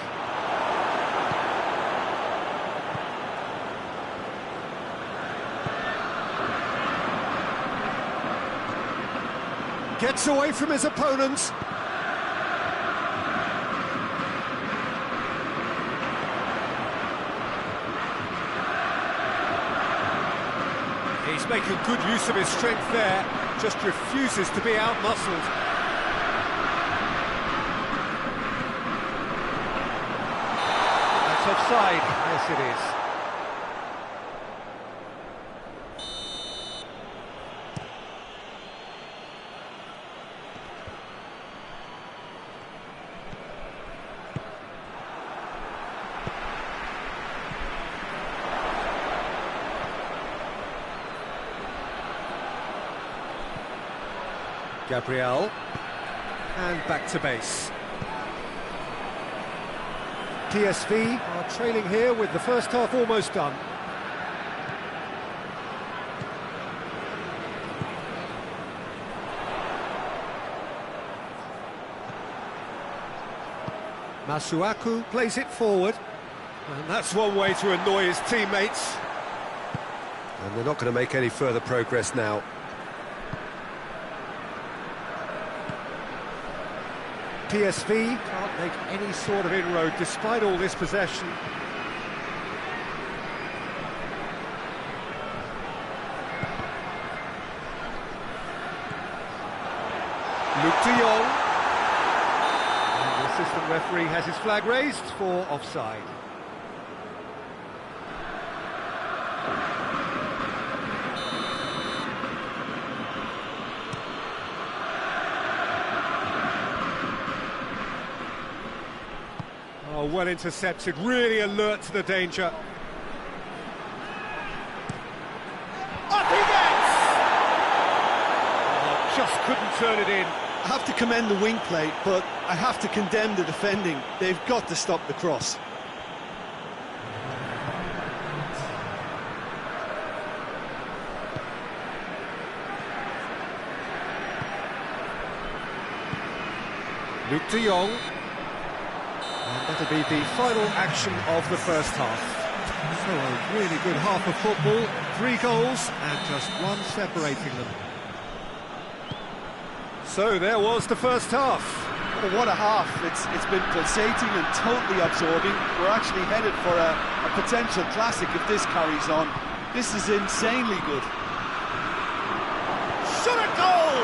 Gets away from his opponents. He's making good use of his strength there, just refuses to be out-muscled. That's offside. Yes, it is. Gabriel, and back to base. PSV are trailing here with the first half almost done. Masuaku plays it forward, and that's one way to annoy his teammates. And they're not going to make any further progress now. PSV can't make any sort of inroad despite all this possession. Luke de Jong. And the assistant referee has his flag raised for offside. well intercepted, really alert to the danger. Up he gets! Oh, just couldn't turn it in. I have to commend the wing play, but I have to condemn the defending. They've got to stop the cross. Luuk de Jong. And that'll be the final action of the first half. So a really good half of football, 3 goals and just one separating them. So there was the first half. Oh, what a half. It's been pulsating and totally absorbing. We're actually headed for a potential classic if this carries on. This is insanely good. Shot a goal!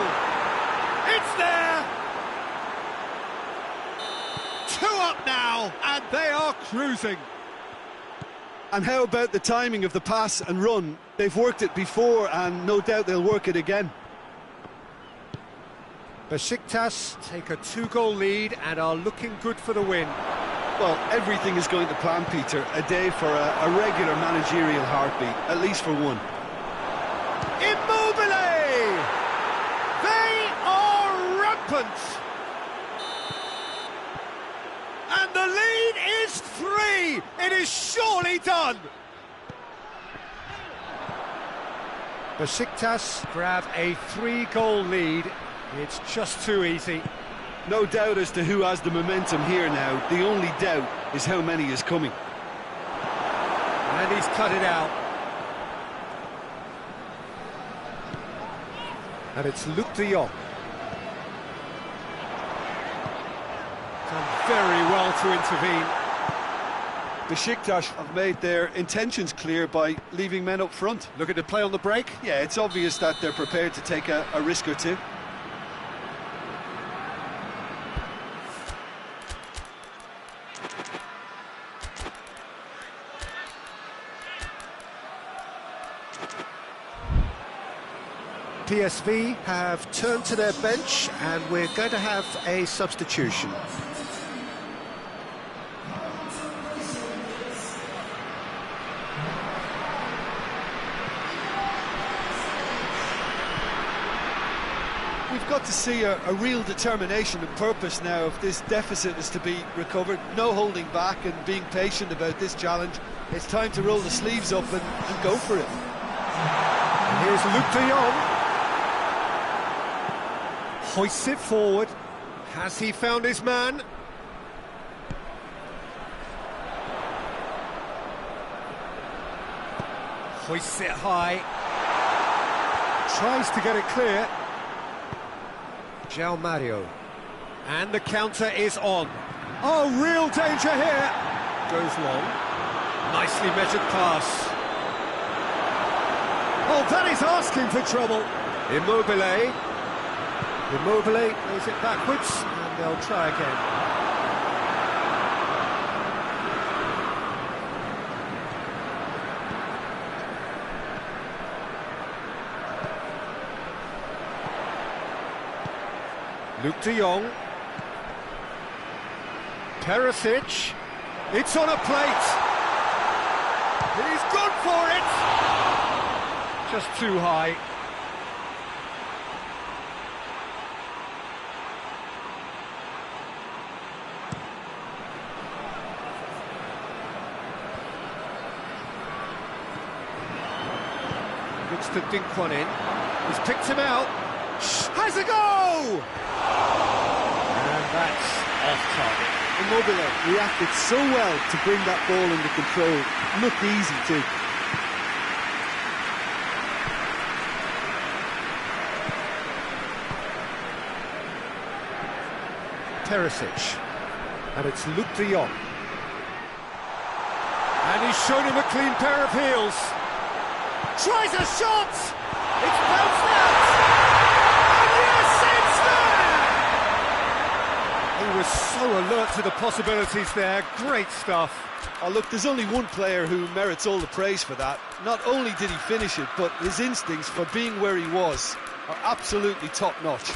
It's there! 2 up now, and they are cruising. And how about the timing of the pass and run? They've worked it before and no doubt they'll work it again. Besiktas take a 2-goal lead and are looking good for the win. Well, everything is going to plan, Peter. A day for a regular managerial heartbeat, at least for one. Immobile! They are rampant! And the lead is 3! It is surely done! Besiktas grab a 3-goal lead. It's just too easy. No doubt as to who has the momentum here now. The only doubt is how many is coming. And he's cut it out. And it's Luuk de Jong. Done very well to intervene. Besiktas have made their intentions clear by leaving men up front. Looking to play on the break. Yeah, it's obvious that they're prepared to take a risk or two. PSV have turned to their bench and we're going to have a substitution. We've got to see a real determination and purpose now if this deficit is to be recovered. No holding back and being patient about this challenge. It's time to roll the sleeves up and go for it. And here's Luuk de Jong. Hoists it forward. Has he found his man? Hoists it high. Tries to get it clear. João Mario. And the counter is on. Oh, real danger here. Goes long. Nicely measured pass. Oh, that is asking for trouble. Immobile. Immobile plays it backwards, and they'll try again. Luuk de Jong. Perisic. It's on a plate. He's gone for it! Just too high. Looks to dink one in. He's picked him out. Has a go! And that's off target. Immobile reacted so well to bring that ball under control. Looked easy too. Perisic. And it's Luuk de Jong. And he's shown him a clean pair of heels. Tries a shot! It's bounced out! And yes, it's there! He was so alert to the possibilities there. Great stuff. Oh, look, there's only one player who merits all the praise for that. Not only did he finish it, but his instincts for being where he was are absolutely top-notch.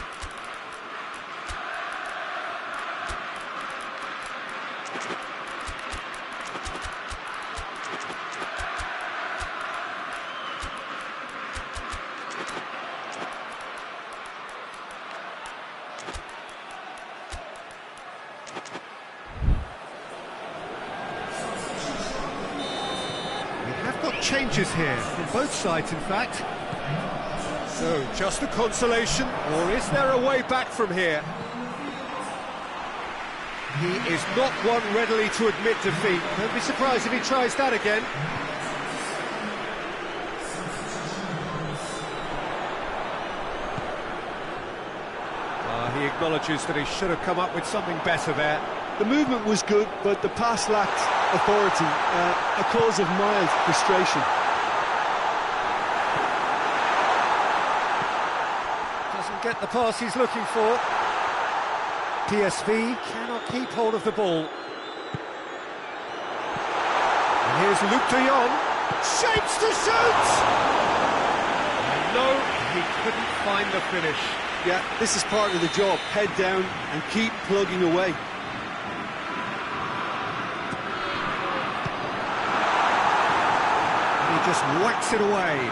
changes here, from both sides in fact. So, just a consolation, or is there a way back from here? He is not one readily to admit defeat. Don't be surprised if he tries that again. He acknowledges that he should have come up with something better there. The movement was good, but the pass lacked authority, a cause of mild frustration. Doesn't get the pass he's looking for. PSV cannot keep hold of the ball. And here's Luc de Jong. Shapes to shoot! And no, he couldn't find the finish. Yeah, this is part of the job. Head down and keep plugging away. And he just whacks it away.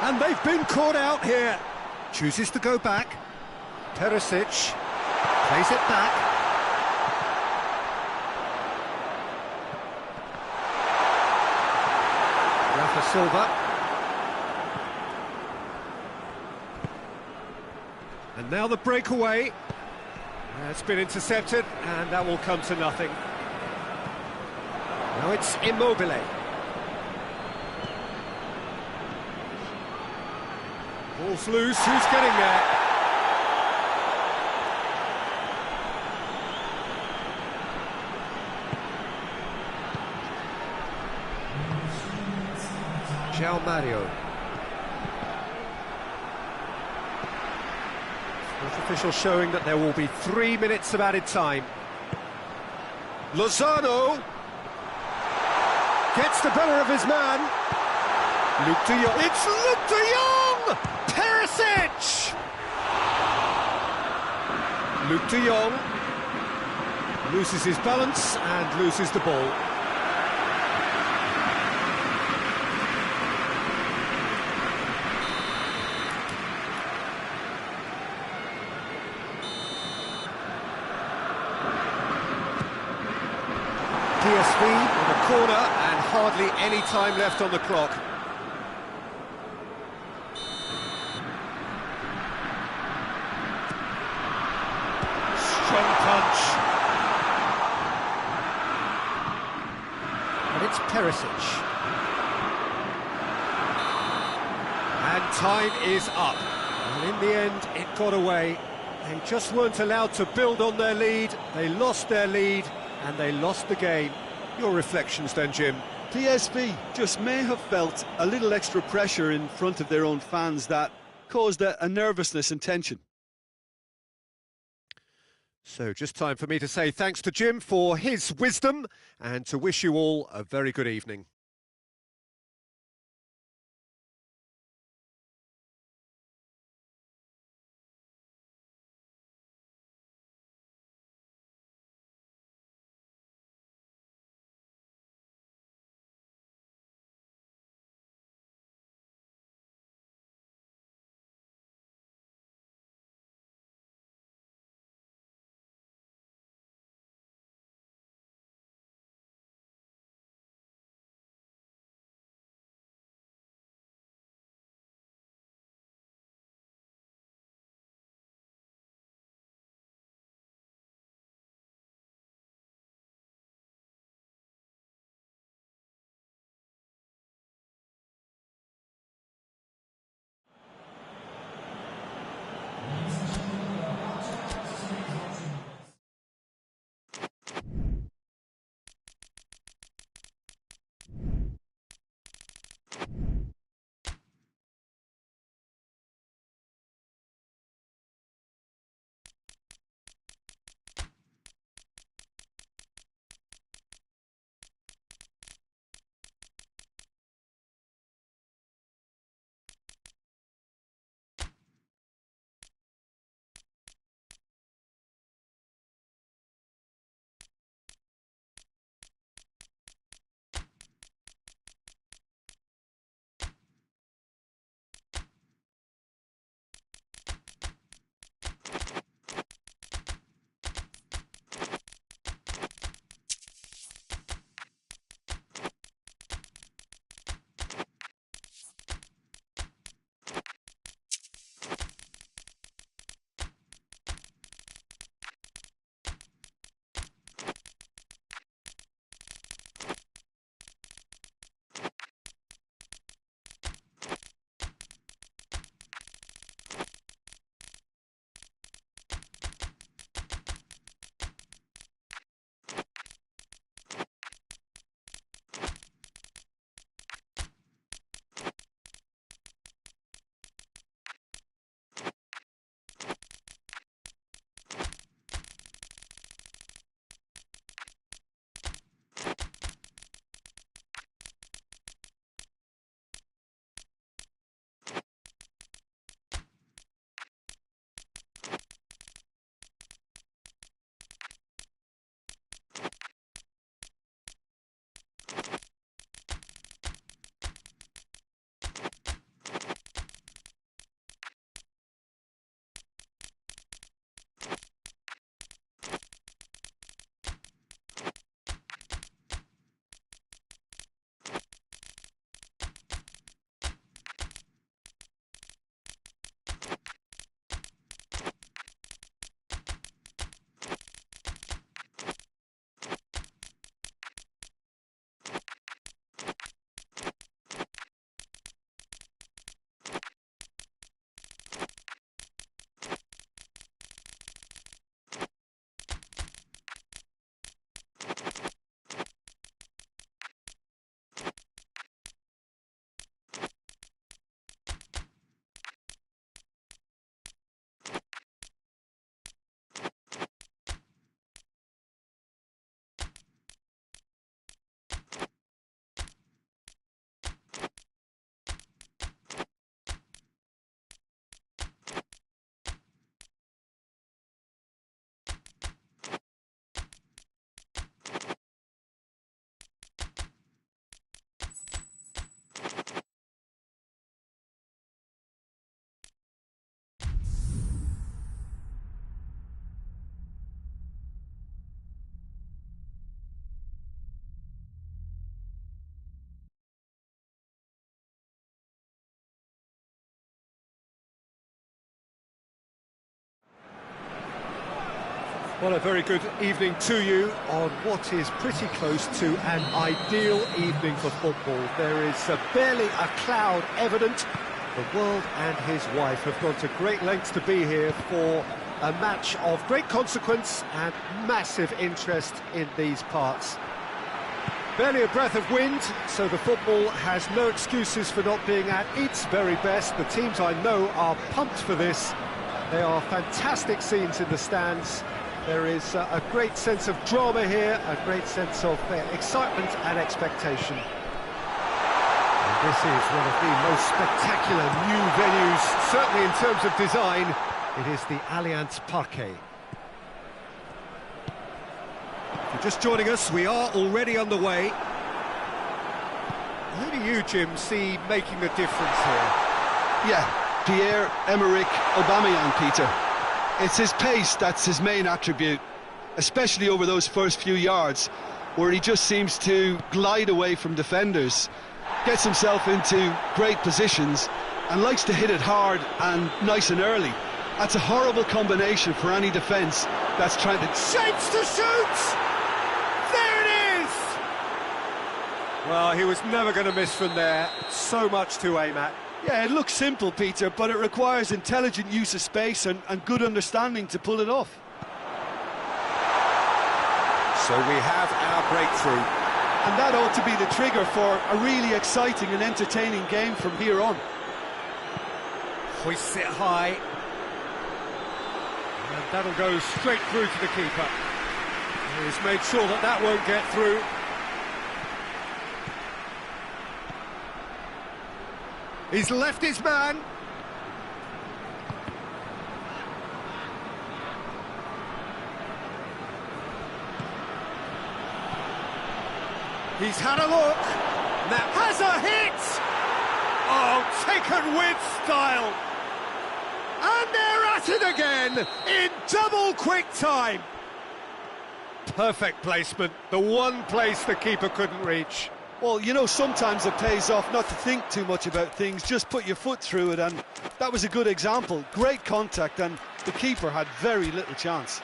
And they've been caught out here. Chooses to go back. Perisic plays it back. Rafa Silva. And now the breakaway. It's been intercepted, and that will come to nothing. Now it's Immobile. Ball's loose, who's getting there? João Mario. Fourth official showing that there will be 3 minutes of added time. Lozano gets the better of his man. Luc de Jong. It's Luc de Jong! Perisic! Luc de Jong loses his balance and loses the ball. PSV with a corner and hardly any time left on the clock. Strong punch. And it's Perisic. And time is up. And in the end, it got away. They just weren't allowed to build on their lead. They lost their lead, and they lost the game. Your reflections then, Jim? PSV just may have felt a little extra pressure in front of their own fans that caused a nervousness and tension. So just time for me to say thanks to Jim for his wisdom and to wish you all a very good evening. Well, a very good evening to you on what is pretty close to an ideal evening for football. There is barely a cloud evident. The world and his wife have gone to great lengths to be here for a match of great consequence and massive interest in these parts. Barely a breath of wind, so the football has no excuses for not being at its very best. The teams I know are pumped for this. They are fantastic scenes in the stands. There is a great sense of drama here, a great sense of excitement and expectation. And this is one of the most spectacular new venues, certainly in terms of design. It is the Allianz Parque. If you're just joining us, we are already on the way. Who do you, Jim, see making the difference here? Yeah, Pierre-Emerick Aubameyang, Peter. It's his pace that's his main attribute, especially over those first few yards, where he just seems to glide away from defenders, gets himself into great positions, and likes to hit it hard and nice and early. That's a horrible combination for any defence that's trying to... Shapes to shoot! There it is! Well, he was never going to miss from there. So much to aim at. Yeah, it looks simple, Peter, but it requires intelligent use of space and good understanding to pull it off. So we have our breakthrough. And that ought to be the trigger for a really exciting and entertaining game from here on. Hoists it high. And that'll go straight through to the keeper. He's made sure that that won't get through. He's left his man. He's had a look. That Has a hit! Oh, taken with style! And they're at it again in double quick time. Perfect placement, the one place the keeper couldn't reach. Well, you know, sometimes it pays off not to think too much about things, just put your foot through it, and that was a good example. Great contact, and the keeper had very little chance.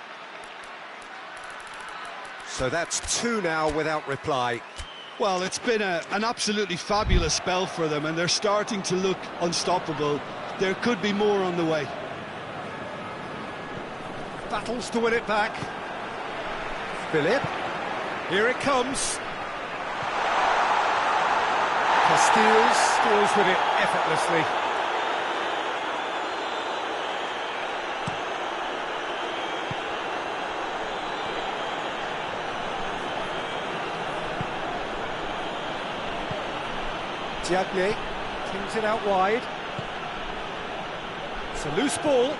So that's two now without reply. Well, it's been an absolutely fabulous spell for them, and they're starting to look unstoppable. There could be more on the way. Battles to win it back. Philip. Here it comes. Castiles deals with it effortlessly. Diagne kings it out wide. It's a loose ball.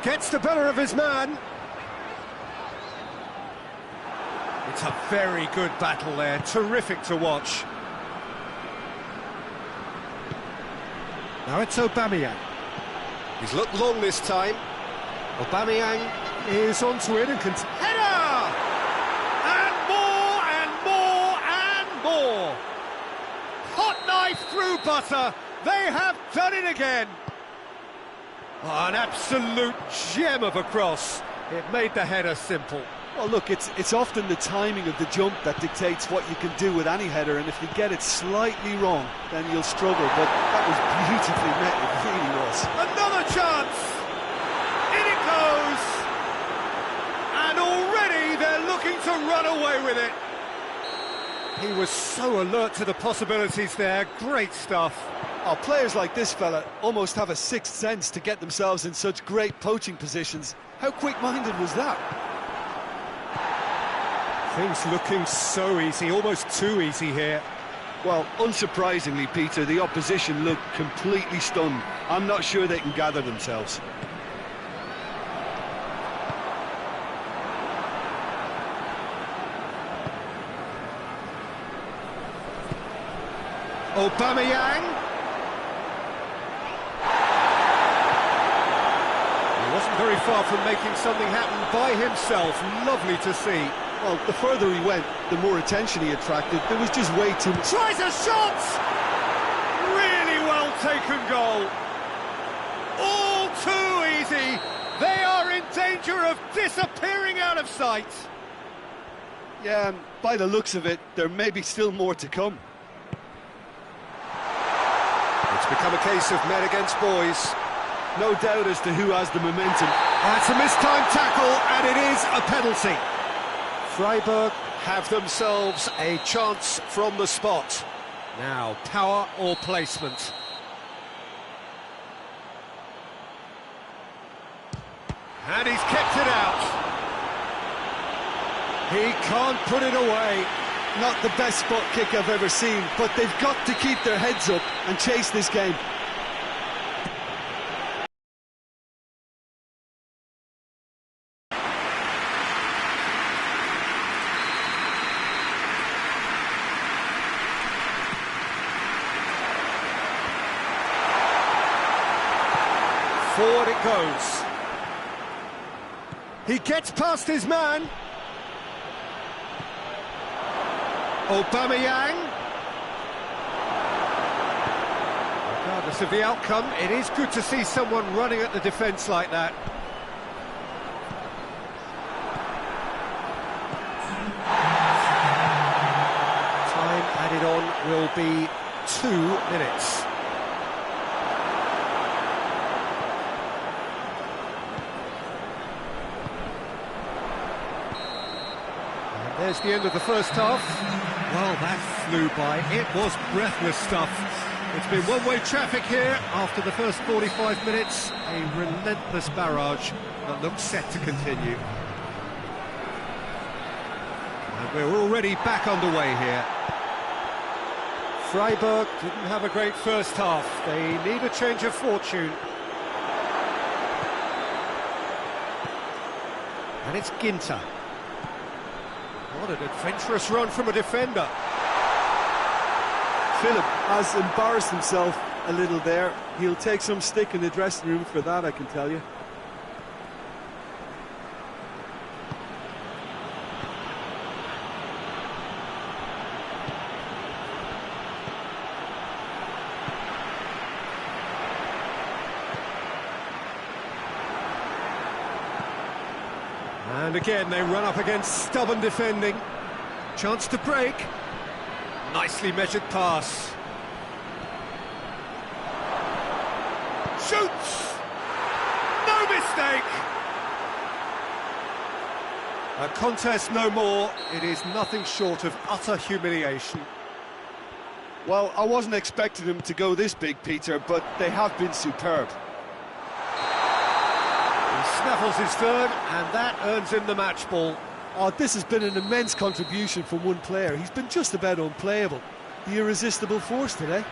Gets the better of his man. It's a very good battle there, terrific to watch. Now it's Aubameyang. He's looked long this time. Aubameyang is onto it and can... Header! And more and more and more! Hot knife through butter! They have done it again! Oh, an absolute gem of a cross. It made the header simple. Well, look, it's often the timing of the jump that dictates what you can do with any header, and if you get it slightly wrong, then you'll struggle, but that was beautifully met, it really was. Another chance! In it goes! And already they're looking to run away with it. He was so alert to the possibilities there, great stuff. Oh, players like this fella almost have a sixth sense to get themselves in such great poaching positions. How quick-minded was that? Things looking so easy, almost too easy here. Well, unsurprisingly, Peter, the opposition look completely stunned. I'm not sure they can gather themselves. Aubameyang. He wasn't very far from making something happen by himself. Lovely to see. Well, the further he went, the more attention he attracted. There was just way too much. Tries a shot! Really well taken goal. All too easy. They are in danger of disappearing out of sight. Yeah, and by the looks of it, there may be still more to come. It's become a case of men against boys. No doubt as to who has the momentum. That's a mistimed tackle, and it is a penalty. Freiburg have themselves a chance from the spot. Now, power or placement? And he's kept it out. He can't put it away. Not the best spot kick I've ever seen, but they've got to keep their heads up and chase this game. Forward it goes. He gets past his man. Aubameyang. Regardless of the outcome, it is good to see someone running at the defence like that. Time added on will be 2 minutes. There's the end of the first half. Well, that flew by. It was breathless stuff. It's been one-way traffic here after the first 45 minutes. A relentless barrage that looks set to continue. And we're already back underway here. Freiburg didn't have a great first half. They need a change of fortune. And it's Ginter. What an adventurous run from a defender. Philip has embarrassed himself a little there. He'll take some stick in the dressing room for that, I can tell you. And again, they run up against stubborn defending. Chance to break. Nicely measured pass. Shoots! No mistake! A contest no more. It is nothing short of utter humiliation. Well, I wasn't expecting them to go this big, Peter, but they have been superb. Snaffles his third, and that earns him the match ball. Oh, this has been an immense contribution from one player. He's been just about unplayable. The irresistible force today.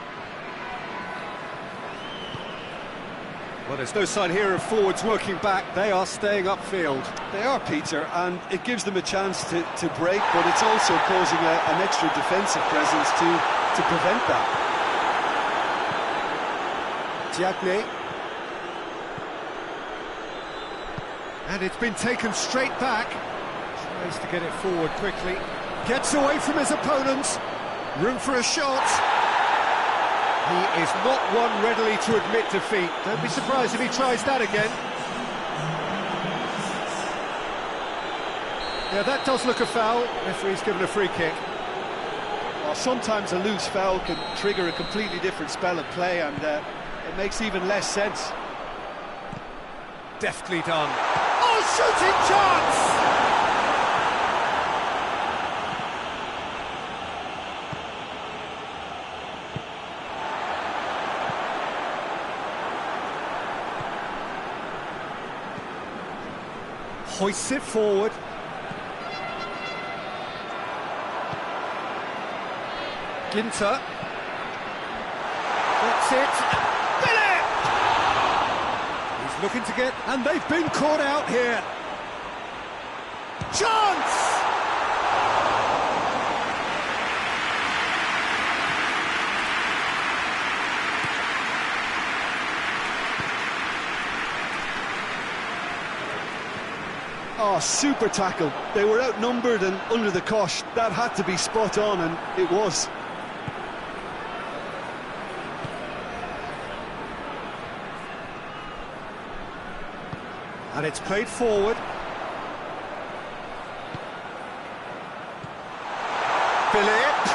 Well, there's no sign here of forwards working back. They are staying upfield. They are, Peter, and it gives them a chance to break, but it's also causing an extra defensive presence to prevent that. Diagne. And it's been taken straight back. Tries to get it forward quickly. Gets away from his opponents. Room for a shot. He is not one readily to admit defeat. Don't be surprised if he tries that again. Yeah, that does look a foul. Referee's given a free kick. Well, sometimes a loose foul can trigger a completely different spell of play, and it makes even less sense. Deftly done. Oh, shooting chance! Hoists it forward. Ginter. That's it. Looking to get, and they've been caught out here. Chance! Oh, super tackle. They were outnumbered and under the cosh. That had to be spot on, and it was. And it's played forward. Philip.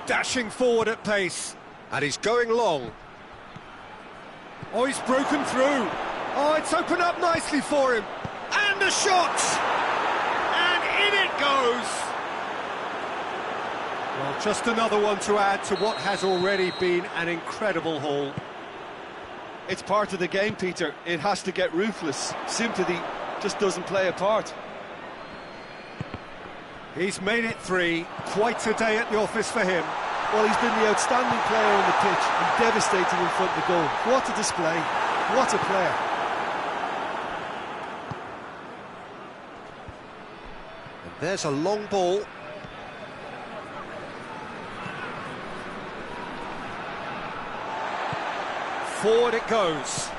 Dashing forward at pace. And he's going long. Oh, he's broken through. Oh, it's opened up nicely for him. And a shot! And in it goes! Well, just another one to add to what has already been an incredible haul. It's part of the game, Peter. It has to get ruthless. Sympathy just doesn't play a part. He's made it 3. Quite a day at the office for him. Well, he's been the outstanding player on the pitch and devastating in front of the goal. What a display. What a player. And there's a long ball. Forward it goes.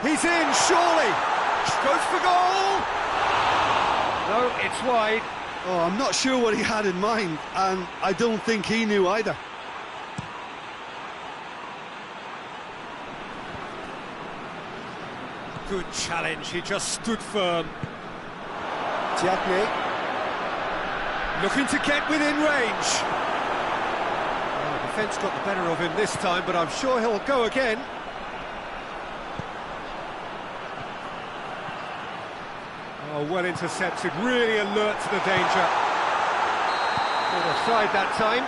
He's in, surely. Goes for goal. No, it's wide. Oh, I'm not sure what he had in mind, and I don't think he knew either. Good challenge, he just stood firm. Tiagne. Looking to get within range. Oh, defence got the better of him this time, but I'm sure he'll go again. Oh, well intercepted, really alert to the danger. Caught offside that time.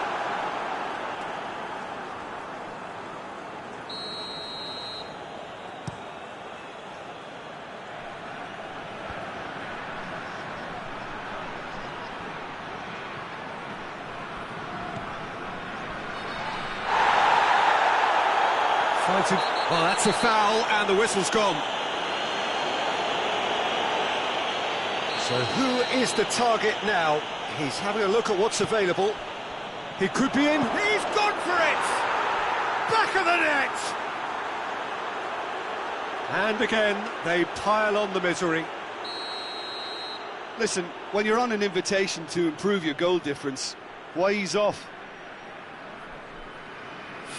Well, that's a foul, and the whistle's gone. So who is the target now? He's having a look at what's available. He could be in. He's gone for it! Back of the net! And again, they pile on the misery. Listen, when you're on an invitation to improve your goal difference, why ease off?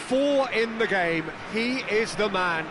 4 in the game. He is the man.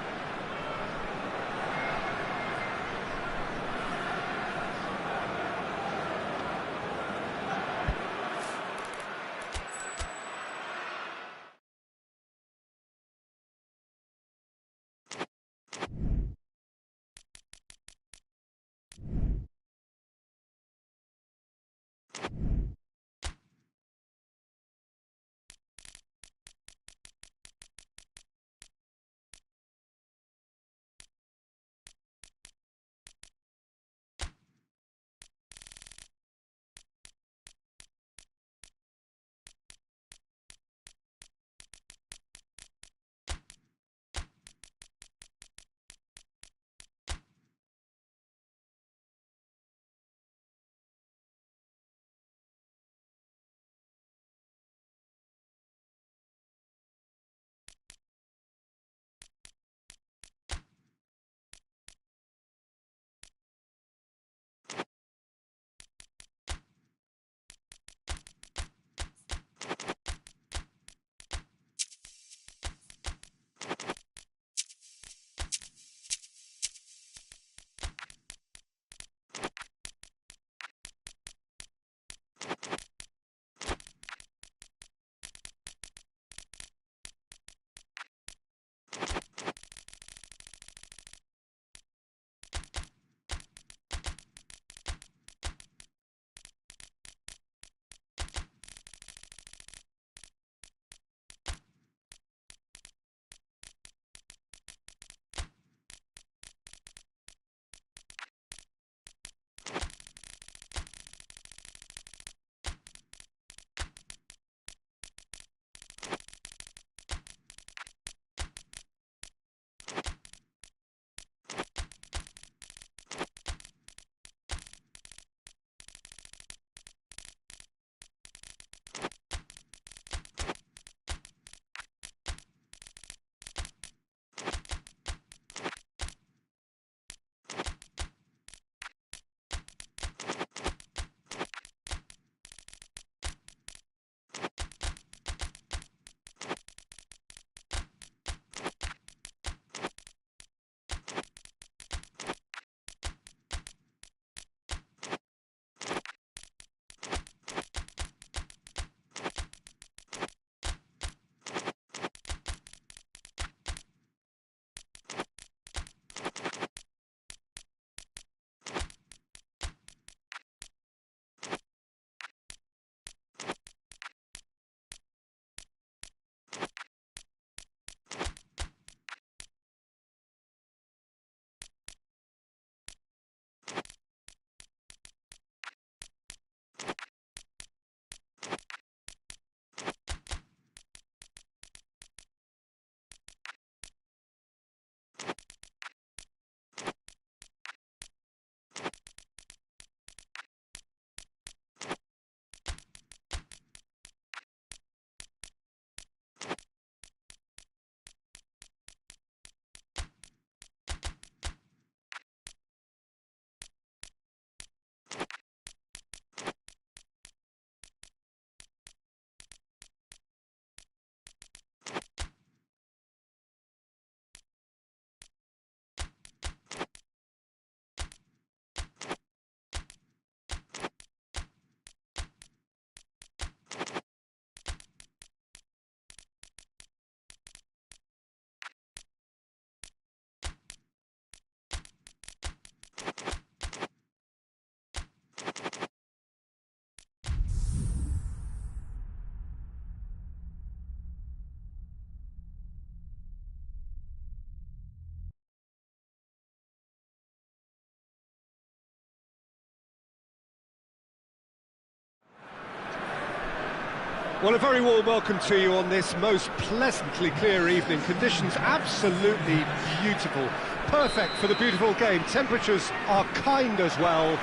Well, a very warm welcome to you on this most pleasantly clear evening. Conditions absolutely beautiful. Perfect for the beautiful game. Temperatures are kind as well.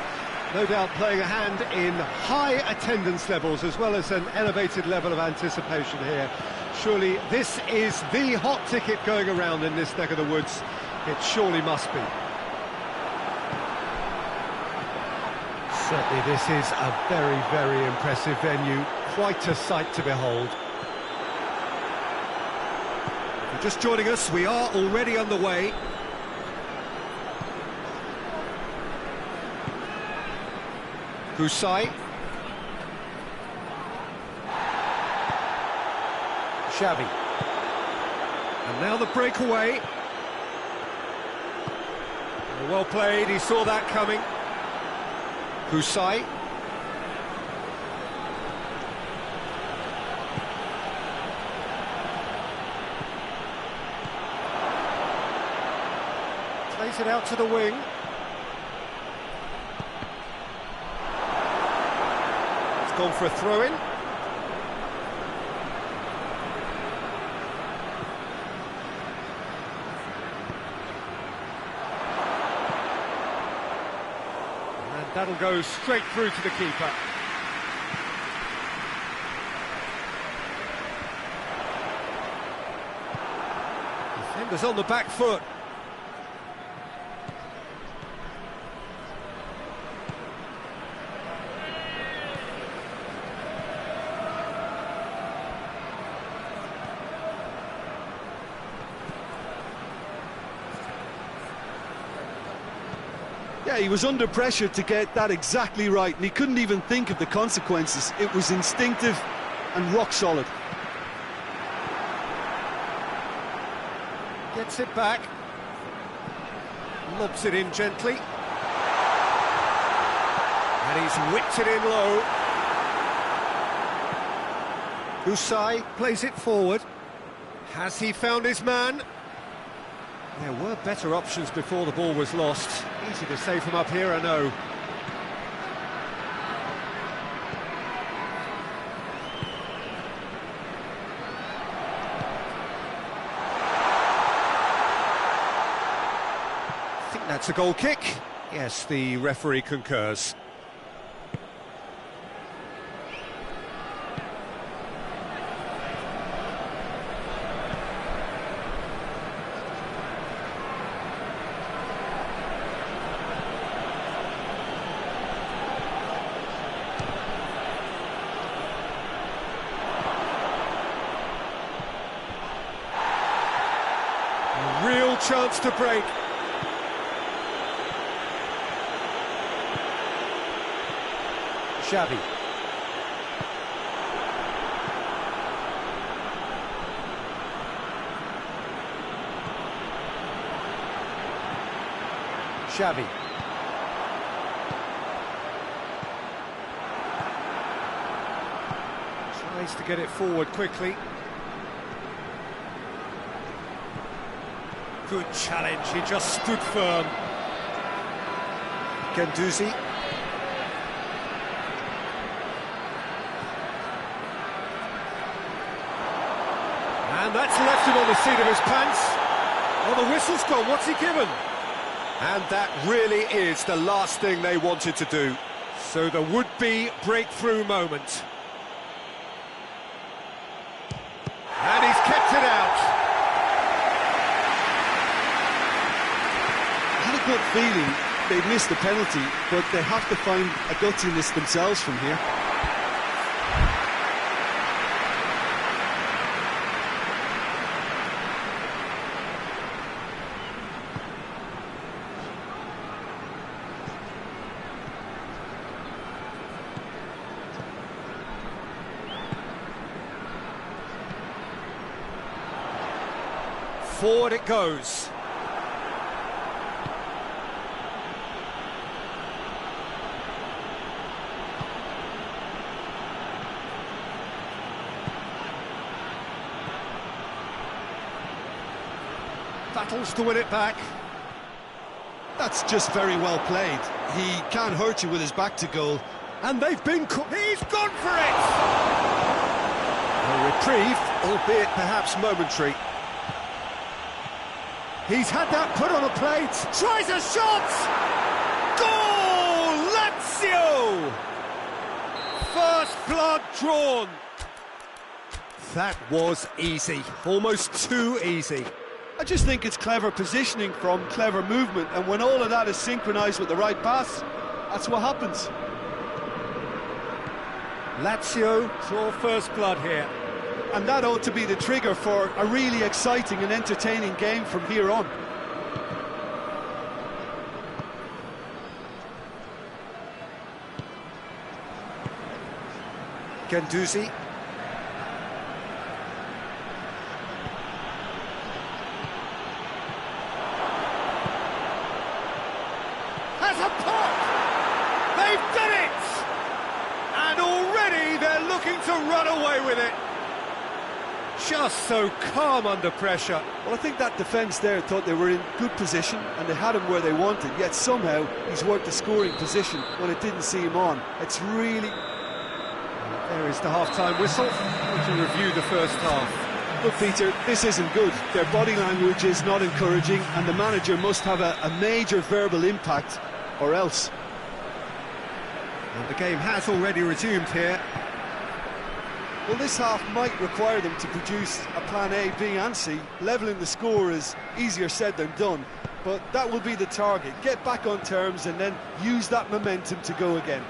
No doubt playing a hand in high attendance levels as well as an elevated level of anticipation here. Surely this is the hot ticket going around in this neck of the woods. It surely must be. Certainly this is a very, very impressive venue. Quite a sight to behold. If you're just joining us, we are already underway. Kusai. Xavi. And now the breakaway. Well played, he saw that coming. Kusai. Plays it out to the wing. It's gone for a throw-in. And that'll go straight through to the keeper. Defenders on the back foot. Yeah, he was under pressure to get that exactly right, and he couldn't even think of the consequences. It was instinctive and rock solid. Gets it back. Lobs it in gently. And he's whipped it in low. Kusai plays it forward. Has he found his man? There were better options before the ball was lost. Easy to say from up here, I know. I think that's a goal kick. Yes, the referee concurs. Real chance to break. Xavi. Xavi. Tries to get it forward quickly. Good challenge, he just stood firm. Guendouzi. And that's left him on the seat of his pants. Oh, the whistle's gone, what's he given? And that really is the last thing they wanted to do. So the would-be breakthrough moment. And he's kept it out. Good feeling they've missed the penalty, but they have to find a gutsiness themselves from here. Forward it goes. Battles to win it back. That's just very well played. He can't hurt you with his back to goal. And they've been... He's gone for it! A reprieve, albeit perhaps momentary. He's had that put on a plate. Tries a shot! Goal! Lazio! First blood drawn. That was easy, almost too easy. I just think it's clever positioning from clever movement, and when all of that is synchronised with the right pass, that's what happens. Lazio draw first blood here. And that ought to be the trigger for a really exciting and entertaining game from here on. Guendouzi. Has a pop! They've done it! And already they're looking to run away with it. Just so calm under pressure. Well, I think that defence there thought they were in good position and they had him where they wanted, yet somehow he's worked the scoring position when it didn't see him on. It's really... There is the half-time whistle to review the first half. Look, Peter, this isn't good. Their body language is not encouraging, and the manager must have a major verbal impact, or else. And the game has already resumed here. Well, this half might require them to produce a plan A, B and C. Levelling the score is easier said than done, but that will be the target. Get back on terms and then use that momentum to go again.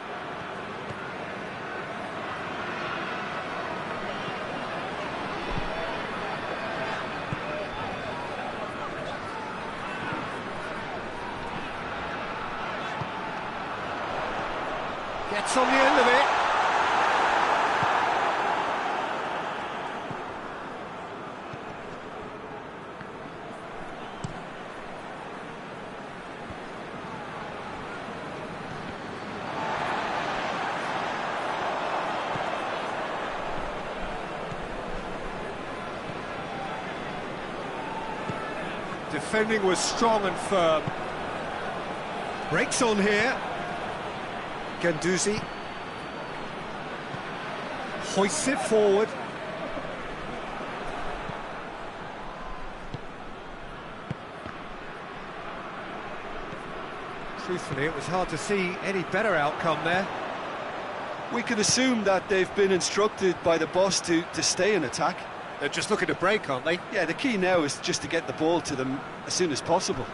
Gets on the end of it. Defending was strong and firm. Breaks on here. Guendouzi. Hoists it forward. Truthfully, it was hard to see any better outcome there. We can assume that they've been instructed by the boss to stay in attack. They're just looking to break, aren't they? Yeah, the key now is just to get the ball to them as soon as possible.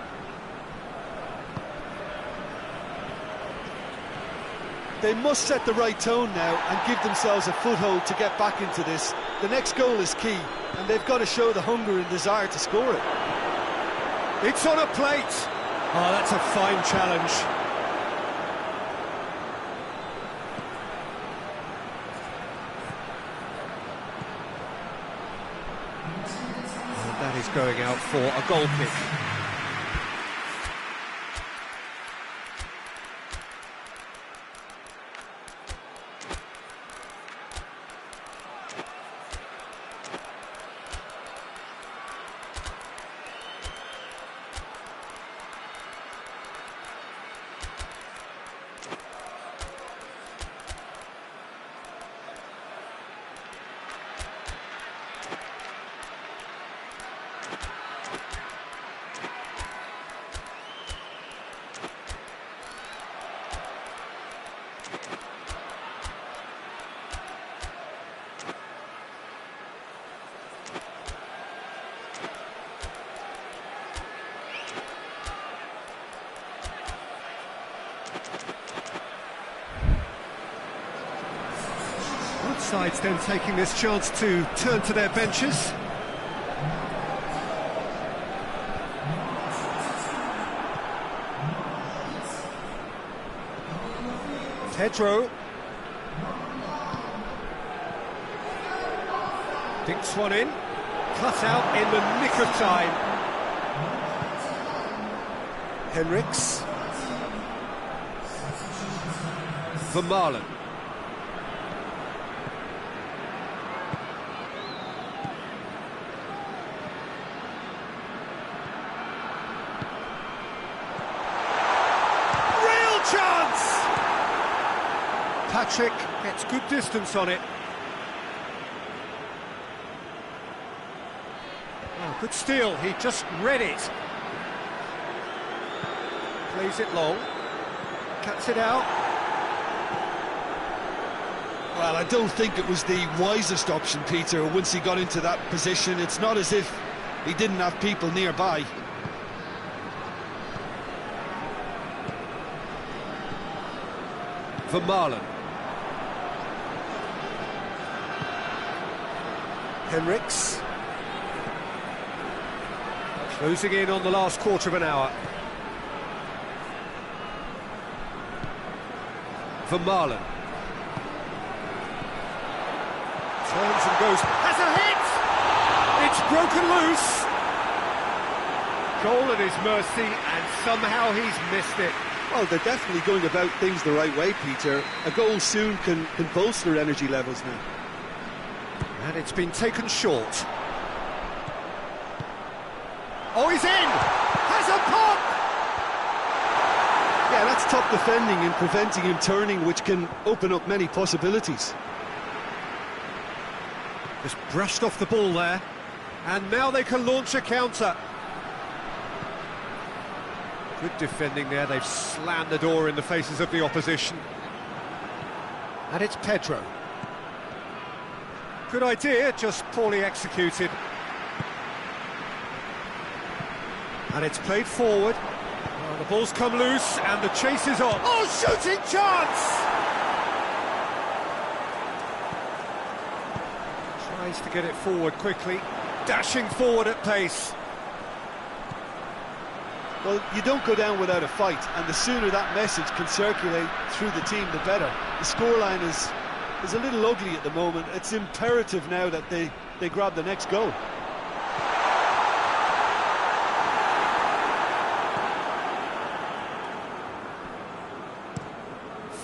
They must set the right tone now and give themselves a foothold to get back into this. The next goal is key, and they've got to show the hunger and desire to score it. It's on a plate. Oh, that's a fine challenge. And that is going out for a goal kick. Both sides then taking this chance to turn to their benches. Pedro. Dinks one in. Cut out in the nick of time. Henriks. Vermaelen. Real chance! Patrick gets good distance on it. Good steal, he just read it. Plays it long, cuts it out. Well, I don't think it was the wisest option, Peter, once he got into that position. It's not as if he didn't have people nearby. Vermaelen. Henriks. Closing in on the last quarter of an hour. Vermaelen. Turns and goes. Has a hit! It's broken loose. Goal at his mercy, and somehow he's missed it. Well, they're definitely going about things the right way, Peter. A goal soon can bolster energy levels now. And it's been taken short. Oh, he's in! Has a pop! Yeah, that's top defending and preventing him turning, which can open up many possibilities. Just brushed off the ball there. And now they can launch a counter. Good defending there, they've slammed the door in the faces of the opposition. And it's Pedro. Good idea, just poorly executed. And it's played forward. Well, the ball's come loose and the chase is on. Oh, shooting chance! Tries to get it forward quickly, dashing forward at pace. Well, you don't go down without a fight, and the sooner that message can circulate through the team, the better. The scoreline is a little ugly at the moment. It's imperative now that they grab the next goal.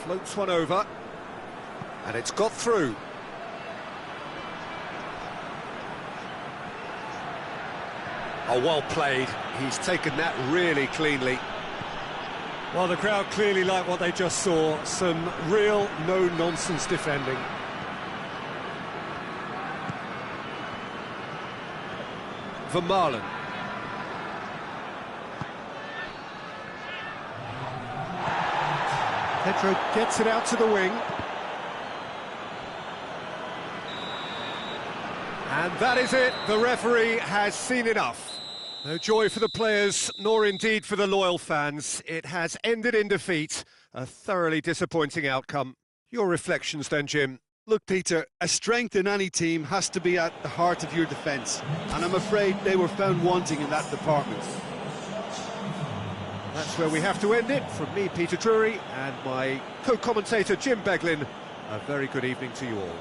Floats one over, and it's got through. Oh, well played. He's taken that really cleanly. Well, the crowd clearly like what they just saw. Some real no-nonsense defending. Vermaelen. Pedro gets it out to the wing. And that is it. The referee has seen enough. No joy for the players, nor indeed for the loyal fans. It has ended in defeat. A thoroughly disappointing outcome. Your reflections then, Jim? Look, Peter, a strength in any team has to be at the heart of your defence, and I'm afraid they were found wanting in that department. That's where we have to end it. From me, Peter Drury, and my co-commentator, Jim Beglin, a very good evening to you all.